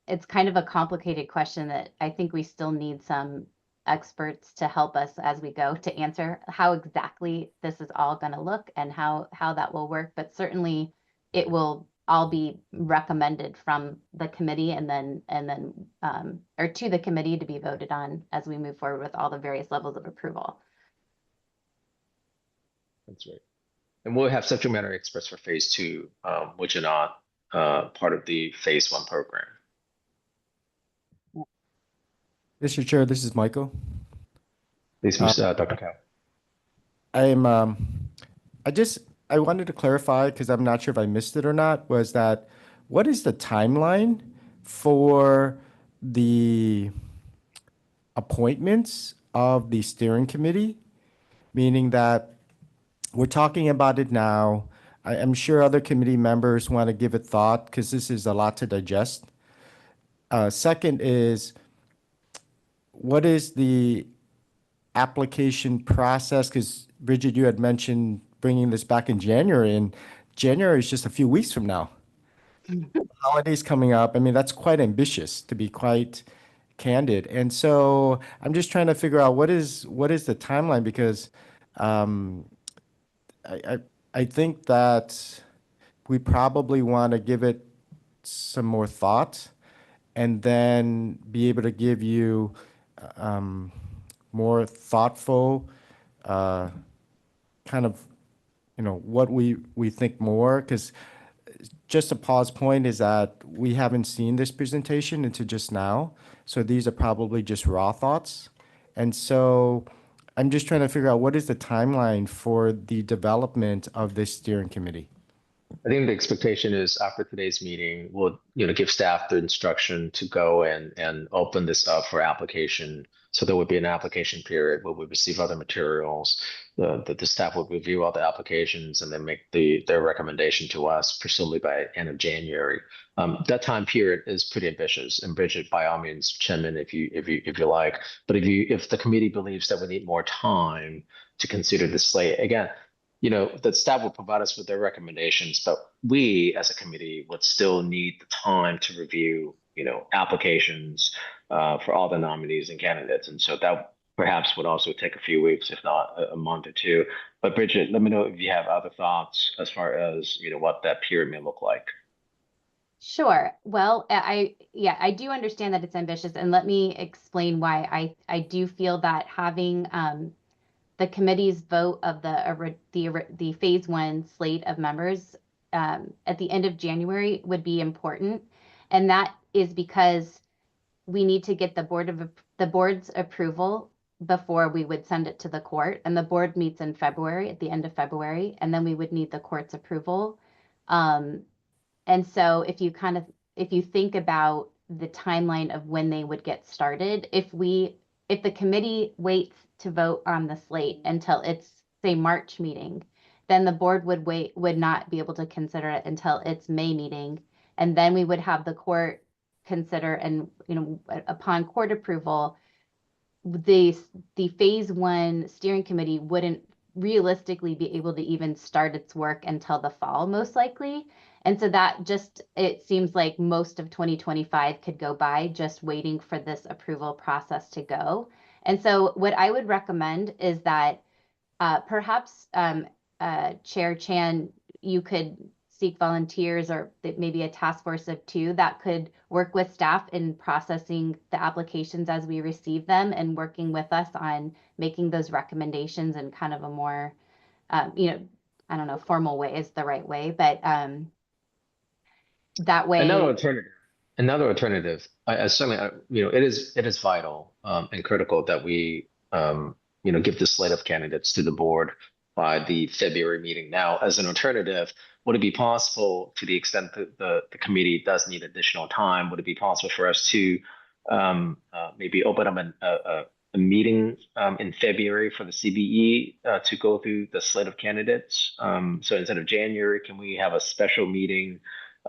it's kind of a complicated question that I think we still need some experts to help us as we go to answer how exactly this is all going to look and how that will work. But certainly it will all be recommended from the committee and then or to the committee to be voted on as we move forward with all the various levels of approval. That's right. And we'll have subject matter experts for phase 2, which are not part of the phase 1 program. Mr. Chair, this is Michael. Please, Dr. Cow. I wanted to clarify, because I'm not sure if I missed it or not, was that what is the timeline for the appointments of the steering committee? Meaning that we're talking about it now. I'm sure other committee members want to give it thought because this is a lot to digest. Second is, what is the application process? Because Bridget, you had mentioned bringing this back in January, and January is just a few weeks from now. Holidays coming up. I mean, that's quite ambitious, to be quite candid. And so I'm just trying to figure out what is the timeline, because I think that we probably want to give it some more thought and then be able to give you more thoughtful kind of, what we think more. Because just a pause point is that we haven't seen this presentation until just now. So these are probably just raw thoughts. And so I'm just trying to figure out what is the timeline for the development of this steering committee. I think the expectation is after today's meeting, we'll give staff the instruction to go and open this up for application. So there would be an application period where we receive other materials. The staff will review all the applications and then make their recommendation to us, presumably by end of January. That time period is pretty ambitious. And Bridget, by all means, chime in if you like. But if the committee believes that we need more time to consider the slate, again, the staff will provide us with their recommendations, but we as a committee would still need the time to review, applications for all the nominees and candidates. And so that perhaps would also take a few weeks, if not a month or two. But Bridget, let me know if you have other thoughts as far as, what that period may look like. Sure. Well, I do understand that it's ambitious, and let me explain why I do feel that having the committee's vote of the phase 1 slate of members at the end of January would be important. And that is because we need to get the board's approval before we would send it to the court, and the board meets in February, at the end of February, and then we would need the court's approval. And so if you think about the timeline of when they would get started, if the committee waits to vote on the slate until it's, say, March meeting, then the board would not be able to consider it until its May meeting. And then we would have the court consider, and upon court approval, the phase 1 steering committee wouldn't realistically be able to even start its work until the fall, most likely. And so it seems like most of 2025 could go by just waiting for this approval process to go. And so what I would recommend is that perhaps Chair Chan, you could seek volunteers, or maybe a task force of 2 that could work with staff in processing the applications as we receive them and working with us on making those recommendations in kind of a more, I don't know, formal way is the right way, but that way. Another alternative, I certainly, it is vital and critical that we, give the slate of candidates to the board by the February meeting. Now, as an alternative, would it be possible, to the extent that the committee does need additional time, would it be possible for us to maybe open up a meeting in February for the CBE to go through the slate of candidates? So instead of January, can we have a special meeting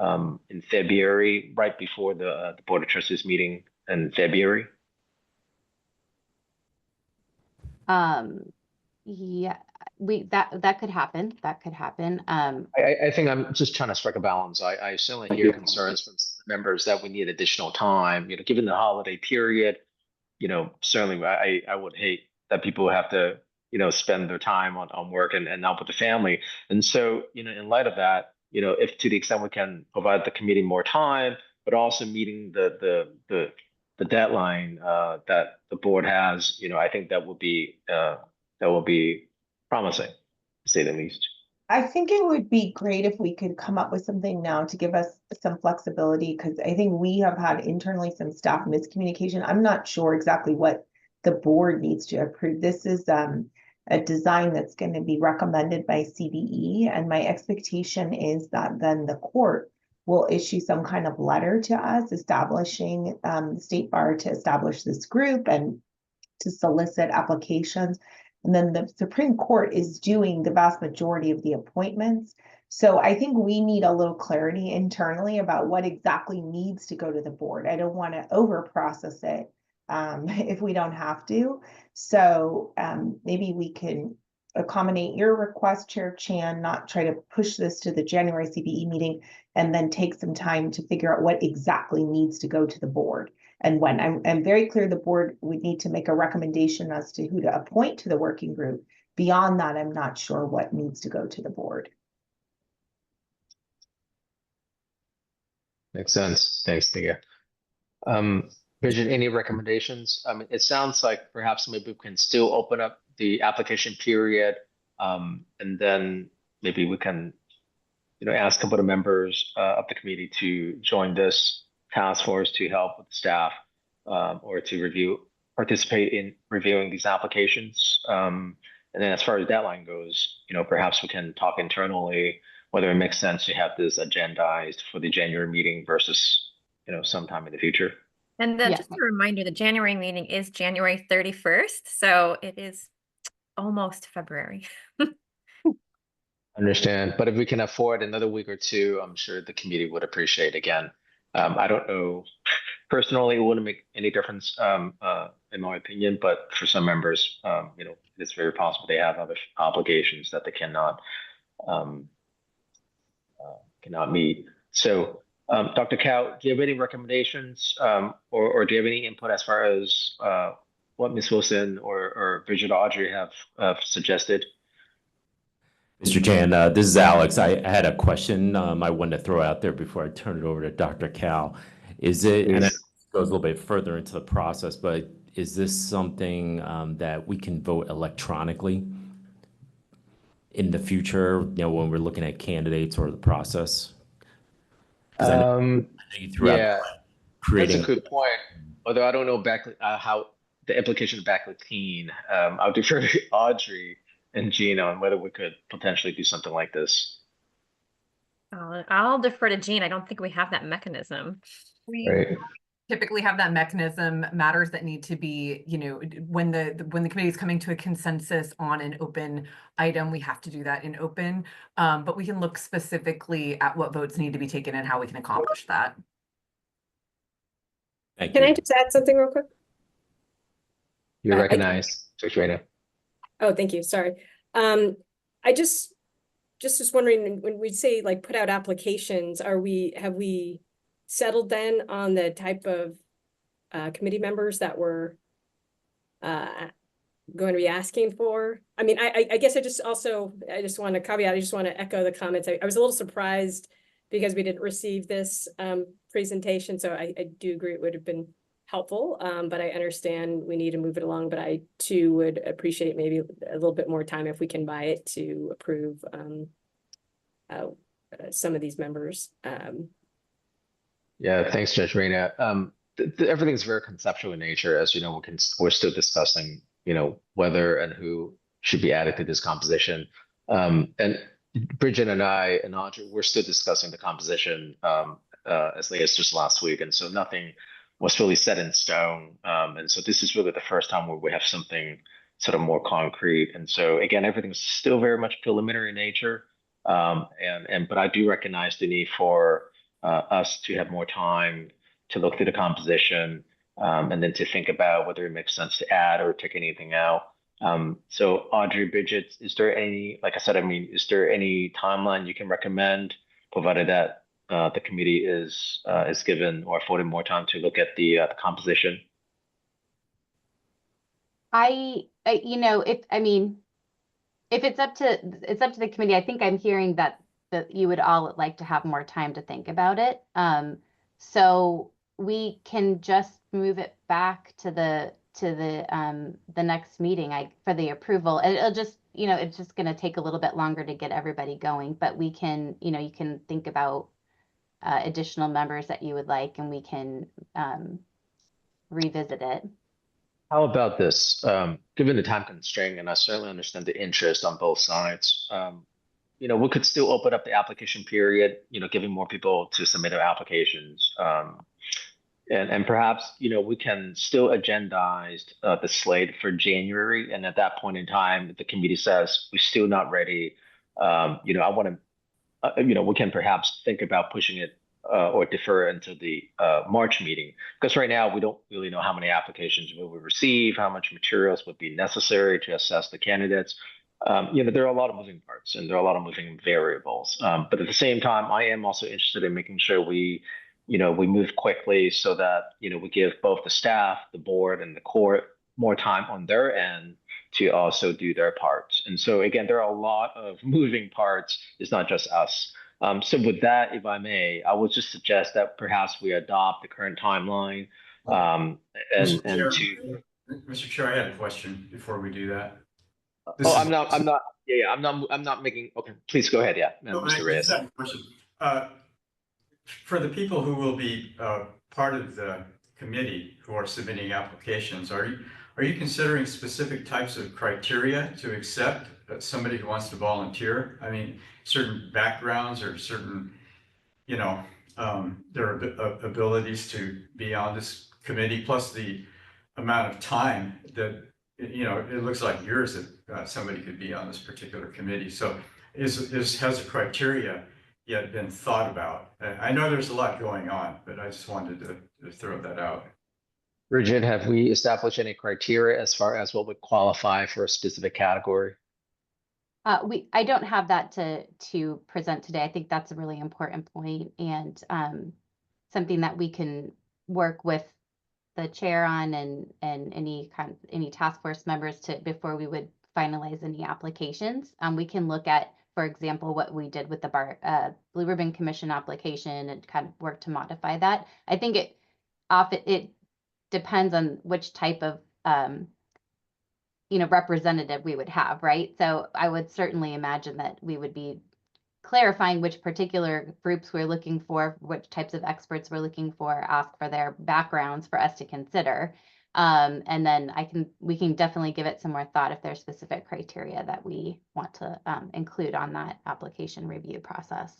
in February, right before the Board of Trustees meeting in February? Yeah, that could happen. That could happen. I think I'm just trying to strike a balance. I certainly hear concerns from members that we need additional time. Given the holiday period, certainly I would hate that people have to, spend their time on work and not with the family. And so, in light of that, if to the extent we can provide the committee more time, but also meeting the deadline that the board has, I think that will be promising, to say the least. I think it would be great if we could come up with something now to give us some flexibility, because I think we have had internally some staff miscommunication. I'm not sure exactly what the board needs to approve. This is a design that's going to be recommended by CBE, and my expectation is that then the court will issue some kind of letter to us establishing the State Bar to establish this group and to solicit applications. And then the Supreme Court is doing the vast majority of the appointments. So I think we need a little clarity internally about what exactly needs to go to the board. I don't want to over process it if we don't have to. So maybe we can accommodate your request, Chair Chan, not try to push this to the January CBE meeting, and then take some time to figure out what exactly needs to go to the board. And when I'm very clear, the board would need to make a recommendation as to who to appoint to the working group. Beyond that, I'm not sure what needs to go to the board. Makes sense. Thanks, Thea. Bridget, any recommendations? I mean, it sounds like perhaps maybe we can still open up the application period, and then maybe we can, ask a couple of members of the committee to join this task force to help with the staff or to participate in reviewing these applications. And then as far as deadline goes, perhaps we can talk internally whether it makes sense to have this agendized for the January meeting versus, sometime in the future. And then just a reminder, the January meeting is January 31st. So it is almost February. Understand. But if we can afford another week or two, I'm sure the committee would appreciate. Again, I don't know. Personally, it wouldn't make any difference, in my opinion. But for some members, it's very possible they have other obligations that they cannot meet. So, Dr. Cao, do you have any recommendations, or do you have any input as far as what Ms. Wilson or Bridget Audrey have suggested? Mr. Chan, this is Alex. I had a question I wanted to throw out there before I turn it over to Dr. Cao. Is it, and it goes a little bit further into the process, but is this something that we can vote electronically in the future, when we're looking at candidates or the process? I know you threw out That's a good point. Although I don't know exactly how the implication of backlit clean, I'll defer to Audrey and Gina on whether we could potentially do something like this. I'll defer to Jean. I don't think we have that mechanism. We Right. typically have that mechanism. Matters that need to be, you know, when the committee is coming to a consensus on an open item, we have to do that in open. But we can look specifically at what votes need to be taken and how we can accomplish that. Can I just add something real quick? You're recognized, Judge Reyna. Oh, thank you. Sorry. I just was wondering, when we say like put out applications, have we settled then on the type of committee members that we're going to be asking for? I mean, I guess I just want to caveat, I just want to echo the comments. I was a little surprised because we didn't receive this presentation. So I do agree it would have been helpful, but I understand we need to move it along. But I too would appreciate maybe a little bit more time if we can buy it to approve some of these members. Yeah, thanks, Judge Reyna. Everything's very conceptual in nature. As you know, we're still discussing, you know, whether and who should be added to this composition. And Bridget and I and Audrey, we're still discussing the composition as late as just last week. And so nothing was really set in stone. And so this is really the first time where we have something sort of more concrete. And so again, everything's still very much preliminary in nature. But I do recognize the need for us to have more time to look through the composition and then to think about whether it makes sense to add or take anything out. So Audrey, Bridget, is there any, like I said, I mean, is there any timeline you can recommend, provided that the committee is given or afforded more time to look at the composition? You know, if it's up to the committee, I think I'm hearing that you would all like to have more time to think about it. So we can just move it back to the next meeting for the approval. And it'll just, you know, it's just going to take a little bit longer to get everybody going, but we can, you know, you can think about additional members that you would like, and we can revisit it. How about this? Given the time constraint, and I certainly understand the interest on both sides, you know, we could still open up the application period, you know, giving more people to submit their applications. And perhaps, you know, we can still agendize the slate for January. And at that point in time, if the committee says we're still not ready, you know, I want to, you know, we can perhaps think about pushing it or defer until the March meeting. Because right now we don't really know how many applications we will receive, how much materials would be necessary to assess the candidates. You know, there are a lot of moving parts and there are a lot of moving variables. But at the same time, I am also interested in making sure we move quickly so that, you know, we give both the staff, the board, and the court more time on their end to also do their parts. And so again, there are a lot of moving parts. It's not just us. So with that, if I may, I would just suggest that perhaps we adopt the current timeline. Mr. Chair, I had a question before we do that. I'm not making, okay, please go ahead. Yeah, Mr. Reyes. I have a question. For the people who will be part of the committee who are submitting applications, are you considering specific types of criteria to accept somebody who wants to volunteer? I mean, certain backgrounds or certain, you know, their abilities to be on this committee, plus the amount of time that, you know, it looks like yours that somebody could be on this particular committee. So has a criteria yet been thought about? I know there's a lot going on, but I just wanted to throw that out. Bridget, have we established any criteria as far as what would qualify for a specific category? I don't have that to present today. I think that's a really important point, and something that we can work with the chair on and any task force members before we would finalize any applications. We can look at, for example, what we did with the Blue Ribbon Commission application and kind of work to modify that. I think it depends on which type of representative we would have, right? So I would certainly imagine that we would be clarifying which particular groups we're looking for, which types of experts we're looking for, ask for their backgrounds for us to consider. And then we can definitely give it some more thought if there's specific criteria that we want to include on that application review process.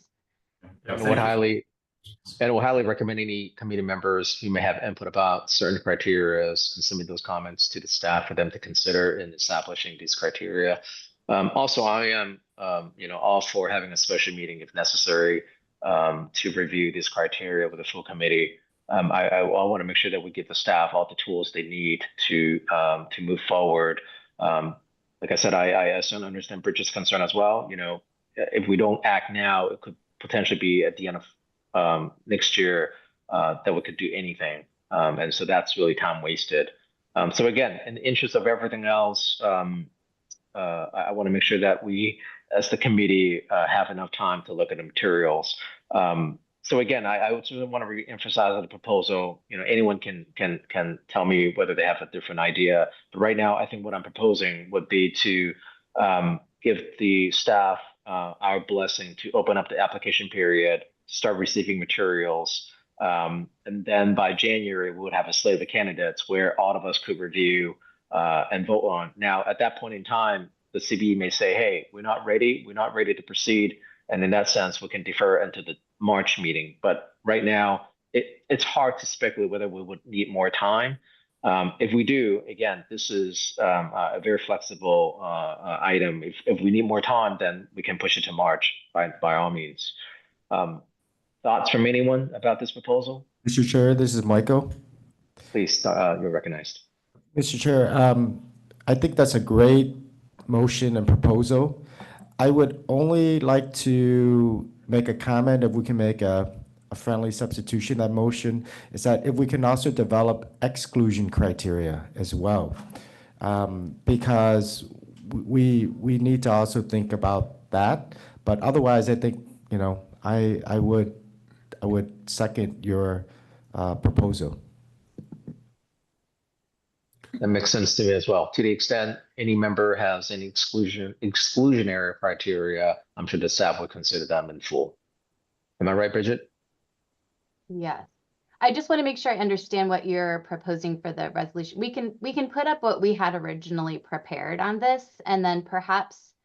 Yeah, And would highly recommend any committee members who may have input about certain criteria and submit those comments to the staff for them to consider in establishing these criteria. Also, I am, all for having a special meeting if necessary to review these criteria with the full committee. I want to make sure that we give the staff all the tools they need to move forward. Like I said, I certainly understand Bridget's concern as well. If we don't act now, it could potentially be at the end of next year that we could do anything. And so that's really time wasted. So again, in the interest of everything else, I want to make sure that we, as the committee, have enough time to look at the materials. So again, I would really want to re-emphasize the proposal. Anyone can tell me whether they have a different idea. But right now, I think what I'm proposing would be to give the staff our blessing to open up the application period, start receiving materials. And then by January, we would have a slate of candidates where all of us could review and vote on. Now, at that point in time, the CBE may say, hey, we're not ready to proceed. And in that sense, we can defer into the March meeting. But right now, it's hard to speculate whether we would need more time. If we do, again, this is a very flexible item. If we need more time, then we can push it to March by all means. Thoughts from anyone about this proposal? Mr. Chair, this is Michael. Please, you're recognized. Mr. Chair, I think that's a great motion and proposal. I would only like to make a comment, if we can make a friendly substitution. That motion is that if we can also develop exclusion criteria as well, because we need to also think about that. But otherwise, I think I would second your proposal. That makes sense to me as well. To the extent any member has any exclusionary criteria, I'm sure the staff would consider them in full. Am I right, Bridget? Yes. I just want to make sure I understand what you're proposing for the resolution. We can put up what we had originally prepared on this, and then perhaps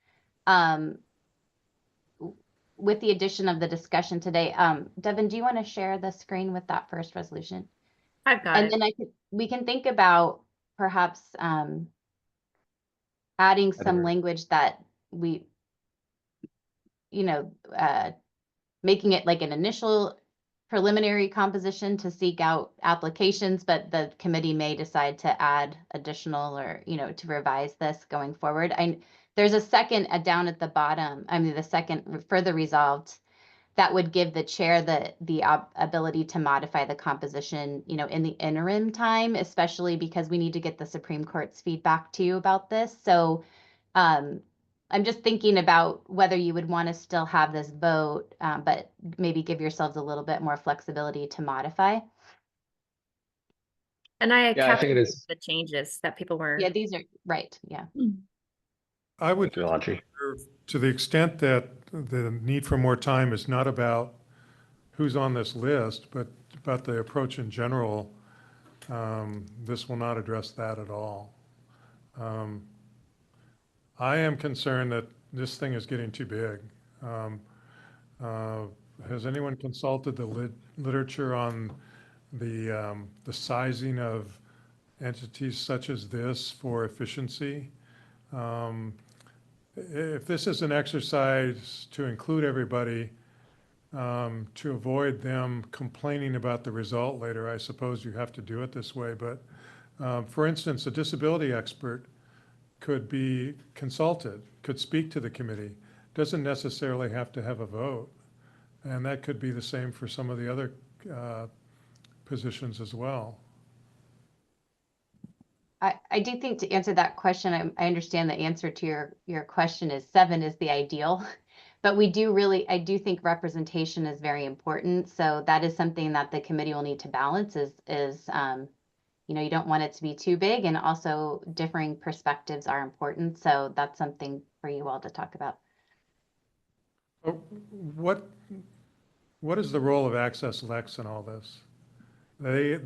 with the addition of the discussion today, Devin, do you want to share the screen with that first resolution? I've got it. And then we can think about perhaps adding some language that we, making it like an initial preliminary composition to seek out applications, but the committee may decide to add additional or, to revise this going forward. There's a second down at the bottom, the second further resolved, that would give the chair the ability to modify the composition, in the interim time, especially because we need to get the Supreme Court's feedback too about this. So I'm just thinking about whether you would want to still have this vote, but maybe give yourselves a little bit more flexibility to modify. And I Yeah, I think it is. the changes that people were. Yeah, these are right. Yeah. I would, Audrey. to the extent that the need for more time is not about who's on this list, but about the approach in general, this will not address that at all. I am concerned that this thing is getting too big. Has anyone consulted the literature on the sizing of entities such as this for efficiency? If this is an exercise to include everybody, to avoid them complaining about the result later, I suppose you have to do it this way. But for instance, a disability expert could be consulted, could speak to the committee, doesn't necessarily have to have a vote. And that could be the same for some of the other positions as well. I do think, to answer that question, I understand the answer to your question is 7 is the ideal, but I do think representation is very important. So that is something that the committee will need to balance is you don't want it to be too big, and also differing perspectives are important. So that's something for you all to talk about. What is the role of Access Lex in all this? They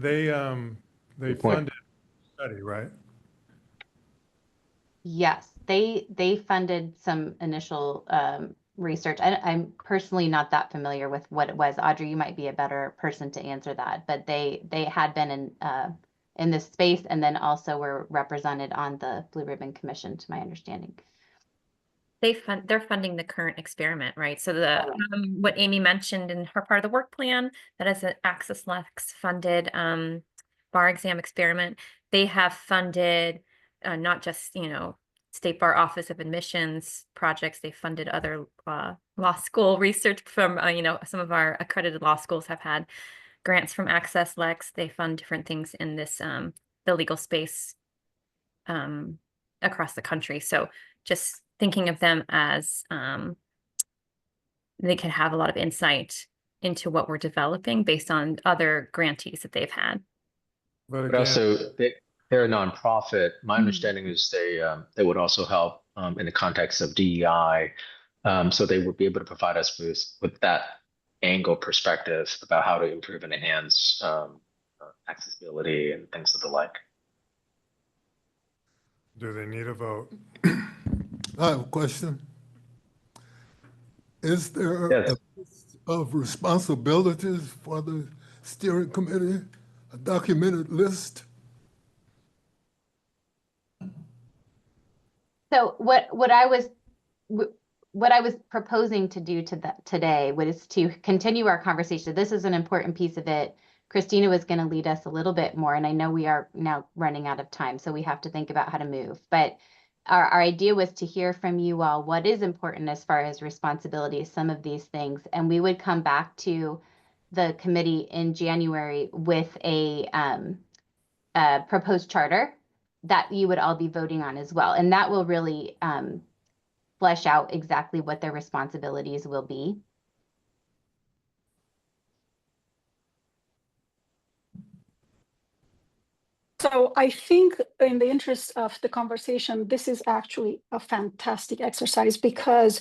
funded study, right? Yes, they funded some initial research. I'm personally not that familiar with what it was. Audrey, you might be a better person to answer that, but they had been in this space and then also were represented on the Blue Ribbon Commission, to my understanding. They're funding the current experiment, right? So the what Amy mentioned in her part of the work plan, that is an Access Lex funded bar exam experiment. They have funded not just, you know, State Bar Office of Admissions projects. They funded other law school research from, you know, some of our accredited law schools have had grants from Access Lex. They fund different things in this the legal space across the country. So just thinking of them as they can have a lot of insight into what we're developing based on other grantees that they've had. But also, they're a nonprofit. My understanding is they would also help in the context of DEI. So they would be able to provide us with that angle perspective about how to improve and enhance accessibility and things of the like. Do they need a vote? I have a question. Is there a list of responsibilities for the steering committee, a documented list? So what I was proposing to do today was to continue our conversation. This is an important piece of it. Christina was going to lead us a little bit more, and I know we are now running out of time, so we have to think about how to move. But our idea was to hear from you all what is important as far as responsibilities, some of these things, and we would come back to the committee in January with a proposed charter that you would all be voting on as well. And that will really flesh out exactly what their responsibilities will be. So I think in the interest of the conversation, this is actually a fantastic exercise because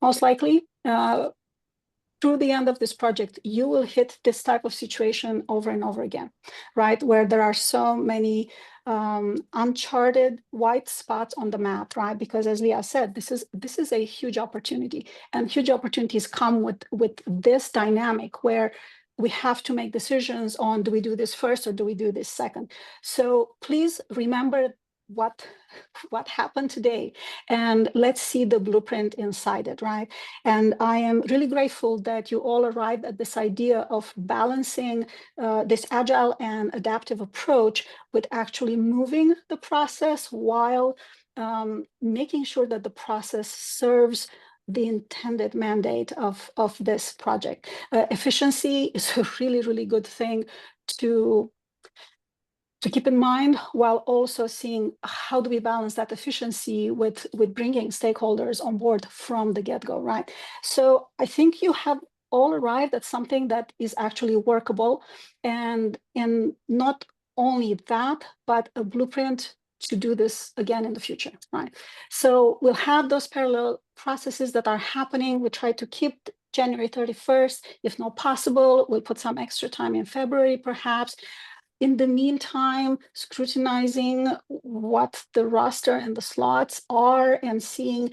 most likely through the end of this project, you will hit this type of situation over and over again, right? Where there are so many uncharted white spots on the map, right? Because as Leah said, this is a huge opportunity, and huge opportunities come with this dynamic where we have to make decisions on, do we do this first or do we do this second? So please remember what happened today, and let's see the blueprint inside it, right? And I am really grateful that you all arrived at this idea of balancing this agile and adaptive approach with actually moving the process while making sure that the process serves the intended mandate of this project. Efficiency is a really, really good thing to keep in mind, while also seeing how do we balance that efficiency with bringing stakeholders on board from the get-go, right? So I think you have all arrived at something that is actually workable, and not only that, but a blueprint to do this again in the future, right? So we'll have those parallel processes that are happening. We try to keep January 31st, if not possible. We'll put some extra time in February, perhaps. In the meantime, scrutinizing what the roster and the slots are and seeing,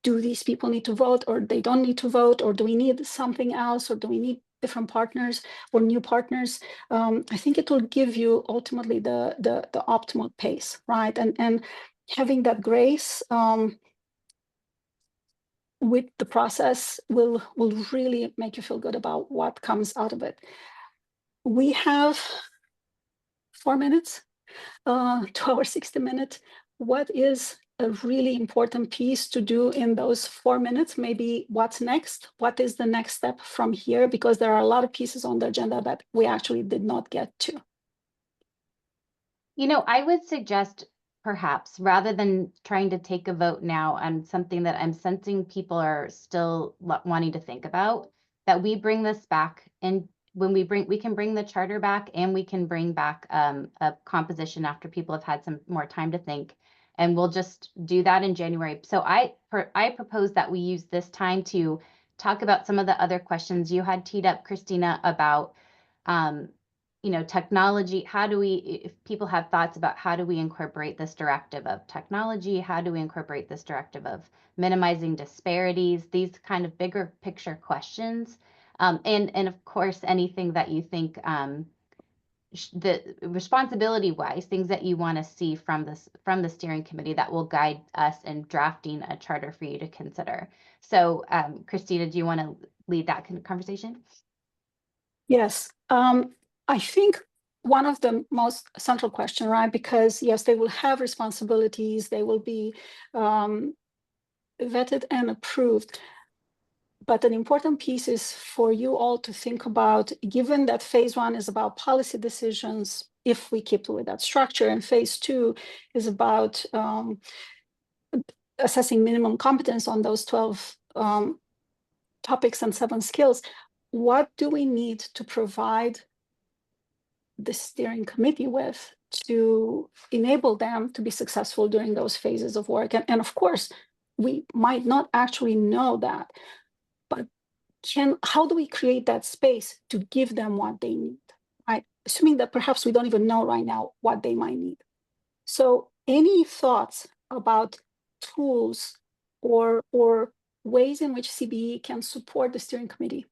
do these people need to vote or they don't need to vote, or do we need something else, or do we need different partners or new partners? I think it will give you ultimately the optimal pace, right? And having that grace with the process will really make you feel good about what comes out of it. We have 4 minutes to our 60 minutes. What is a really important piece to do in those 4 minutes? Maybe what's next? What is the next step from here? Because there are a lot of pieces on the agenda that we actually did not get to. You know, I would suggest perhaps rather than trying to take a vote now on something that I'm sensing people are still wanting to think about, that we bring this back, and when we can bring the charter back, and we can bring back a composition after people have had some more time to think, and we'll just do that in January. So I propose that we use this time to talk about some of the other questions you had teed up, Christina, about technology, if people have thoughts about how do we incorporate this directive of technology, how do we incorporate this directive of minimizing disparities, these kind of bigger picture questions. And of course, anything that you think the responsibility wise, things that you want to see from the steering committee that will guide us in drafting a charter for you to consider. So Christina, do you want to lead that conversation? Yes. I think one of the most central question, right? Because yes, they will have responsibilities, they will be vetted and approved. But an important piece is for you all to think about, given that phase 1 is about policy decisions, if we keep with that structure, and phase 2 is about assessing minimum competence on those 12 topics and 7 skills, what do we need to provide the steering committee with to enable them to be successful during those phases of work? And of course, we might not actually know that, but how do we create that space to give them what they need, right? Assuming that perhaps we don't even know right now what they might need. So any thoughts about tools or ways in which CBE can support the steering committee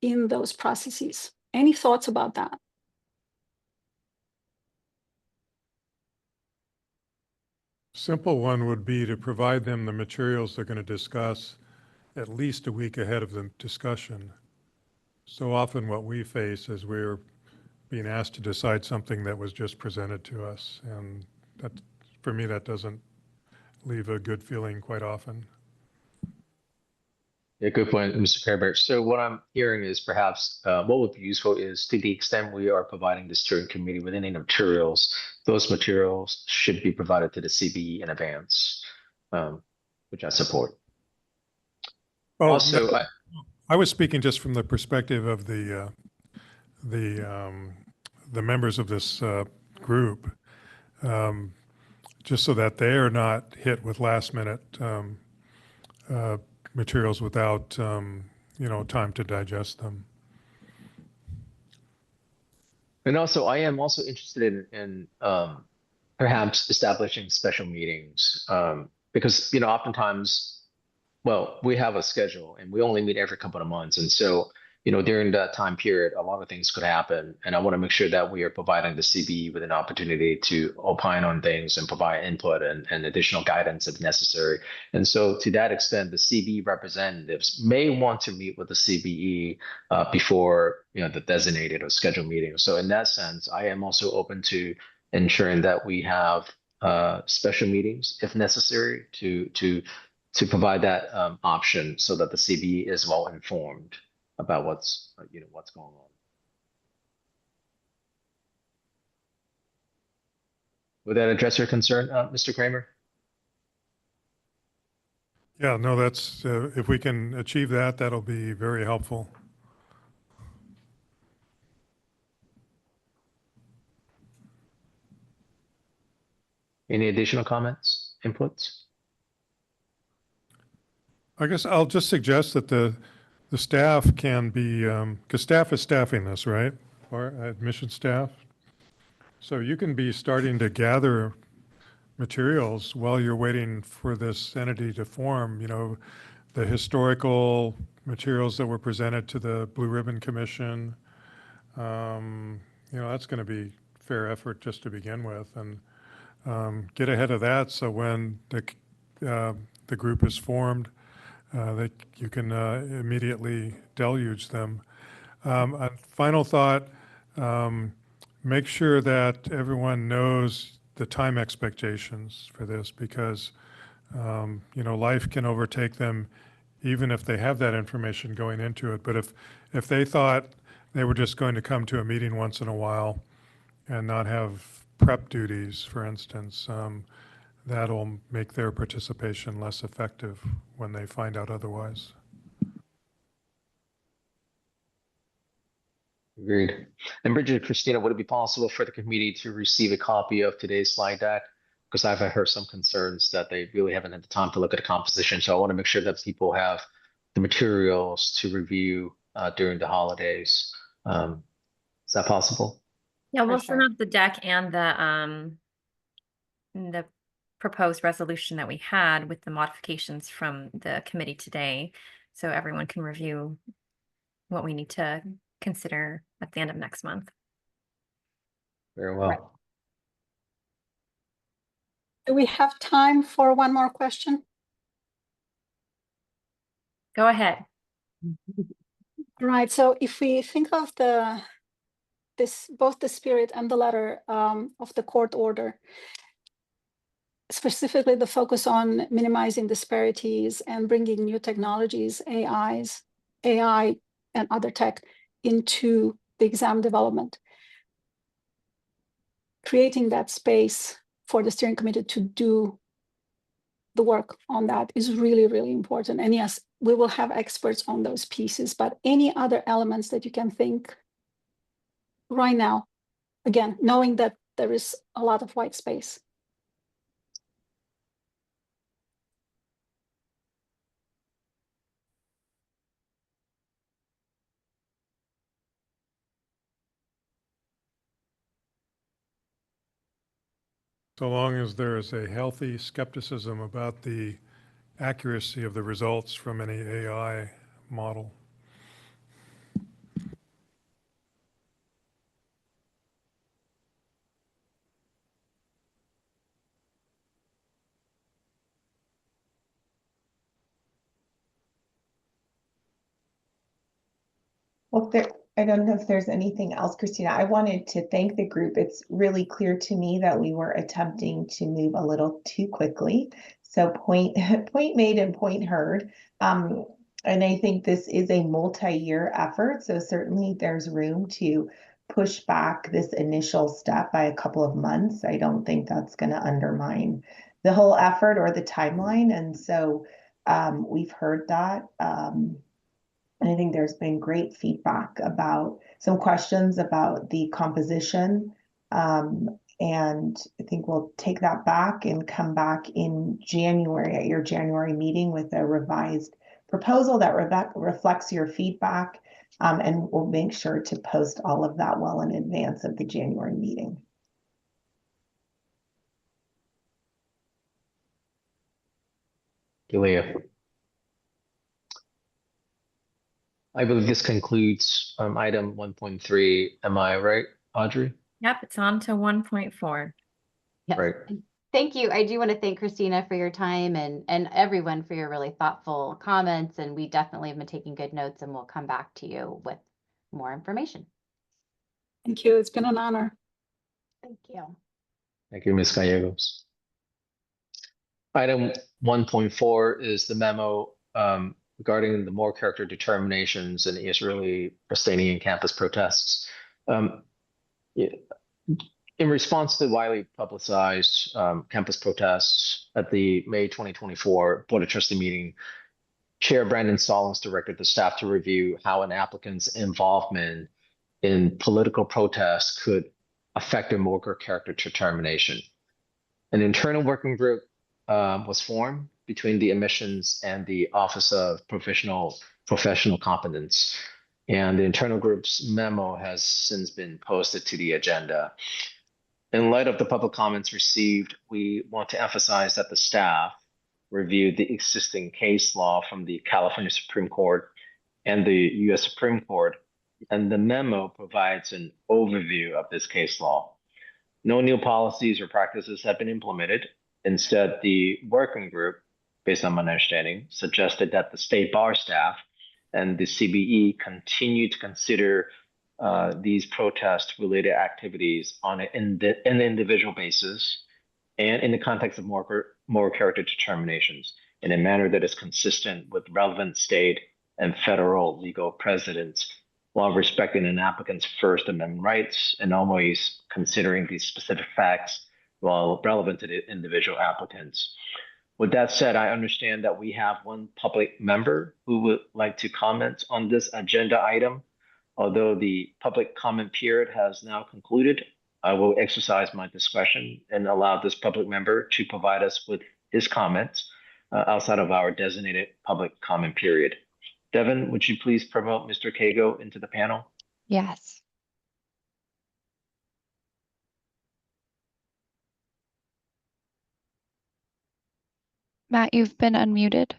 in those processes? Any thoughts about that? Simple one would be to provide them the materials they're going to discuss at least a week ahead of the discussion. So often what we face is we're being asked to decide something that was just presented to us. And that, for me, that doesn't leave a good feeling quite often. Yeah, good point, Mr. Kerber. So what I'm hearing is perhaps what would be useful is to the extent we are providing the steering committee with any materials, those materials should be provided to the CBE in advance, which I support. Oh, also, no, I was speaking just from the perspective of the members of this group, just so that they are not hit with last minute materials without time to digest them. and also I am also interested in perhaps establishing special meetings because oftentimes, well, we have a schedule and we only meet every couple of months. And so, during that time period, a lot of things could happen. And I want to make sure that we are providing the CBE with an opportunity to opine on things and provide input and additional guidance if necessary. And so to that extent, the CBE representatives may want to meet with the CBE before, the designated or scheduled meeting. So in that sense, I am also open to ensuring that we have special meetings if necessary to provide that option so that the CBE is well informed about what's going on. Would that address your concern, Mr. Kramer? Yeah, no, that's if we can achieve that, that'll be very helpful. Any additional comments, inputs? I guess I'll just suggest that the staff can be, because staff is staffing this, right? Or admission staff. So you can be starting to gather materials while you're waiting for this entity to form, the historical materials that were presented to the Blue Ribbon Commission. That's going to be fair effort just to begin with, and get ahead of that so when the group is formed, that you can immediately deluge them. A final thought, make sure that everyone knows the time expectations for this because, life can overtake them even if they have that information going into it. But if they thought they were just going to come to a meeting once in a while and not have prep duties, for instance, that'll make their participation less effective when they find out otherwise. Agreed. And Bridget, Christina, would it be possible for the committee to receive a copy of today's slide deck? Because I've heard some concerns that they really haven't had the time to look at the composition. So I want to make sure that people have the materials to review during the holidays. Is that possible? Yeah, For we'll send sure. out the deck and the proposed resolution that we had with the modifications from the committee today, so everyone can review what we need to consider at the end of next month. Very well. Do we have time for one more question? Go ahead. Right. So if we think of both the spirit and the letter of the court order, specifically the focus on minimizing disparities and bringing new technologies, AI and other tech into the exam development, creating that space for the steering committee to do the work on that is really, really important. And yes, we will have experts on those pieces, but any other elements that you can think right now, again, knowing that there is a lot of white space. So long as there is a healthy skepticism about the accuracy of the results from any AI model. Well, I don't know if there's anything else, Christina. I wanted to thank the group. It's really clear to me that we were attempting to move a little too quickly. So point made and point heard. And I think this is a multi-year effort. So certainly there's room to push back this initial step by a couple of months. I don't think that's going to undermine the whole effort or the timeline. And so we've heard that. And I think there's been great feedback about some questions about the composition. And I think we'll take that back and come back in January at your January meeting with a revised proposal that reflects your feedback. And we'll make sure to post all of that well in advance of the January meeting. Julia. I believe this concludes item 1.3. Am I right, Audrey? Yep, it's on to 1.4. Yes. Right. Thank you. I do want to thank Christina for your time and everyone for your really thoughtful comments. And we definitely have been taking good notes, and we'll come back to you with more information. Thank you. It's been an honor. Thank you. Thank you, Ms. Gallegos. Item 1.4 is the memo regarding the moral character determinations in Israeli-Palestinian campus protests. In response to widely publicized campus protests at the May 2024 Board of Trustee meeting, Chair Brandon Stallings directed the staff to review how an applicant's involvement in political protests could affect their moral character determination. An internal working group was formed between the admissions and the Office of Professional Competence. And the internal group's memo has since been posted to the agenda. In light of the public comments received, we want to emphasize that the staff reviewed the existing case law from the California Supreme Court and the US Supreme Court, and the memo provides an overview of this case law. No new policies or practices have been implemented. Instead, the working group, based on my understanding, suggested that the state bar staff and the CBE continue to consider these protest-related activities on an individual basis and in the context of moral character determinations in a manner that is consistent with relevant state and federal legal precedents, while respecting an applicant's First Amendment rights and always considering these specific facts while relevant to the individual applicants. With that said, I understand that we have one public member who would like to comment on this agenda item. Although the public comment period has now concluded, I will exercise my discretion and allow this public member to provide us with his comments outside of our designated public comment period. Devin, would you please promote Mr. Kago into the panel? Yes. Matt, you've been unmuted.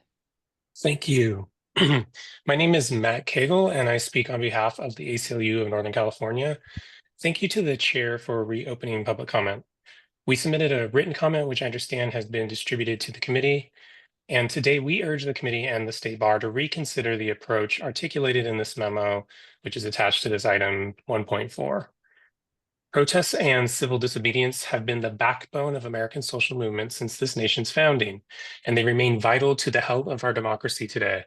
Thank you. My name is Matt Cagle, and I speak on behalf of the ACLU of Northern California. Thank you to the chair for reopening public comment. We submitted a written comment, which I understand has been distributed to the committee. And today we urge the committee and the state bar to reconsider the approach articulated in this memo, which is attached to this item 1.4. Protests and civil disobedience have been the backbone of American social movement since this nation's founding, and they remain vital to the health of our democracy today.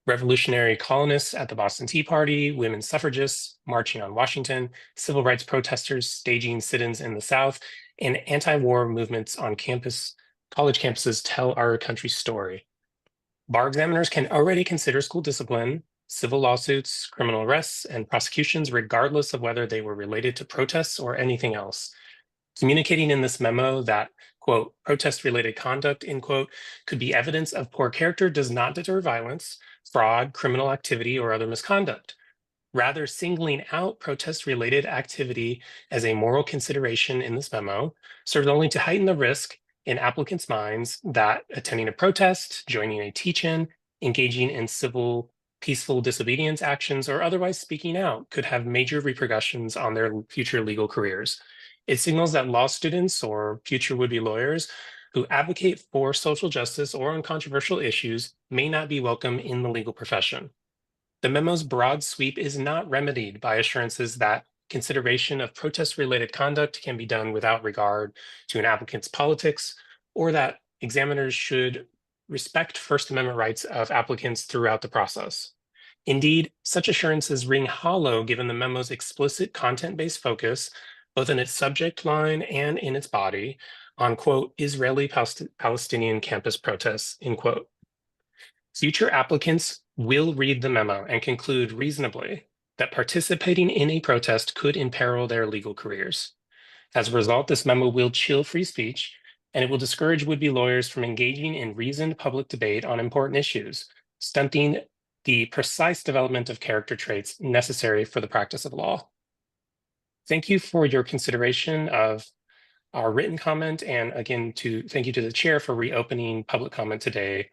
Revolutionary colonists at the Boston Tea Party, women suffragists marching on Washington, civil rights protesters staging sit-ins in the South, and anti-war movements on college campuses tell our country's story. Bar examiners can already consider school discipline, civil lawsuits, criminal arrests, and prosecutions regardless of whether they were related to protests or anything else. Communicating in this memo that, quote, protest-related conduct, end quote, could be evidence of poor character does not deter violence, fraud, criminal activity, or other misconduct. Rather, singling out protest-related activity as a moral consideration in this memo serves only to heighten the risk in applicants' minds that attending a protest, joining a teach-in, engaging in civil peaceful disobedience actions, or otherwise speaking out could have major repercussions on their future legal careers. It signals that law students or future would-be lawyers who advocate for social justice or on controversial issues may not be welcome in the legal profession. The memo's broad sweep is not remedied by assurances that consideration of protest-related conduct can be done without regard to an applicant's politics, or that examiners should respect First Amendment rights of applicants throughout the process. Indeed, such assurances ring hollow given the memo's explicit content-based focus, both in its subject line and in its body, on, quote, Israeli-Palestinian campus protests, end quote. Future applicants will read the memo and conclude reasonably that participating in a protest could imperil their legal careers. As a result, this memo will chill free speech, and it will discourage would-be lawyers from engaging in reasoned public debate on important issues, stunting the precise development of character traits necessary for the practice of law. Thank you for your consideration of our written comment, and again, thank you to the chair for reopening public comment today.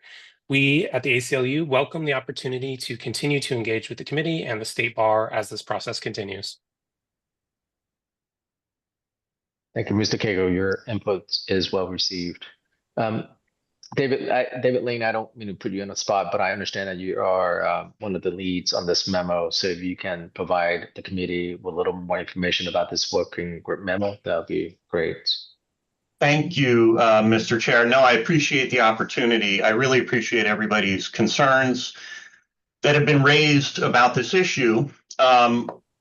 We at the ACLU welcome the opportunity to continue to engage with the committee and the state bar as this process continues. Thank you, Mr. Cagle. Your input is well received. David Lane, I don't mean to put you on the spot, but I understand that you are one of the leads on this memo. So if you can provide the committee with a little more information about this working group memo, that would be great. Thank you, Mr. Chair. No, I appreciate the opportunity. I really appreciate everybody's concerns that have been raised about this issue.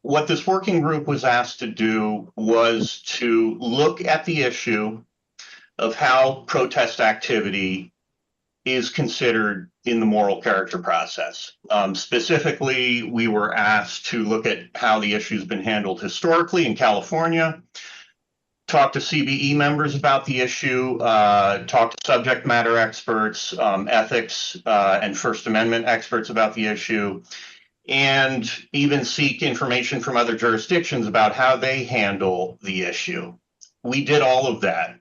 What this working group was asked to do was to look at the issue of how protest activity is considered in the moral character process. Specifically, we were asked to look at how the issue has been handled historically in California, talk to CBE members about the issue, talk to subject matter experts, ethics and First Amendment experts about the issue, and even seek information from other jurisdictions about how they handle the issue. We did all of that.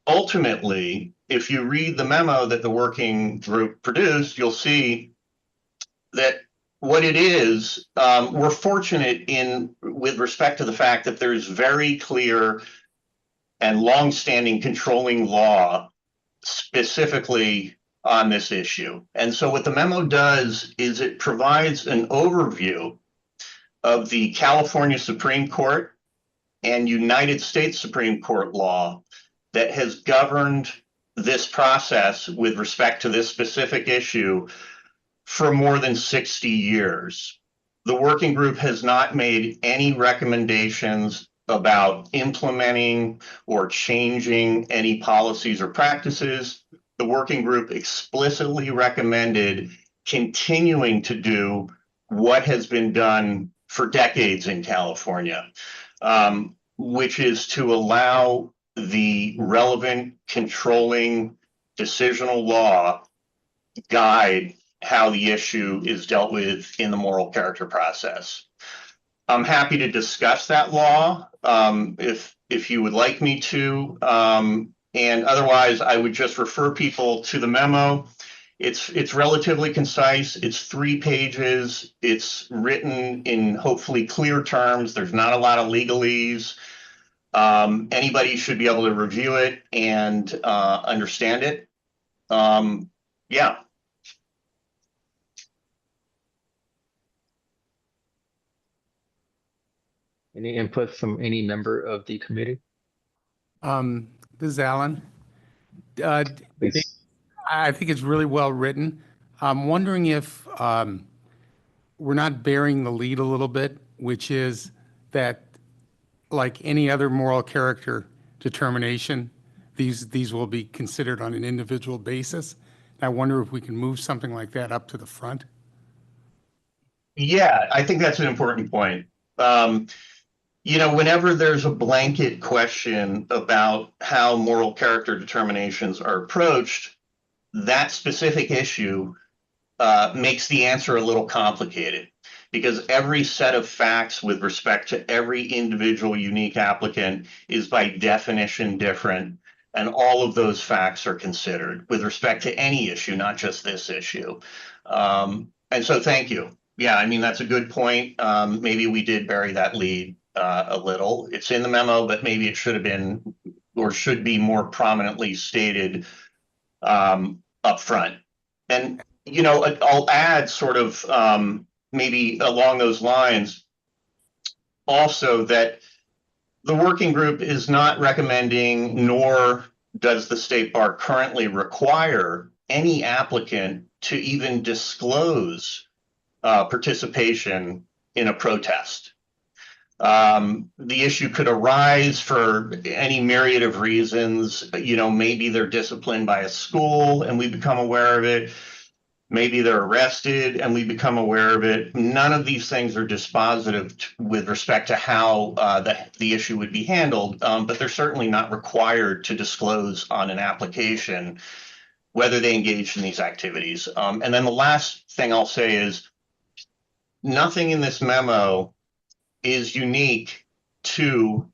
Ultimately, if you read the memo that the working group produced, you'll see that what it is, we're fortunate with respect to the fact that there's very clear and longstanding controlling law specifically on this issue. And so what the memo does is it provides an overview of the California Supreme Court and United States Supreme Court law that has governed this process with respect to this specific issue for more than 60 years. The working group has not made any recommendations about implementing or changing any policies or practices. The working group explicitly recommended continuing to do what has been done for decades in California, which is to allow the relevant controlling decisional law guide how the issue is dealt with in the moral character process. I'm happy to discuss that law if you would like me to. And otherwise, I would just refer people to the memo. It's relatively concise. It's 3 pages. It's written in hopefully clear terms. There's not a lot of legalese. Anybody should be able to review it and understand it. Yeah. Any input from any member of the committee? This is Alan. Please. I think it's really well written. I'm wondering if we're not bearing the lead a little bit, which is that, like any other moral character determination, these will be considered on an individual basis. I wonder if we can move something like that up to the front. Yeah, I think that's an important point. You know, whenever there's a blanket question about how moral character determinations are approached, that specific issue makes the answer a little complicated, because every set of facts with respect to every individual unique applicant is by definition different, and all of those facts are considered with respect to any issue, not just this issue. And so thank you. Yeah, I mean, that's a good point. Maybe we did bury that lead a little. It's in the memo, but maybe it should have been, or should be, more prominently stated up front. And, you know, I'll add sort of maybe along those lines also that the working group is not recommending, nor does the State Bar currently require, any applicant to even disclose participation in a protest. The issue could arise for any myriad of reasons. You know, maybe they're disciplined by a school and we become aware of it. Maybe they're arrested and we become aware of it. None of these things are dispositive with respect to how the issue would be handled, but they're certainly not required to disclose on an application whether they engaged in these activities. And then the last thing I'll say is nothing in this memo is unique to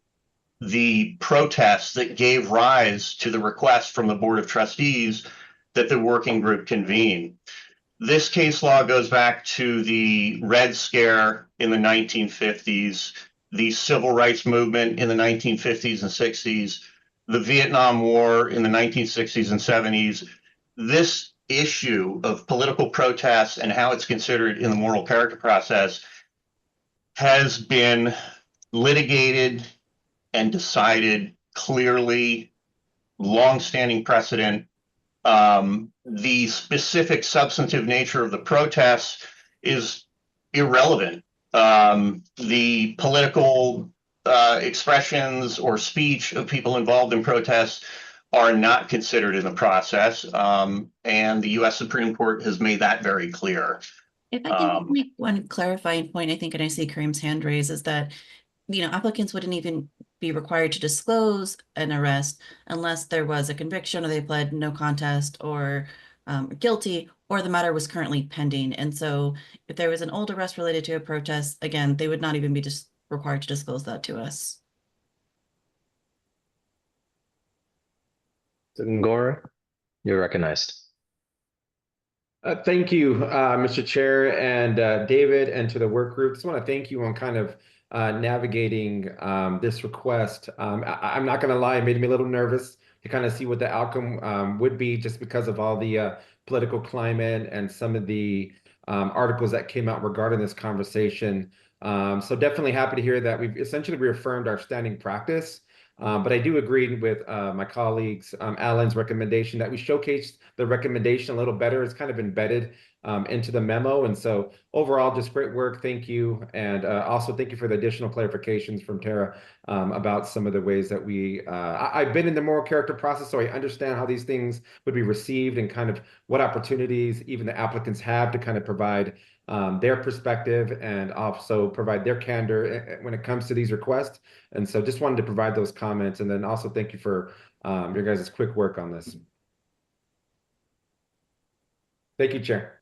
the protests that gave rise to the request from the Board of Trustees that the working group convene. This case law goes back to the Red Scare in the 1950s, the Civil Rights Movement in the 1950s and 60s, the Vietnam War in the 1960s and 70s. This issue of political protests and how it's considered in the moral character process has been litigated and decided clearly, long-standing precedent. The specific substantive nature of the protests is irrelevant. The political expressions or speech of people involved in protests are not considered in the process, and the U.S. Supreme Court has made that very clear. If I can make one clarifying point, I think, and I see Kareem's hand raised, is that, you know, applicants wouldn't even be required to disclose an arrest unless there was a conviction or they pled no contest or guilty, or the matter was currently pending. And so if there was an old arrest related to a protest, again, they would not even be required to disclose that to us. Ngora, you're recognized. Thank you, Mr. Chair, and David, and to the work group. Just want to thank you on kind of navigating this request. I'm not going to lie, it made me a little nervous to kind of see what the outcome would be, just because of all the political climate and some of the articles that came out regarding this conversation. So definitely happy to hear that we've essentially reaffirmed our standing practice. But I do agree with my colleagues, Alan's recommendation that we showcase the recommendation a little better. It's kind of embedded into the memo. And so overall, just great work. Thank you. And also thank you for the additional clarifications from Tara about some of the ways that I've been in the moral character process, so I understand how these things would be received and kind of what opportunities even the applicants have to kind of provide their perspective and also provide their candor when it comes to these requests. And so just wanted to provide those comments, and then also thank you for your guys' quick work on this. Thank you, Chair.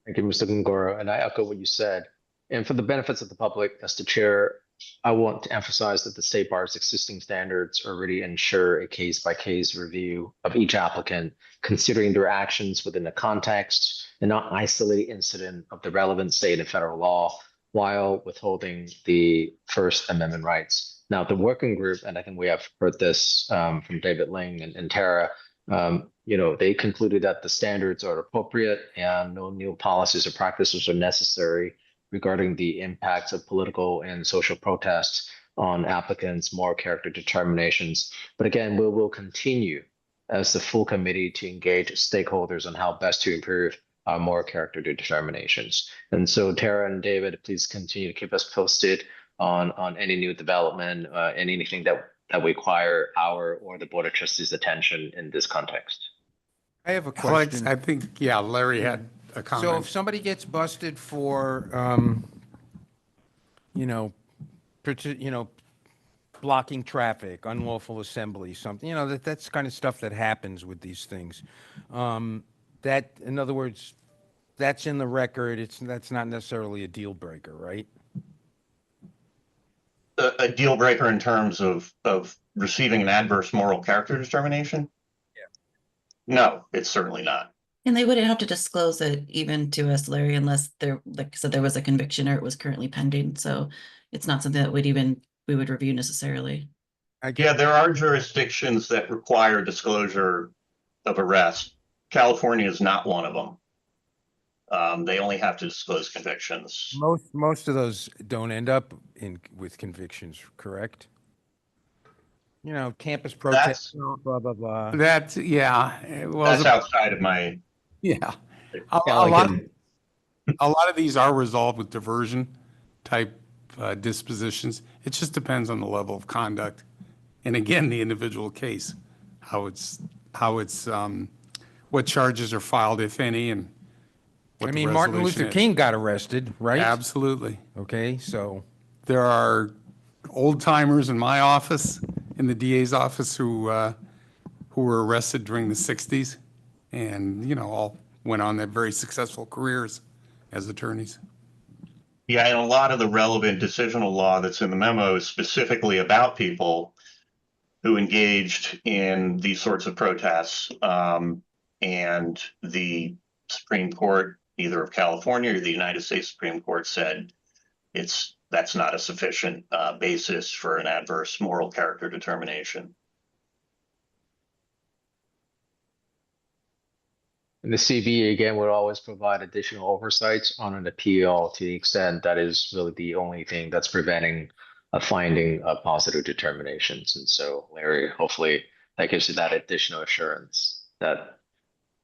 Thank you, Mr. Ngora, and I echo what you said. And for the benefits of the public, as the chair I want to emphasize that the state bar's existing standards already ensure a case-by-case review of each applicant, considering their actions within the context and not isolated incident of the relevant state and federal law, while withholding the First Amendment rights. Now, the working group, and I think we have heard this from David Ling and Tara, they concluded that the standards are appropriate and no new policies or practices are necessary regarding the impacts of political and social protests on applicants' moral character determinations. But again, we will continue as the full committee to engage stakeholders on how best to improve our moral character determinations. And so Tara and David, please continue to keep us posted on any new development and anything that require our or the Board of Trustees' attention in this context. I have a Alex, question. I think, yeah, Larry had a comment. So if somebody gets busted for, blocking traffic, unlawful assembly, something, that's kind of stuff that happens with these things. That, in other words, that's in the record. That's not necessarily a deal breaker, right? A deal breaker in terms of receiving an adverse moral character determination? Yeah. No, it's certainly not. And they wouldn't have to disclose it even to us, Larry, unless there, like I said, there was a conviction or it was currently pending. So it's not something that we would review necessarily. Yeah, there are jurisdictions that require disclosure of arrest. California is not one of them. They only have to disclose convictions. Most of those don't end up with convictions, correct? Campus protests, blah, blah, blah. That's, yeah. Well, that's outside of my. Yeah. A lot of these are resolved with diversion type dispositions. It just depends on the level of conduct. And again, the individual case, what charges are filed, if any, and what the Martin resolution Luther is. King got arrested, right? Absolutely. Okay, so there are old timers in my office, in the DA's office, who were arrested during the 60s and, all went on their very successful careers as attorneys. Yeah, and a lot of the relevant decisional law that's in the memo is specifically about people who engaged in these sorts of protests. And the Supreme Court, either of California or the United States Supreme Court, said that's not a sufficient basis for an adverse moral character determination. And the CBA, again, would always provide additional oversights on an appeal to the extent that is really the only thing that's preventing a finding of positive determinations. And so, Larry, hopefully that gives you that additional assurance that,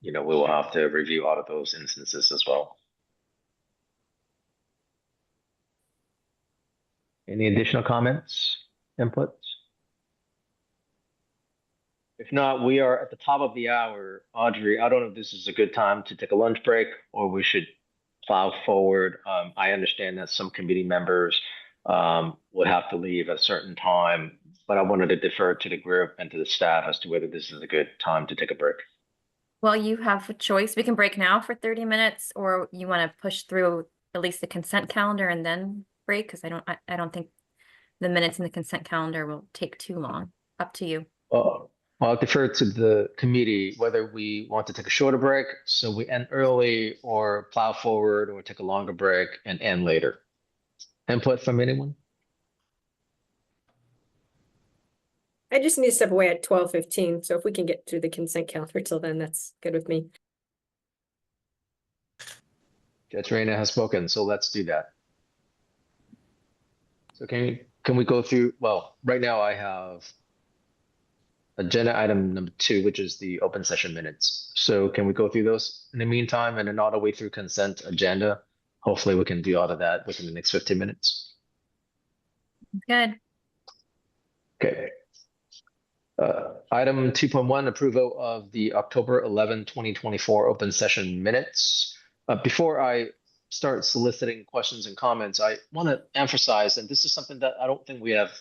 we will have to review all of those instances as well. Any additional comments, inputs? If not, we are at the top of the hour. Audrey, I don't know if this is a good time to take a lunch break or we should plow forward. I understand that some committee members would have to leave at a certain time, but I wanted to defer to the group and to the staff as to whether this is a good time to take a break. Well, you have a choice. We can break now for 30 minutes, or you want to push through at least the consent calendar and then break, because I don't think the minutes in the consent calendar will take too long. Up to you. I'll defer to the committee whether we want to take a shorter break so we end early, or plow forward, or take a longer break and end later. Input from anyone? I just need to step away at 12:15. So if we can get through the consent calendar till then, that's good with me. Judge Reyna has spoken, so let's do that. So can we go through? Well, right now I have agenda item number 2, which is the open session minutes. So can we go through those in the meantime and then all the way through consent agenda? Hopefully we can do all of that within the next 15 minutes. Good. Okay. Item 2.1, approval of the October 11, 2024 open session minutes. Before I start soliciting questions and comments, I want to emphasize, and this is something that I don't think we have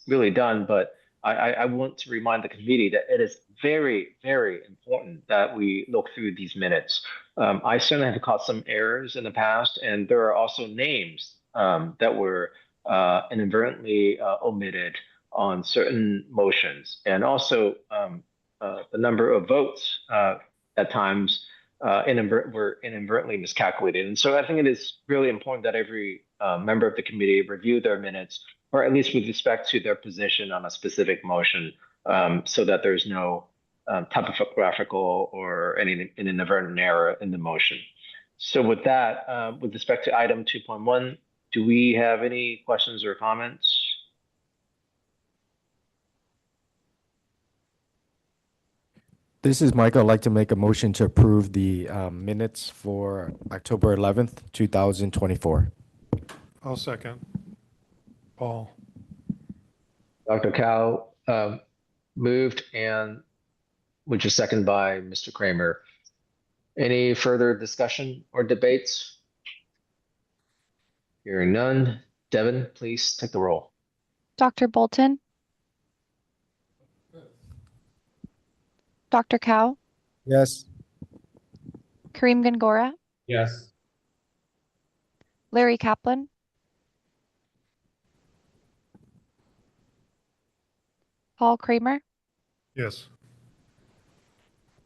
really done, but I want to remind the committee that it is very, very important that we look through these minutes. I certainly have caught some errors in the past, and there are also names that were inadvertently omitted on certain motions, and also the number of votes at times were inadvertently miscalculated. And so I think it is really important that every member of the committee review their minutes, or at least with respect to their position on a specific motion, so that there's no typographical or any inadvertent error in the motion. So with that, with respect to item 2.1, do we have any questions or comments? This is Michael. I'd like to make a motion to approve the minutes for October 11th, 2024. I'll second. Paul. Dr. Cow moved, and which is seconded by Mr. Kramer. Any further discussion or debates? Hearing none. Devin, please take the roll. Dr. Bolton? Dr. Cow? Yes. Kareem Gangora? Yes. Larry Kaplan? Paul Kramer? Yes.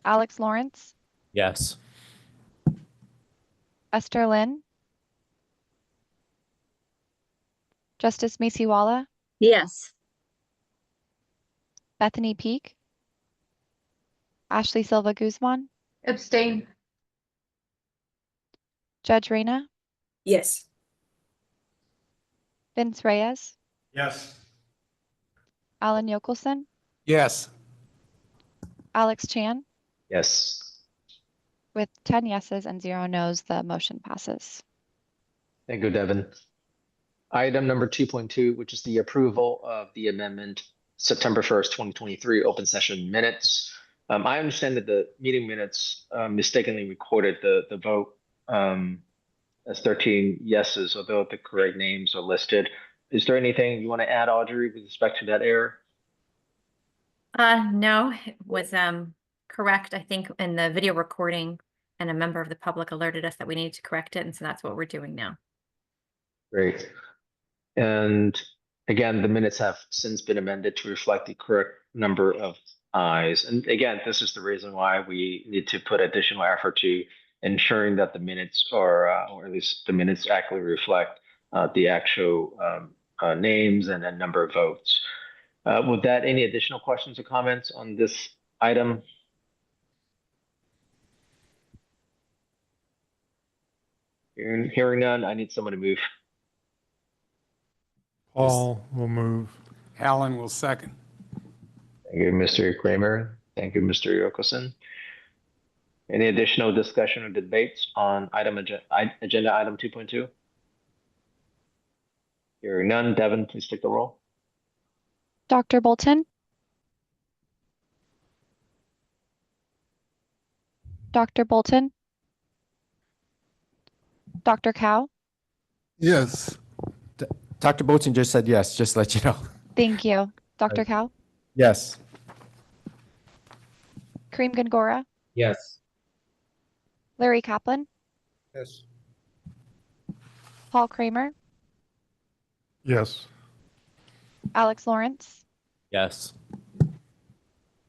Alex Lawrence? Yes. Esther Lynn? Justice Masiwala? Yes. Bethany Peak? Ashley Silva Guzman? Abstain. Judge Reyna? Yes. Vince Reyes? Yes. Alan Yokelson? Yes. Alex Chan? Yes. With 10 yeses and 0 nos, the motion passes. Thank you, Devin. Item number 2.2, which is the approval of the amendment September 1st, 2023 open session minutes. I understand that the meeting minutes mistakenly recorded the vote as 13 yeses, although the correct names are listed. Is there anything you want to add, Audrey, with respect to that error? No, it was correct, I think, in the video recording, and a member of the public alerted us that we needed to correct it, and so that's what we're doing now. Great. And again, the minutes have since been amended to reflect the correct number of ayes. And again, this is the reason why we need to put additional effort to ensuring that the minutes are, or at least the minutes accurately reflect the actual names and then number of votes. With that, any additional questions or comments on this item? Hearing none, I need someone to move. Paul will move. Alan will second. Thank you, Mr. Kramer. Thank you, Mr. Yokelson. Any additional discussion or debates on agenda item 2.2? Hearing none, Devin, please take the roll. Dr. Bolton? Dr. Bolton? Dr. Cow? Yes. Dr. Bolton just said yes, just to let you know. Thank you. Dr. Cow? Yes. Kareem Gangora? Yes. Larry Kaplan? Yes. Paul Kramer? Yes. Alex Lawrence? Yes.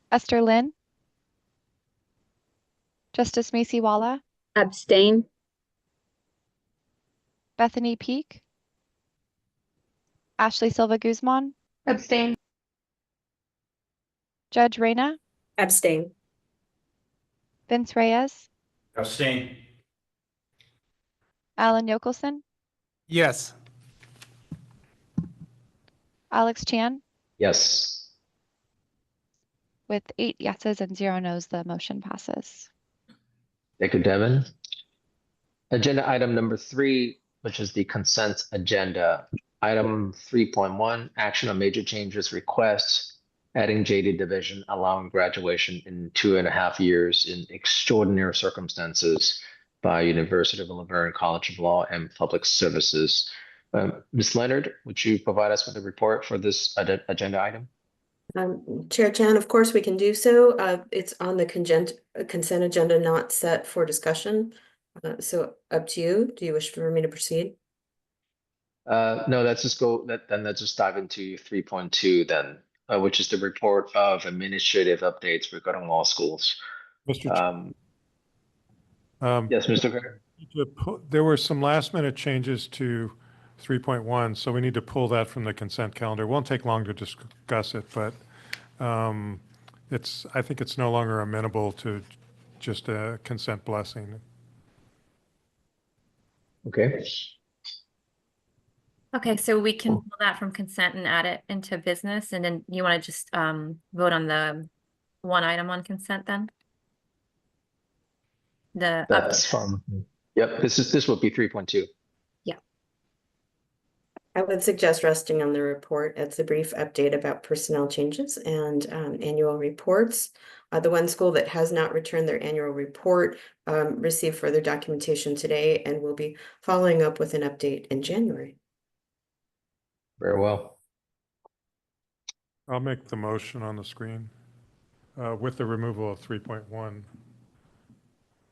Esther Lynn? Justice Masiwala? Abstain. Bethany Peak? Ashley Silva Guzman? Abstain. Judge Reyna? Abstain. Vince Reyes? Abstain. Alan Yokelson? Yes. Alex Chan? Yes. With 8 yeses and 0 nos, the motion passes. Thank you, Devin. Agenda item number 3, which is the consent agenda. Item 3.1, action on major changes requests, adding JD division, allowing graduation in 2.5 years in extraordinary circumstances by University of Laverne College of Law and Public Services. Ms. Leonard, would you provide us with a report for this agenda item? Chair Chan, of course we can do so. It's on the consent agenda, not set for discussion. So up to you. Do you wish for me to proceed? No, let's just go, let's just dive into 3.2 then, which is the report of administrative updates regarding law schools. Mr. Yes, Mr. Carter? There were some last minute changes to 3.1, so we need to pull that from the consent calendar. It won't take long to discuss it, but I think it's no longer amenable to just a consent blessing. Okay. Okay, so we can pull that from consent and add it into business, and then you want to just vote on the one item on consent then? That's fine. Yep, this will be 3.2. Yeah. I would suggest resting on the report. It's a brief update about personnel changes and annual reports. The one school that has not returned their annual report received further documentation today and will be following up with an update in January. Very well. I'll make the motion on the screen with the removal of 3.1.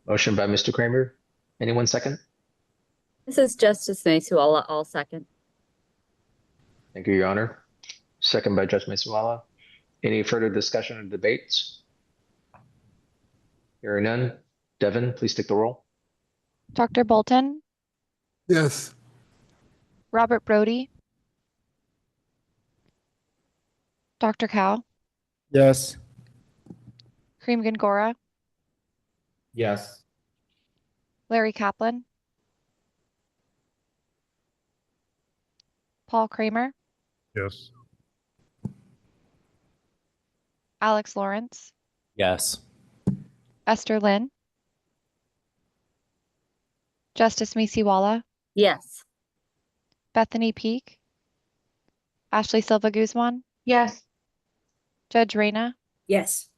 Motion by Mr. Kramer. Anyone second? This is Justice Masuala. I'll second. Thank you, Your Honor. Second by Judge Masuala. Any further discussion or debates? Hearing none. Devin, please take the roll. Dr. Bolton, Yes. Robert Brody, Dr. Cow, Yes. Kareem Gangora, Yes. Larry Kaplan, Paul Kramer, Yes. Alex Lawrence, Yes. Esther Lynn, Justice Misiwala, Yes. Bethany Peak, Ashley Silva Guzman, Yes. Judge Reyna, Yes.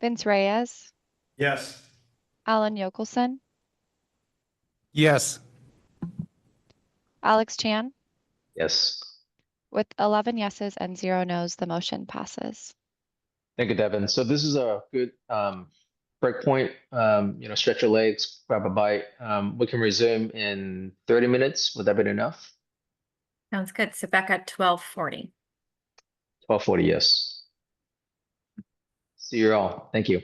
Vince Reyes, Yes. Alan Yokelson, Yes. Alex Chan. Yes. With 11 yeses and 0 nos, the motion passes. Thank you, Devin. So this is a good break point. Stretch your legs, grab a bite. We can resume in 30 minutes. Would that be enough? Sounds good. So back at 12:40. 12:40, yes. See you all. Thank you.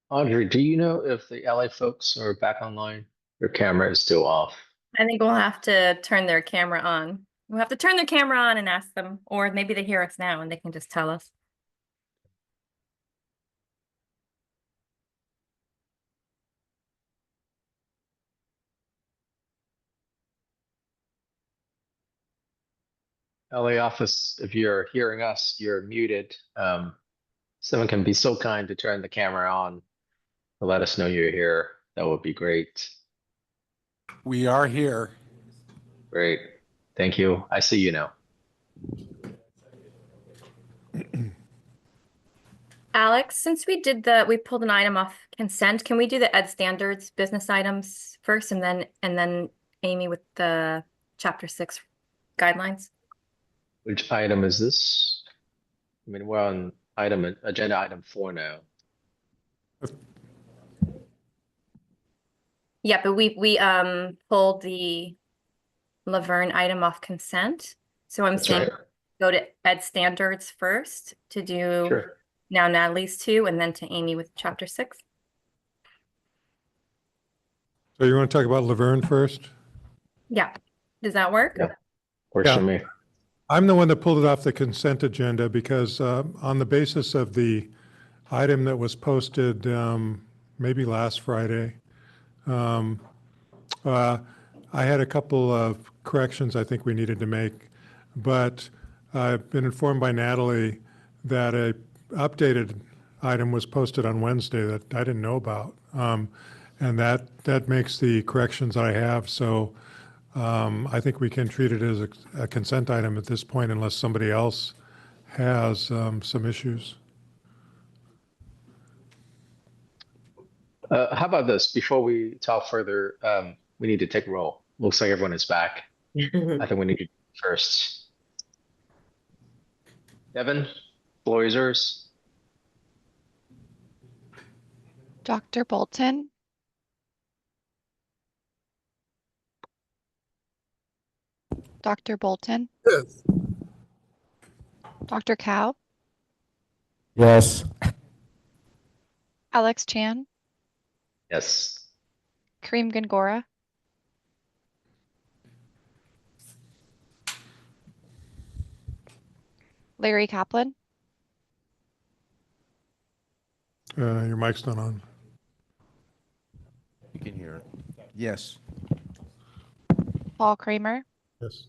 Audrey, do you know if the LA folks are back online? Your camera is still off. I think we'll have to turn their camera on. We'll have to turn their camera on and ask them, or maybe they hear us now and they can just tell us. LA office, if you're hearing us, you're muted. Someone can be so kind to turn the camera on to let us know you're here. That would be great. We are here. Great. Thank you. I see you now. Alex, since we pulled an item off consent, can we do the ed standards business items first and then Amy with the chapter 6 guidelines? Which item is this? I mean, we're on agenda item 4 now. Yeah, but we pulled the Laverne item off consent. So I'm That's saying right. go to ed standards first to do Sure. now Natalie's 2 and then to Amy with chapter 6. So you want to talk about Laverne first? Yeah. Does that work? Yeah. Works for me. I'm the one that pulled it off the consent agenda because on the basis of the item that was posted maybe last Friday, I had a couple of corrections I think we needed to make, but I've been informed by Natalie that a updated item was posted on Wednesday that I didn't know about. And that makes the corrections I have. So I think we can treat it as a consent item at this point unless somebody else has some issues. How about this? Before we talk further, we need to take a roll. Looks like everyone is back. I think we need to first. Devin, floor is yours. Dr. Bolton, Dr. Bolton, Yes. Dr. Cow, Yes. Alex Chan, Yes. Kareem Gangora, Larry Kaplan, Your mic's not on. You can hear it. Yes. Paul Kramer, Yes.